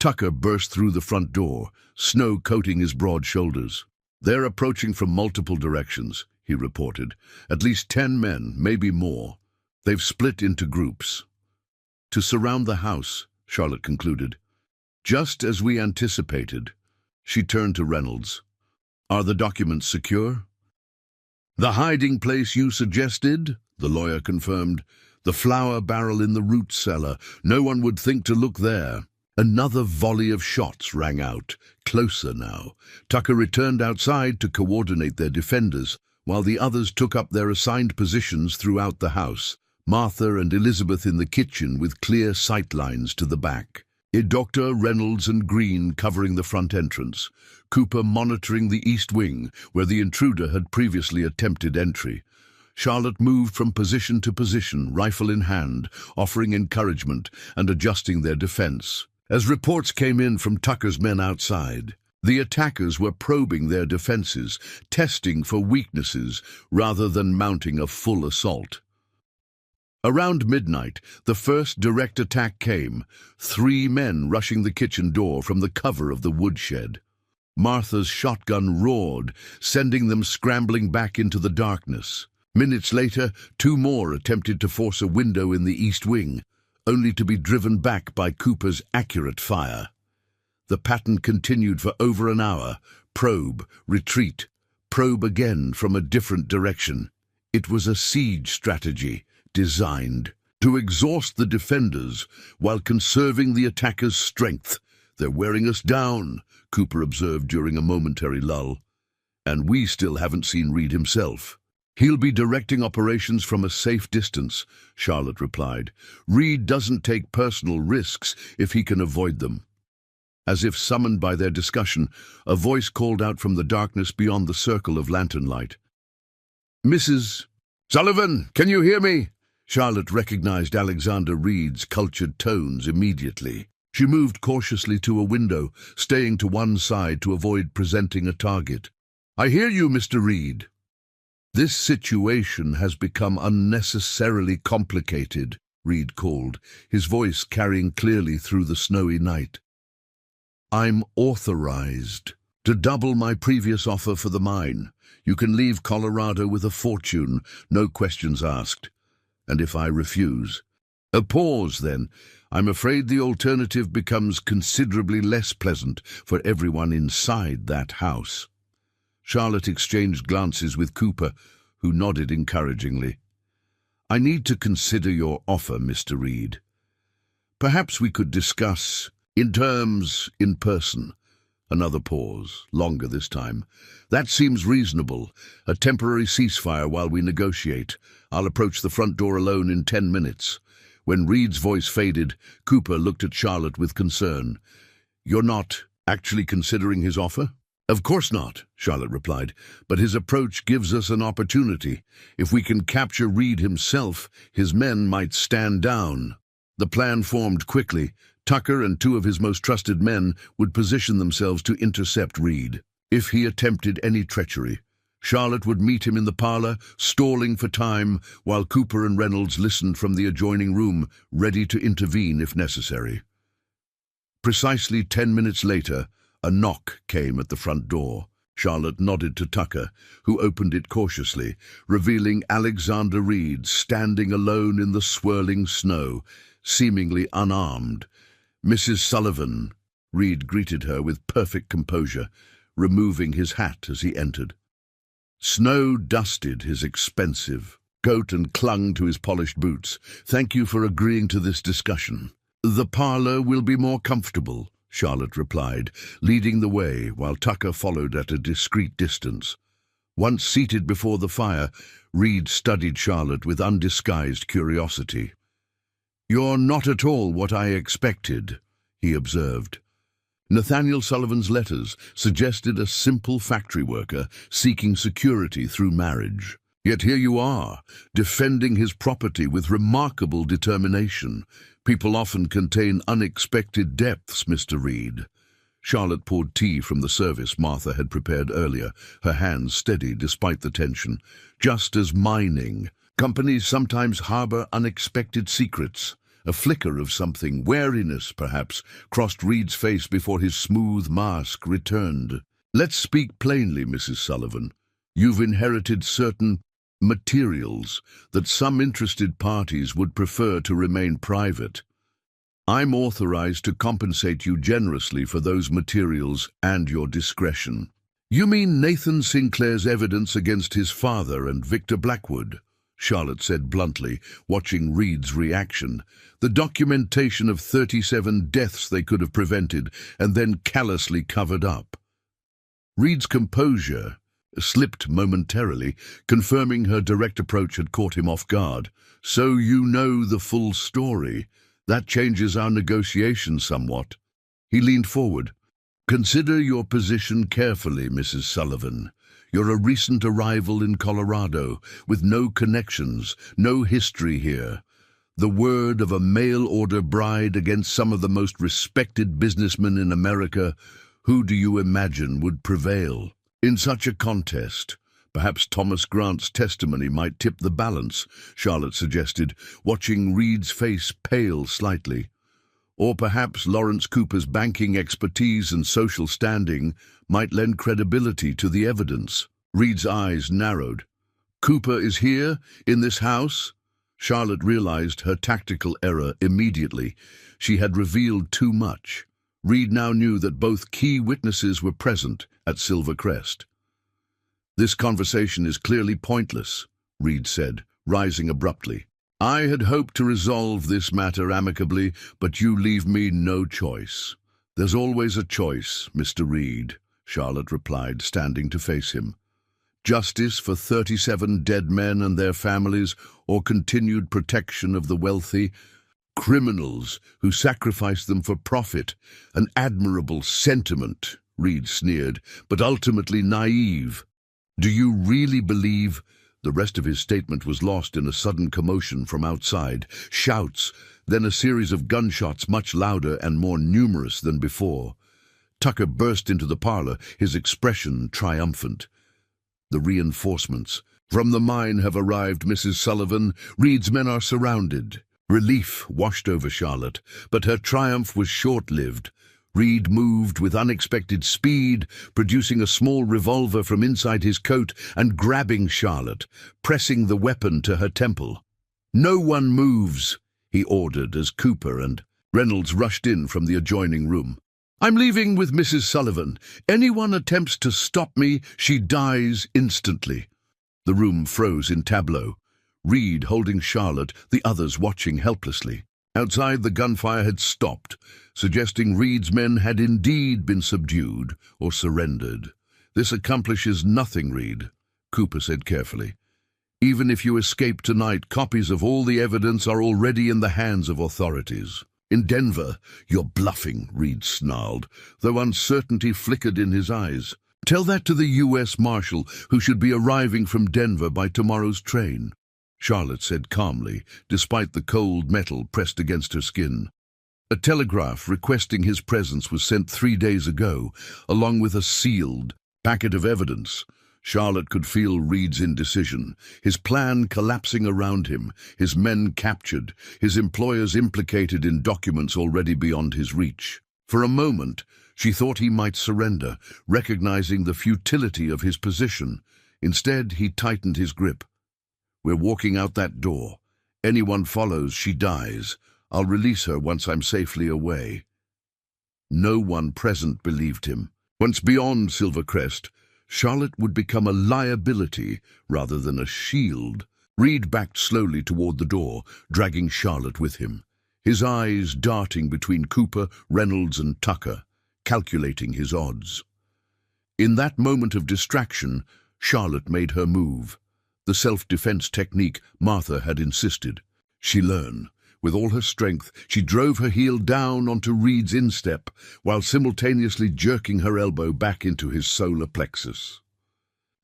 Tucker burst through the front door, snow coating his broad shoulders. "They're approaching from multiple directions," he reported. "At least 10 men, maybe more. They've split into groups." "To surround the house," Charlotte concluded. "Just as we anticipated." She turned to Reynolds. "Are the documents secure?" "The hiding place you suggested," the lawyer confirmed. "The flour barrel in the root cellar. No one would think to look there." Another volley of shots rang out, closer now. Tucker returned outside to coordinate their defenders, while the others took up their assigned positions throughout the house, Martha and Elizabeth in the kitchen with clear sightlines to the back. Dr. Reynolds and Green covering the front entrance, Cooper monitoring the east wing, where the intruder had previously attempted entry. Charlotte moved from position to position, rifle in hand, offering encouragement and adjusting their defense. As reports came in from Tucker's men outside, the attackers were probing their defenses, testing for weaknesses rather than mounting a full assault. Around midnight, the first direct attack came, 3 men rushing the kitchen door from the cover of the woodshed. Martha's shotgun roared, sending them scrambling back into the darkness. Minutes later, 2 more attempted to force a window in the east wing, only to be driven back by Cooper's accurate fire. The pattern continued for over an hour. Probe, retreat, probe again from a different direction. It was a siege strategy, designed to exhaust the defenders while conserving the attackers' strength. "They're wearing us down," Cooper observed during a momentary lull. "And we still haven't seen Reed himself." "He'll be directing operations from a safe distance," Charlotte replied. "Reed doesn't take personal risks if he can avoid them." As if summoned by their discussion, a voice called out from the darkness beyond the circle of lantern light. "Mrs. Sullivan, can you hear me?" Charlotte recognized Alexander Reed's cultured tones immediately. She moved cautiously to a window, staying to one side to avoid presenting a target. "I hear you, Mr. Reed." "This situation has become unnecessarily complicated," Reed called, his voice carrying clearly through the snowy night. "I'm authorized to double my previous offer for the mine. You can leave Colorado with a fortune, no questions asked. And if I refuse?" A pause, then. "I'm afraid the alternative becomes considerably less pleasant for everyone inside that house." Charlotte exchanged glances with Cooper, who nodded encouragingly. "I need to consider your offer, Mr. Reed. Perhaps we could discuss terms in person." Another pause, longer this time. "That seems reasonable. A temporary ceasefire while we negotiate. I'll approach the front door alone in 10 minutes. When Reed's voice faded, Cooper looked at Charlotte with concern. "You're not actually considering his offer?" "Of course not," Charlotte replied, "but his approach gives us an opportunity. If we can capture Reed himself, his men might stand down." The plan formed quickly. Tucker and 2 of his most trusted men would position themselves to intercept Reed. If he attempted any treachery, Charlotte would meet him in the parlor, stalling for time, while Cooper and Reynolds listened from the adjoining room, ready to intervene if necessary. Precisely 10 minutes later, a knock came at the front door. Charlotte nodded to Tucker, who opened it cautiously, revealing Alexander Reed standing alone in the swirling snow, seemingly unarmed. "Mrs. Sullivan," Reed greeted her with perfect composure, removing his hat as he entered. Snow dusted his expensive coat and clung to his polished boots. "Thank you for agreeing to this discussion." "The parlor will be more comfortable," Charlotte replied, leading the way while Tucker followed at a discreet distance. Once seated before the fire, Reed studied Charlotte with undisguised curiosity. "You're not at all what I expected," he observed. Nathaniel Sullivan's letters suggested a simple factory worker seeking security through marriage. Yet here you are, defending his property with remarkable determination. People often contain unexpected depths, Mr. Reed. Charlotte poured tea from the service Martha had prepared earlier, her hands steady despite the tension. Just as mining, companies sometimes harbor unexpected secrets. A flicker of something, wariness perhaps, crossed Reed's face before his smooth mask returned. "Let's speak plainly, Mrs. Sullivan. You've inherited certain materials that some interested parties would prefer to remain private. I'm authorized to compensate you generously for those materials and your discretion." "You mean Nathan Sinclair's evidence against his father and Victor Blackwood?" Charlotte said bluntly, watching Reed's reaction. "The documentation of 37 deaths they could have prevented and then callously covered up." Reed's composure slipped momentarily, confirming her direct approach had caught him off guard. "So you know the full story. That changes our negotiation somewhat." He leaned forward. "Consider your position carefully, Mrs. Sullivan. You're a recent arrival in Colorado, with no connections, no history here. The word of a mail-order bride against some of the most respected businessmen in America. Who do you imagine would prevail? In such a contest, perhaps Thomas Grant's testimony might tip the balance," Charlotte suggested, watching Reed's face pale slightly. "Or perhaps Lawrence Cooper's banking expertise and social standing might lend credibility to the evidence." Reed's eyes narrowed. "Cooper is here, in this house?" Charlotte realized her tactical error immediately. She had revealed too much. Reed now knew that both key witnesses were present at Silver Crest. "This conversation is clearly pointless," Reed said, rising abruptly. "I had hoped to resolve this matter amicably, but you leave me no choice." "There's always a choice, Mr. Reed," Charlotte replied, standing to face him. "Justice for 37 dead men and their families, or continued protection of the wealthy? Criminals who sacrifice them for profit. An admirable sentiment," Reed sneered, "but ultimately naive. Do you really believe—" The rest of his statement was lost in a sudden commotion from outside. Shouts, then a series of gunshots much louder and more numerous than before. Tucker burst into the parlor, his expression triumphant. "The reinforcements from the mine have arrived, Mrs. Sullivan. Reed's men are surrounded." Relief washed over Charlotte, but her triumph was short-lived. Reed moved with unexpected speed, producing a small revolver from inside his coat and grabbing Charlotte, pressing the weapon to her temple. "No one moves," he ordered as Cooper and Reynolds rushed in from the adjoining room. "I'm leaving with Mrs. Sullivan. Anyone attempts to stop me, she dies instantly." The room froze in tableau. Reed holding Charlotte, the others watching helplessly. Outside, the gunfire had stopped, suggesting Reed's men had indeed been subdued or surrendered. "This accomplishes nothing, Reed," Cooper said carefully. "Even if you escape tonight, copies of all the evidence are already in the hands of authorities." "In Denver, you're bluffing," Reed snarled, though uncertainty flickered in his eyes. "Tell that to the U.S. Marshal, who should be arriving from Denver by tomorrow's train," Charlotte said calmly, despite the cold metal pressed against her skin. "A telegraph requesting his presence was sent 3 days ago, along with a sealed packet of evidence." Charlotte could feel Reed's indecision, his plan collapsing around him, his men captured, his employers implicated in documents already beyond his reach. For a moment, she thought he might surrender, recognizing the futility of his position. Instead, he tightened his grip. "We're walking out that door. Anyone follows, she dies. I'll release her once I'm safely away." No one present believed him. Once beyond Silvercrest, Charlotte would become a liability rather than a shield. Reed backed slowly toward the door, dragging Charlotte with him, his eyes darting between Cooper, Reynolds, and Tucker, calculating his odds. In that moment of distraction, Charlotte made her move. The self-defense technique Martha had insisted. She learned. With all her strength, she drove her heel down onto Reed's instep, while simultaneously jerking her elbow back into his solar plexus.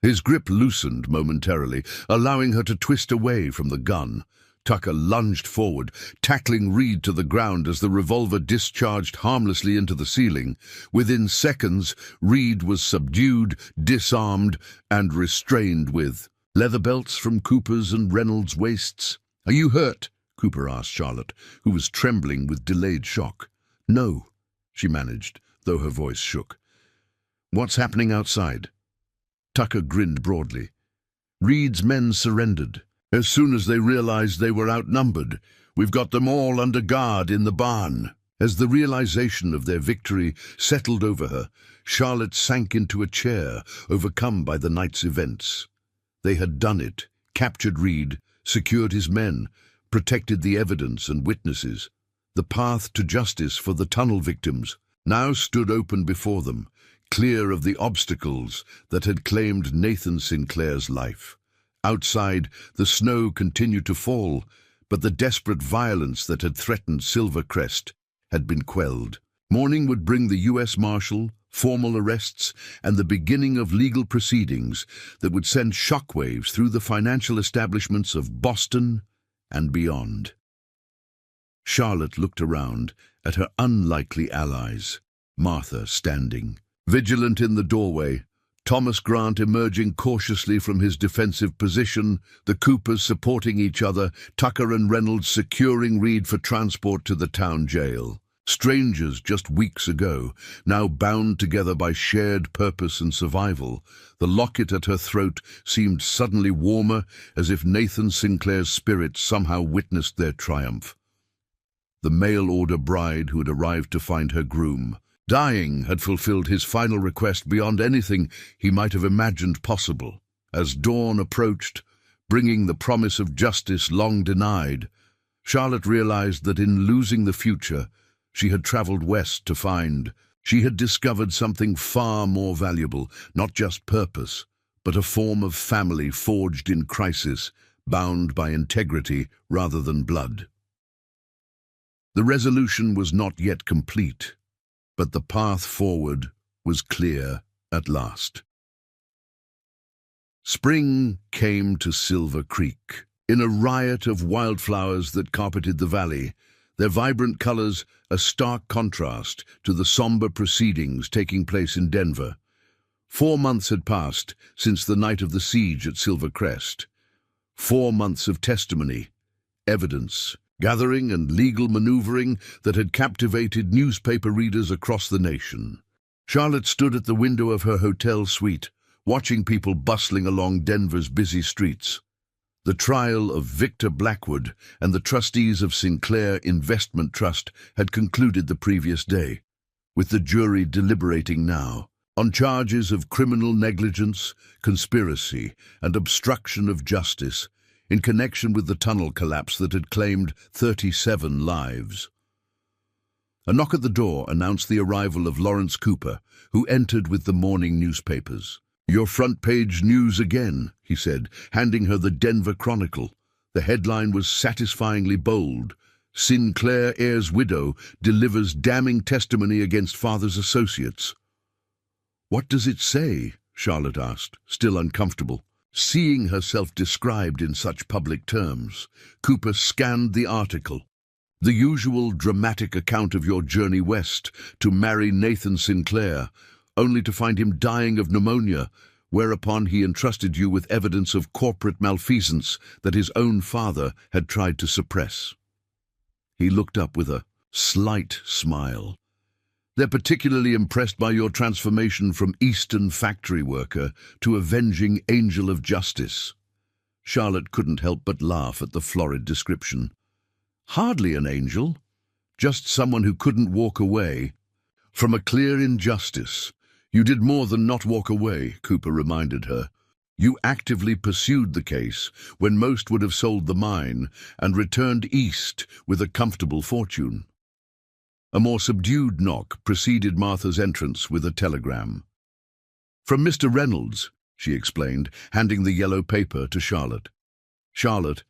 His grip loosened momentarily, allowing her to twist away from the gun. Tucker lunged forward, tackling Reed to the ground as the revolver discharged harmlessly into the ceiling. Within seconds, Reed was subdued, disarmed, and restrained with leather belts from Cooper's and Reynolds' waists. "Are you hurt?" Cooper asked Charlotte, who was trembling with delayed shock. "No," she managed, though her voice shook. "What's happening outside?" Tucker grinned broadly. "Reed's men surrendered. As soon as they realized they were outnumbered, we've got them all under guard in the barn." As the realization of their victory settled over her, Charlotte sank into a chair, overcome by the night's events. They had done it, captured Reed, secured his men, protected the evidence and witnesses. The path to justice for the tunnel victims now stood open before them, clear of the obstacles that had claimed Nathan Sinclair's life. Outside, the snow continued to fall, but the desperate violence that had threatened Silvercrest had been quelled. Morning would bring the U.S. Marshal, formal arrests, and the beginning of legal proceedings that would send shockwaves through the financial establishments of Boston and beyond. Charlotte looked around at her unlikely allies, Martha standing vigilant in the doorway, Thomas Grant emerging cautiously from his defensive position, the Coopers supporting each other, Tucker and Reynolds securing Reed for transport to the town jail. Strangers just weeks ago, now bound together by shared purpose and survival, the locket at her throat seemed suddenly warmer, as if Nathan Sinclair's spirit somehow witnessed their triumph. The mail-order bride who had arrived to find her groom dying had fulfilled his final request beyond anything he might have imagined possible. As dawn approached, bringing the promise of justice long denied, Charlotte realized that in losing the future she had traveled west to find, she had discovered something far more valuable, not just purpose, but a form of family forged in crisis, bound by integrity rather than blood. The resolution was not yet complete, but the path forward was clear at last. Spring came to Silver Creek. In a riot of wildflowers that carpeted the valley, their vibrant colors a stark contrast to the somber proceedings taking place in Denver. 4 months had passed since the night of the siege at Silvercrest. 4 months of testimony, evidence, gathering and legal maneuvering that had captivated newspaper readers across the nation. Charlotte stood at the window of her hotel suite, watching people bustling along Denver's busy streets. The trial of Victor Blackwood and the trustees of Sinclair Investment Trust had concluded the previous day, with the jury deliberating now on charges of criminal negligence, conspiracy, and obstruction of justice in connection with the tunnel collapse that had claimed 37 lives. A knock at the door announced the arrival of Lawrence Cooper, who entered with the morning newspapers. "Your front-page news again," he said, handing her the Denver Chronicle. The headline was satisfyingly bold. "Sinclair heir's widow delivers damning testimony against father's associates." "What does it say?" Charlotte asked, still uncomfortable. Seeing herself described in such public terms, Cooper scanned the article. "The usual dramatic account of your journey west to marry Nathan Sinclair, only to find him dying of pneumonia, whereupon he entrusted you with evidence of corporate malfeasance that his own father had tried to suppress." He looked up with a slight smile. "They're particularly impressed by your transformation from Eastern factory worker to avenging angel of justice." Charlotte couldn't help but laugh at the florid description. "Hardly an angel, just someone who couldn't walk away from a clear injustice." "You did more than not walk away," Cooper reminded her. "You actively pursued the case when most would have sold the mine and returned east with a comfortable fortune." A more subdued knock preceded Martha's entrance with a telegram. "From Mr. Reynolds," she explained, handing the yellow paper to Charlotte. Charlotte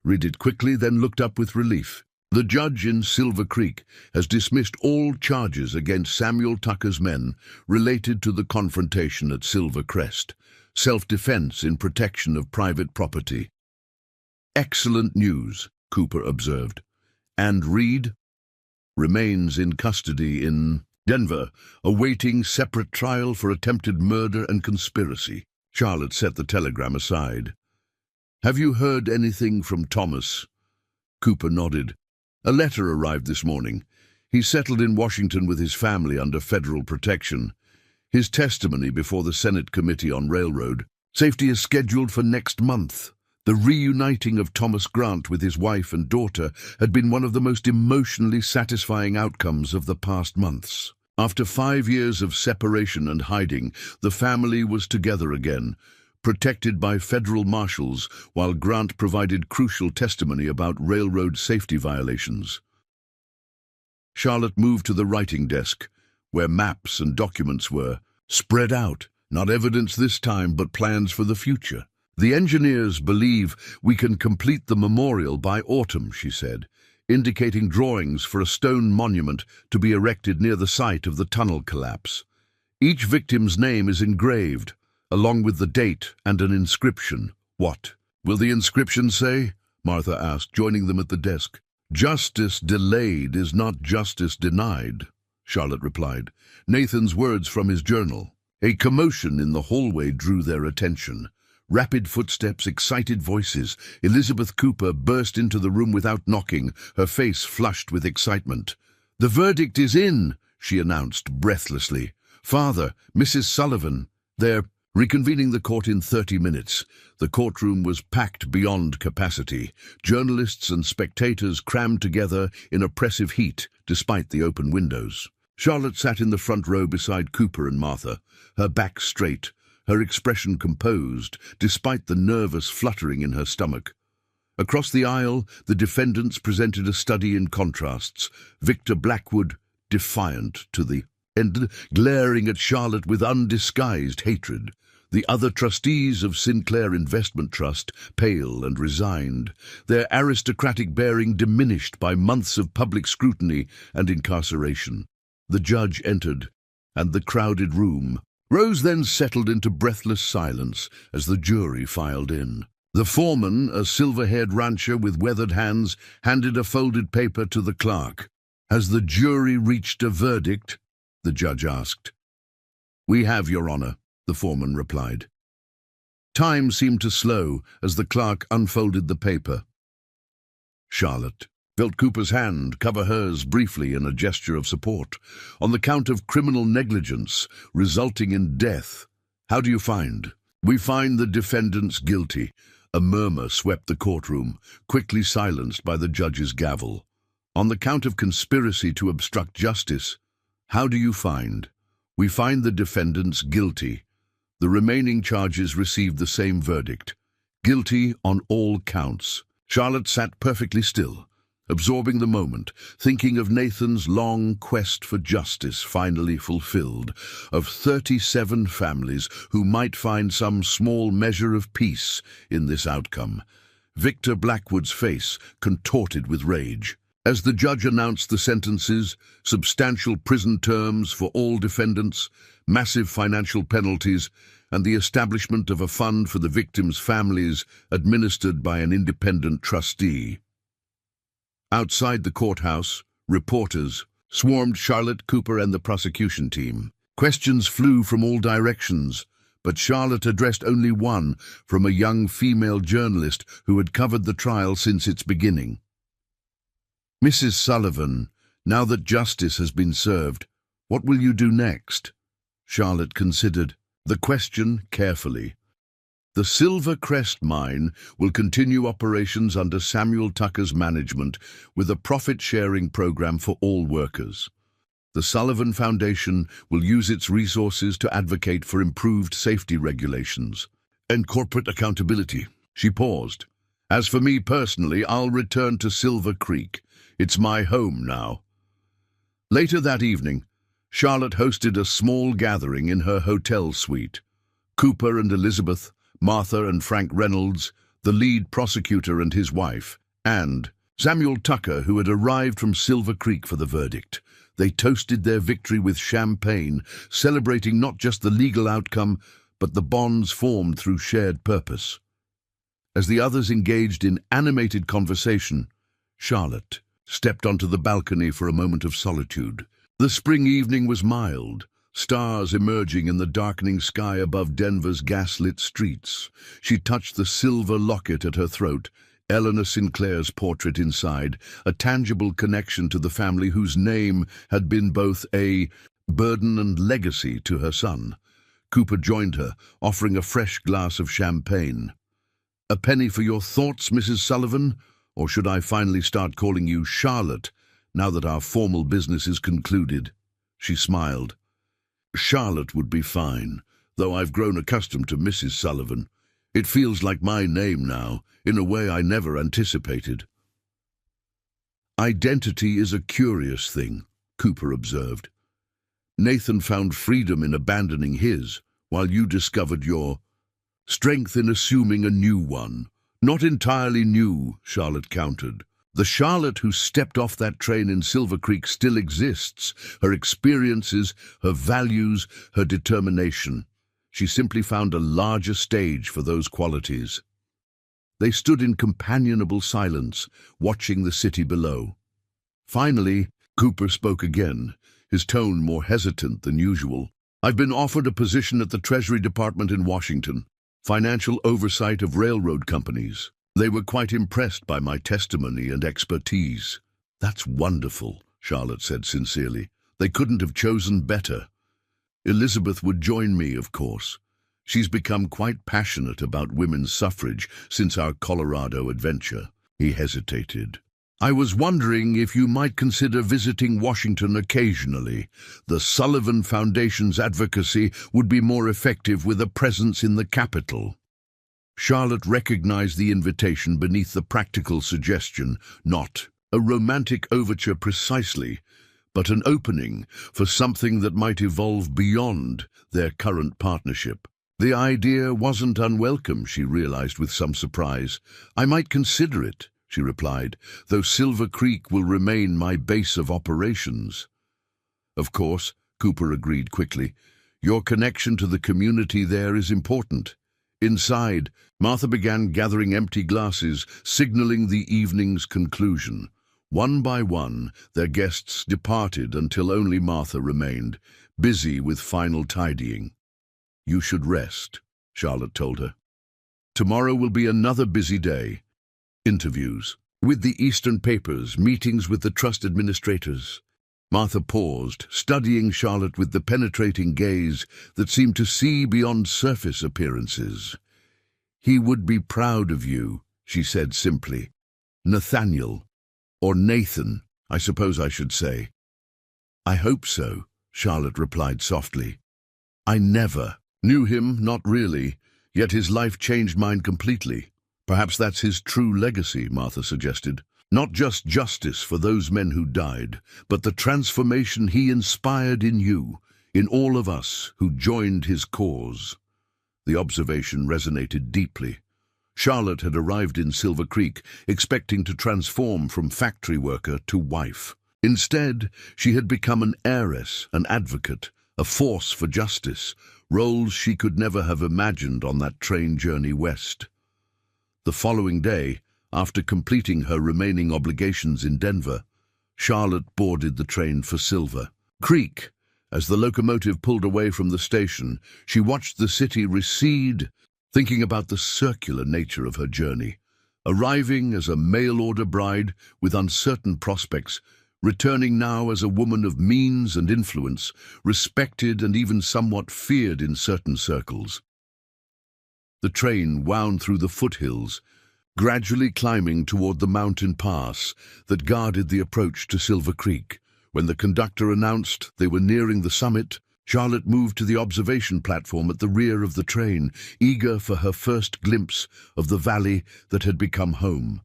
read it quickly, then looked up with relief. "The judge in Silver Creek has dismissed all charges against Samuel Tucker's men related to the confrontation at Silvercrest. Self-defense in protection of private property." "Excellent news," Cooper observed. "And Reed?" "Remains in custody in Denver, awaiting separate trial for attempted murder and conspiracy." Charlotte set the telegram aside. "Have you heard anything from Thomas?" Cooper nodded. "A letter arrived this morning. He's settled in Washington with his family under federal protection. His testimony before the Senate Committee on Railroad Safety is scheduled for next month." The reuniting of Thomas Grant with his wife and daughter had been one of the most emotionally satisfying outcomes of the past months. After 5 years of separation and hiding, the family was together again, protected by federal marshals, while Grant provided crucial testimony about railroad safety violations. Charlotte moved to the writing desk, where maps and documents were, Spread out, not evidence this time, but plans for the future. The engineers believe we can complete the memorial by autumn, she said, indicating drawings for a stone monument to be erected near the site of the tunnel collapse. Each victim's name is engraved, along with the date and an inscription. What will the inscription say? Martha asked, joining them at the desk. Justice delayed is not justice denied, Charlotte replied. Nathan's words from his journal. A commotion in the hallway drew their attention. Rapid footsteps, excited voices. Elizabeth Cooper burst into the room without knocking, her face flushed with excitement. The verdict is in, she announced breathlessly. Father, Mrs. Sullivan, they're reconvening the court in 30 minutes. The courtroom was packed beyond capacity. Journalists and spectators crammed together in oppressive heat, despite the open windows. Charlotte sat in the front row beside Cooper and Martha, her back straight, her expression composed, despite the nervous fluttering in her stomach. Across the aisle, the defendants presented a study in contrasts. Victor Blackwood, defiant to the end, glaring at Charlotte with undisguised hatred. The other trustees of Sinclair Investment Trust, pale and resigned, their aristocratic bearing diminished by months of public scrutiny and incarceration. The judge entered, and the crowded room. Rose then settled into breathless silence as the jury filed in. The foreman, a silver-haired rancher with weathered hands, handed a folded paper to the clerk. Has the jury reached a verdict? The judge asked. We have, Your Honor, the foreman replied. Time seemed to slow as the clerk unfolded the paper. Charlotte felt Cooper's hand cover hers briefly in a gesture of support. On the count of criminal negligence resulting in death. How do you find? We find the defendants guilty. A murmur swept the courtroom, quickly silenced by the judge's gavel. On the count of conspiracy to obstruct justice. How do you find? We find the defendants guilty. The remaining charges received the same verdict. Guilty on all counts. Charlotte sat perfectly still, absorbing the moment, thinking of Nathan's long quest for justice finally fulfilled, of 37 families who might find some small measure of peace in this outcome. Victor Blackwood's face contorted with rage. As the judge announced the sentences, substantial prison terms for all defendants, massive financial penalties, and the establishment of a fund for the victims' families administered by an independent trustee. Outside the courthouse, reporters swarmed Charlotte, Cooper, and the prosecution team. Questions flew from all directions, but Charlotte addressed only one, from a young female journalist who had covered the trial since its beginning. Mrs. Sullivan, now that justice has been served, what will you do next? Charlotte considered the question carefully. The Silver Crest mine will continue operations under Samuel Tucker's management with a profit-sharing program for all workers. The Sullivan Foundation will use its resources to advocate for improved safety regulations and corporate accountability. She paused. As for me personally, I'll return to Silver Creek. It's my home now. Later that evening, Charlotte hosted a small gathering in her hotel suite. Cooper and Elizabeth, Martha and Frank Reynolds, the lead prosecutor and his wife, and Samuel Tucker, who had arrived from Silver Creek for the verdict. They toasted their victory with champagne, celebrating not just the legal outcome, but the bonds formed through shared purpose. As the others engaged in animated conversation, Charlotte stepped onto the balcony for a moment of solitude. The spring evening was mild, stars emerging in the darkening sky above Denver's gas-lit streets. She touched the silver locket at her throat, Eleanor Sinclair's portrait inside, a tangible connection to the family whose name had been both a burden and legacy to her son. Cooper joined her, offering a fresh glass of champagne. A penny for your thoughts, Mrs. Sullivan? Or should I finally start calling you Charlotte, now that our formal business is concluded? She smiled. Charlotte would be fine, though I've grown accustomed to Mrs. Sullivan. It feels like my name now, in a way I never anticipated. Identity is a curious thing, Cooper observed. Nathan found freedom in abandoning his, while you discovered your strength in assuming a new one. Not entirely new, Charlotte countered. The Charlotte who stepped off that train in Silver Creek still exists. Her experiences, her values, her determination. She simply found a larger stage for those qualities. They stood in companionable silence, watching the city below. Finally, Cooper spoke again, his tone more hesitant than usual. I've been offered a position at the Treasury Department in Washington, financial oversight of railroad companies. They were quite impressed by my testimony and expertise. That's wonderful, Charlotte said sincerely. They couldn't have chosen better. Elizabeth would join me, of course. She's become quite passionate about women's suffrage since our Colorado adventure. He hesitated. I was wondering if you might consider visiting Washington occasionally. The Sullivan Foundation's advocacy would be more effective with a presence in the capital. Charlotte recognized the invitation beneath the practical suggestion, not a romantic overture precisely, but an opening for something that might evolve beyond their current partnership. The idea wasn't unwelcome, she realized with some surprise. I might consider it, she replied, though Silver Creek will remain my base of operations. Of course, Cooper agreed quickly. Your connection to the community there is important. Inside, Martha began gathering empty glasses, signaling the evening's conclusion. One by one, their guests departed until only Martha remained, busy with final tidying. You should rest, Charlotte told her. Tomorrow will be another busy day. Interviews with the Eastern papers, meetings with the trust administrators. Martha paused, studying Charlotte with the penetrating gaze that seemed to see beyond surface appearances. He would be proud of you, she said simply. Nathaniel, or Nathan, I suppose I should say. I hope so, Charlotte replied softly. I never knew him, not really, yet his life changed mine completely. Perhaps that's his true legacy, Martha suggested. Not just justice for those men who died, but the transformation he inspired in you, in all of us who joined his cause. The observation resonated deeply. Charlotte had arrived in Silver Creek, expecting to transform from factory worker to wife. Instead, she had become an heiress, an advocate, a force for justice, roles she could never have imagined on that train journey west. The following day, after completing her remaining obligations in Denver, Charlotte boarded the train for Silver Creek. As the locomotive pulled away from the station, she watched the city recede, thinking about the circular nature of her journey. Arriving as a mail-order bride with uncertain prospects, returning now as a woman of means and influence, respected and even somewhat feared in certain circles. The train wound through the foothills, gradually climbing toward the mountain pass that guarded the approach to Silver Creek. When the conductor announced they were nearing the summit, Charlotte moved to the observation platform at the rear of the train, eager for her first glimpse of the valley that had become home.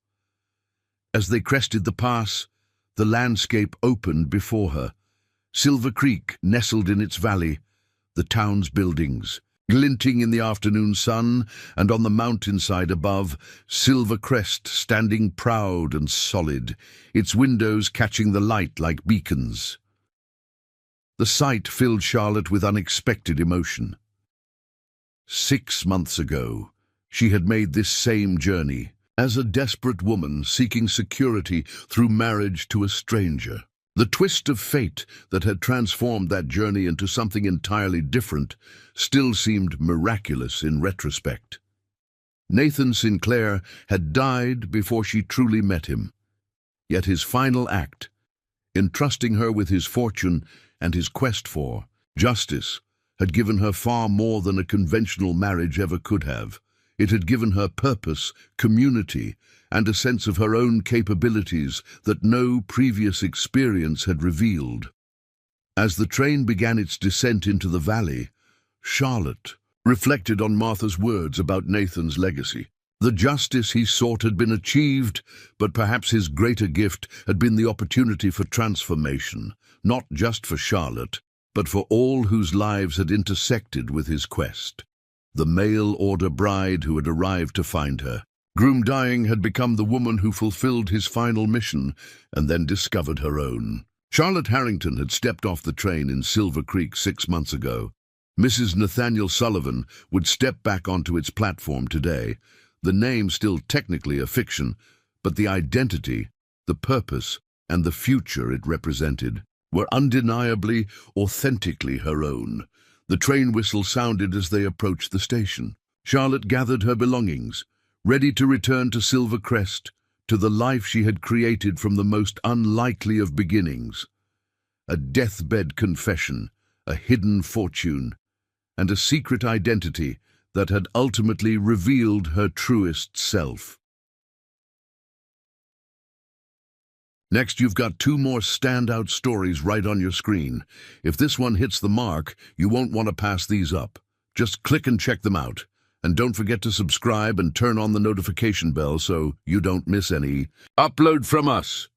As they crested the pass, the landscape opened before her. Silver Creek nestled in its valley, the town's buildings glinting in the afternoon sun, and on the mountainside above, Silver Crest standing proud and solid, its windows catching the light like beacons. The sight filled Charlotte with unexpected emotion. 6 months ago, she had made this same journey, as a desperate woman seeking security through marriage to a stranger. The twist of fate that had transformed that journey into something entirely different still seemed miraculous in retrospect. Nathan Sinclair had died before she truly met him. Yet his final act, entrusting her with his fortune and his quest for justice, had given her far more than a conventional marriage ever could have. It had given her purpose, community, and a sense of her own capabilities that no previous experience had revealed. As the train began its descent into the valley, Charlotte reflected on Martha's words about Nathan's legacy. The justice he sought had been achieved, but perhaps his greater gift had been the opportunity for transformation, not just for Charlotte, but for all whose lives had intersected with his quest. The mail-order bride who had arrived to find her. Groom dying had become the woman who fulfilled his final mission and then discovered her own. Charlotte Harrington had stepped off the train in Silver Creek 6 months ago. Mrs. Nathaniel Sullivan would step back onto its platform today. The name still technically a fiction, but the identity, the purpose, and the future it represented were undeniably, authentically her own. The train whistle sounded as they approached the station. Charlotte gathered her belongings, ready to return to Silver Crest, to the life she had created from the most unlikely of beginnings. A deathbed confession, a hidden fortune, and a secret identity that had ultimately revealed her truest self. Next, you've got 2 more standout stories right on your screen. If this one hits the mark, you won't want to pass these up. Just click and check them out. And don't forget to subscribe and turn on the notification bell so you don't miss any upload from us.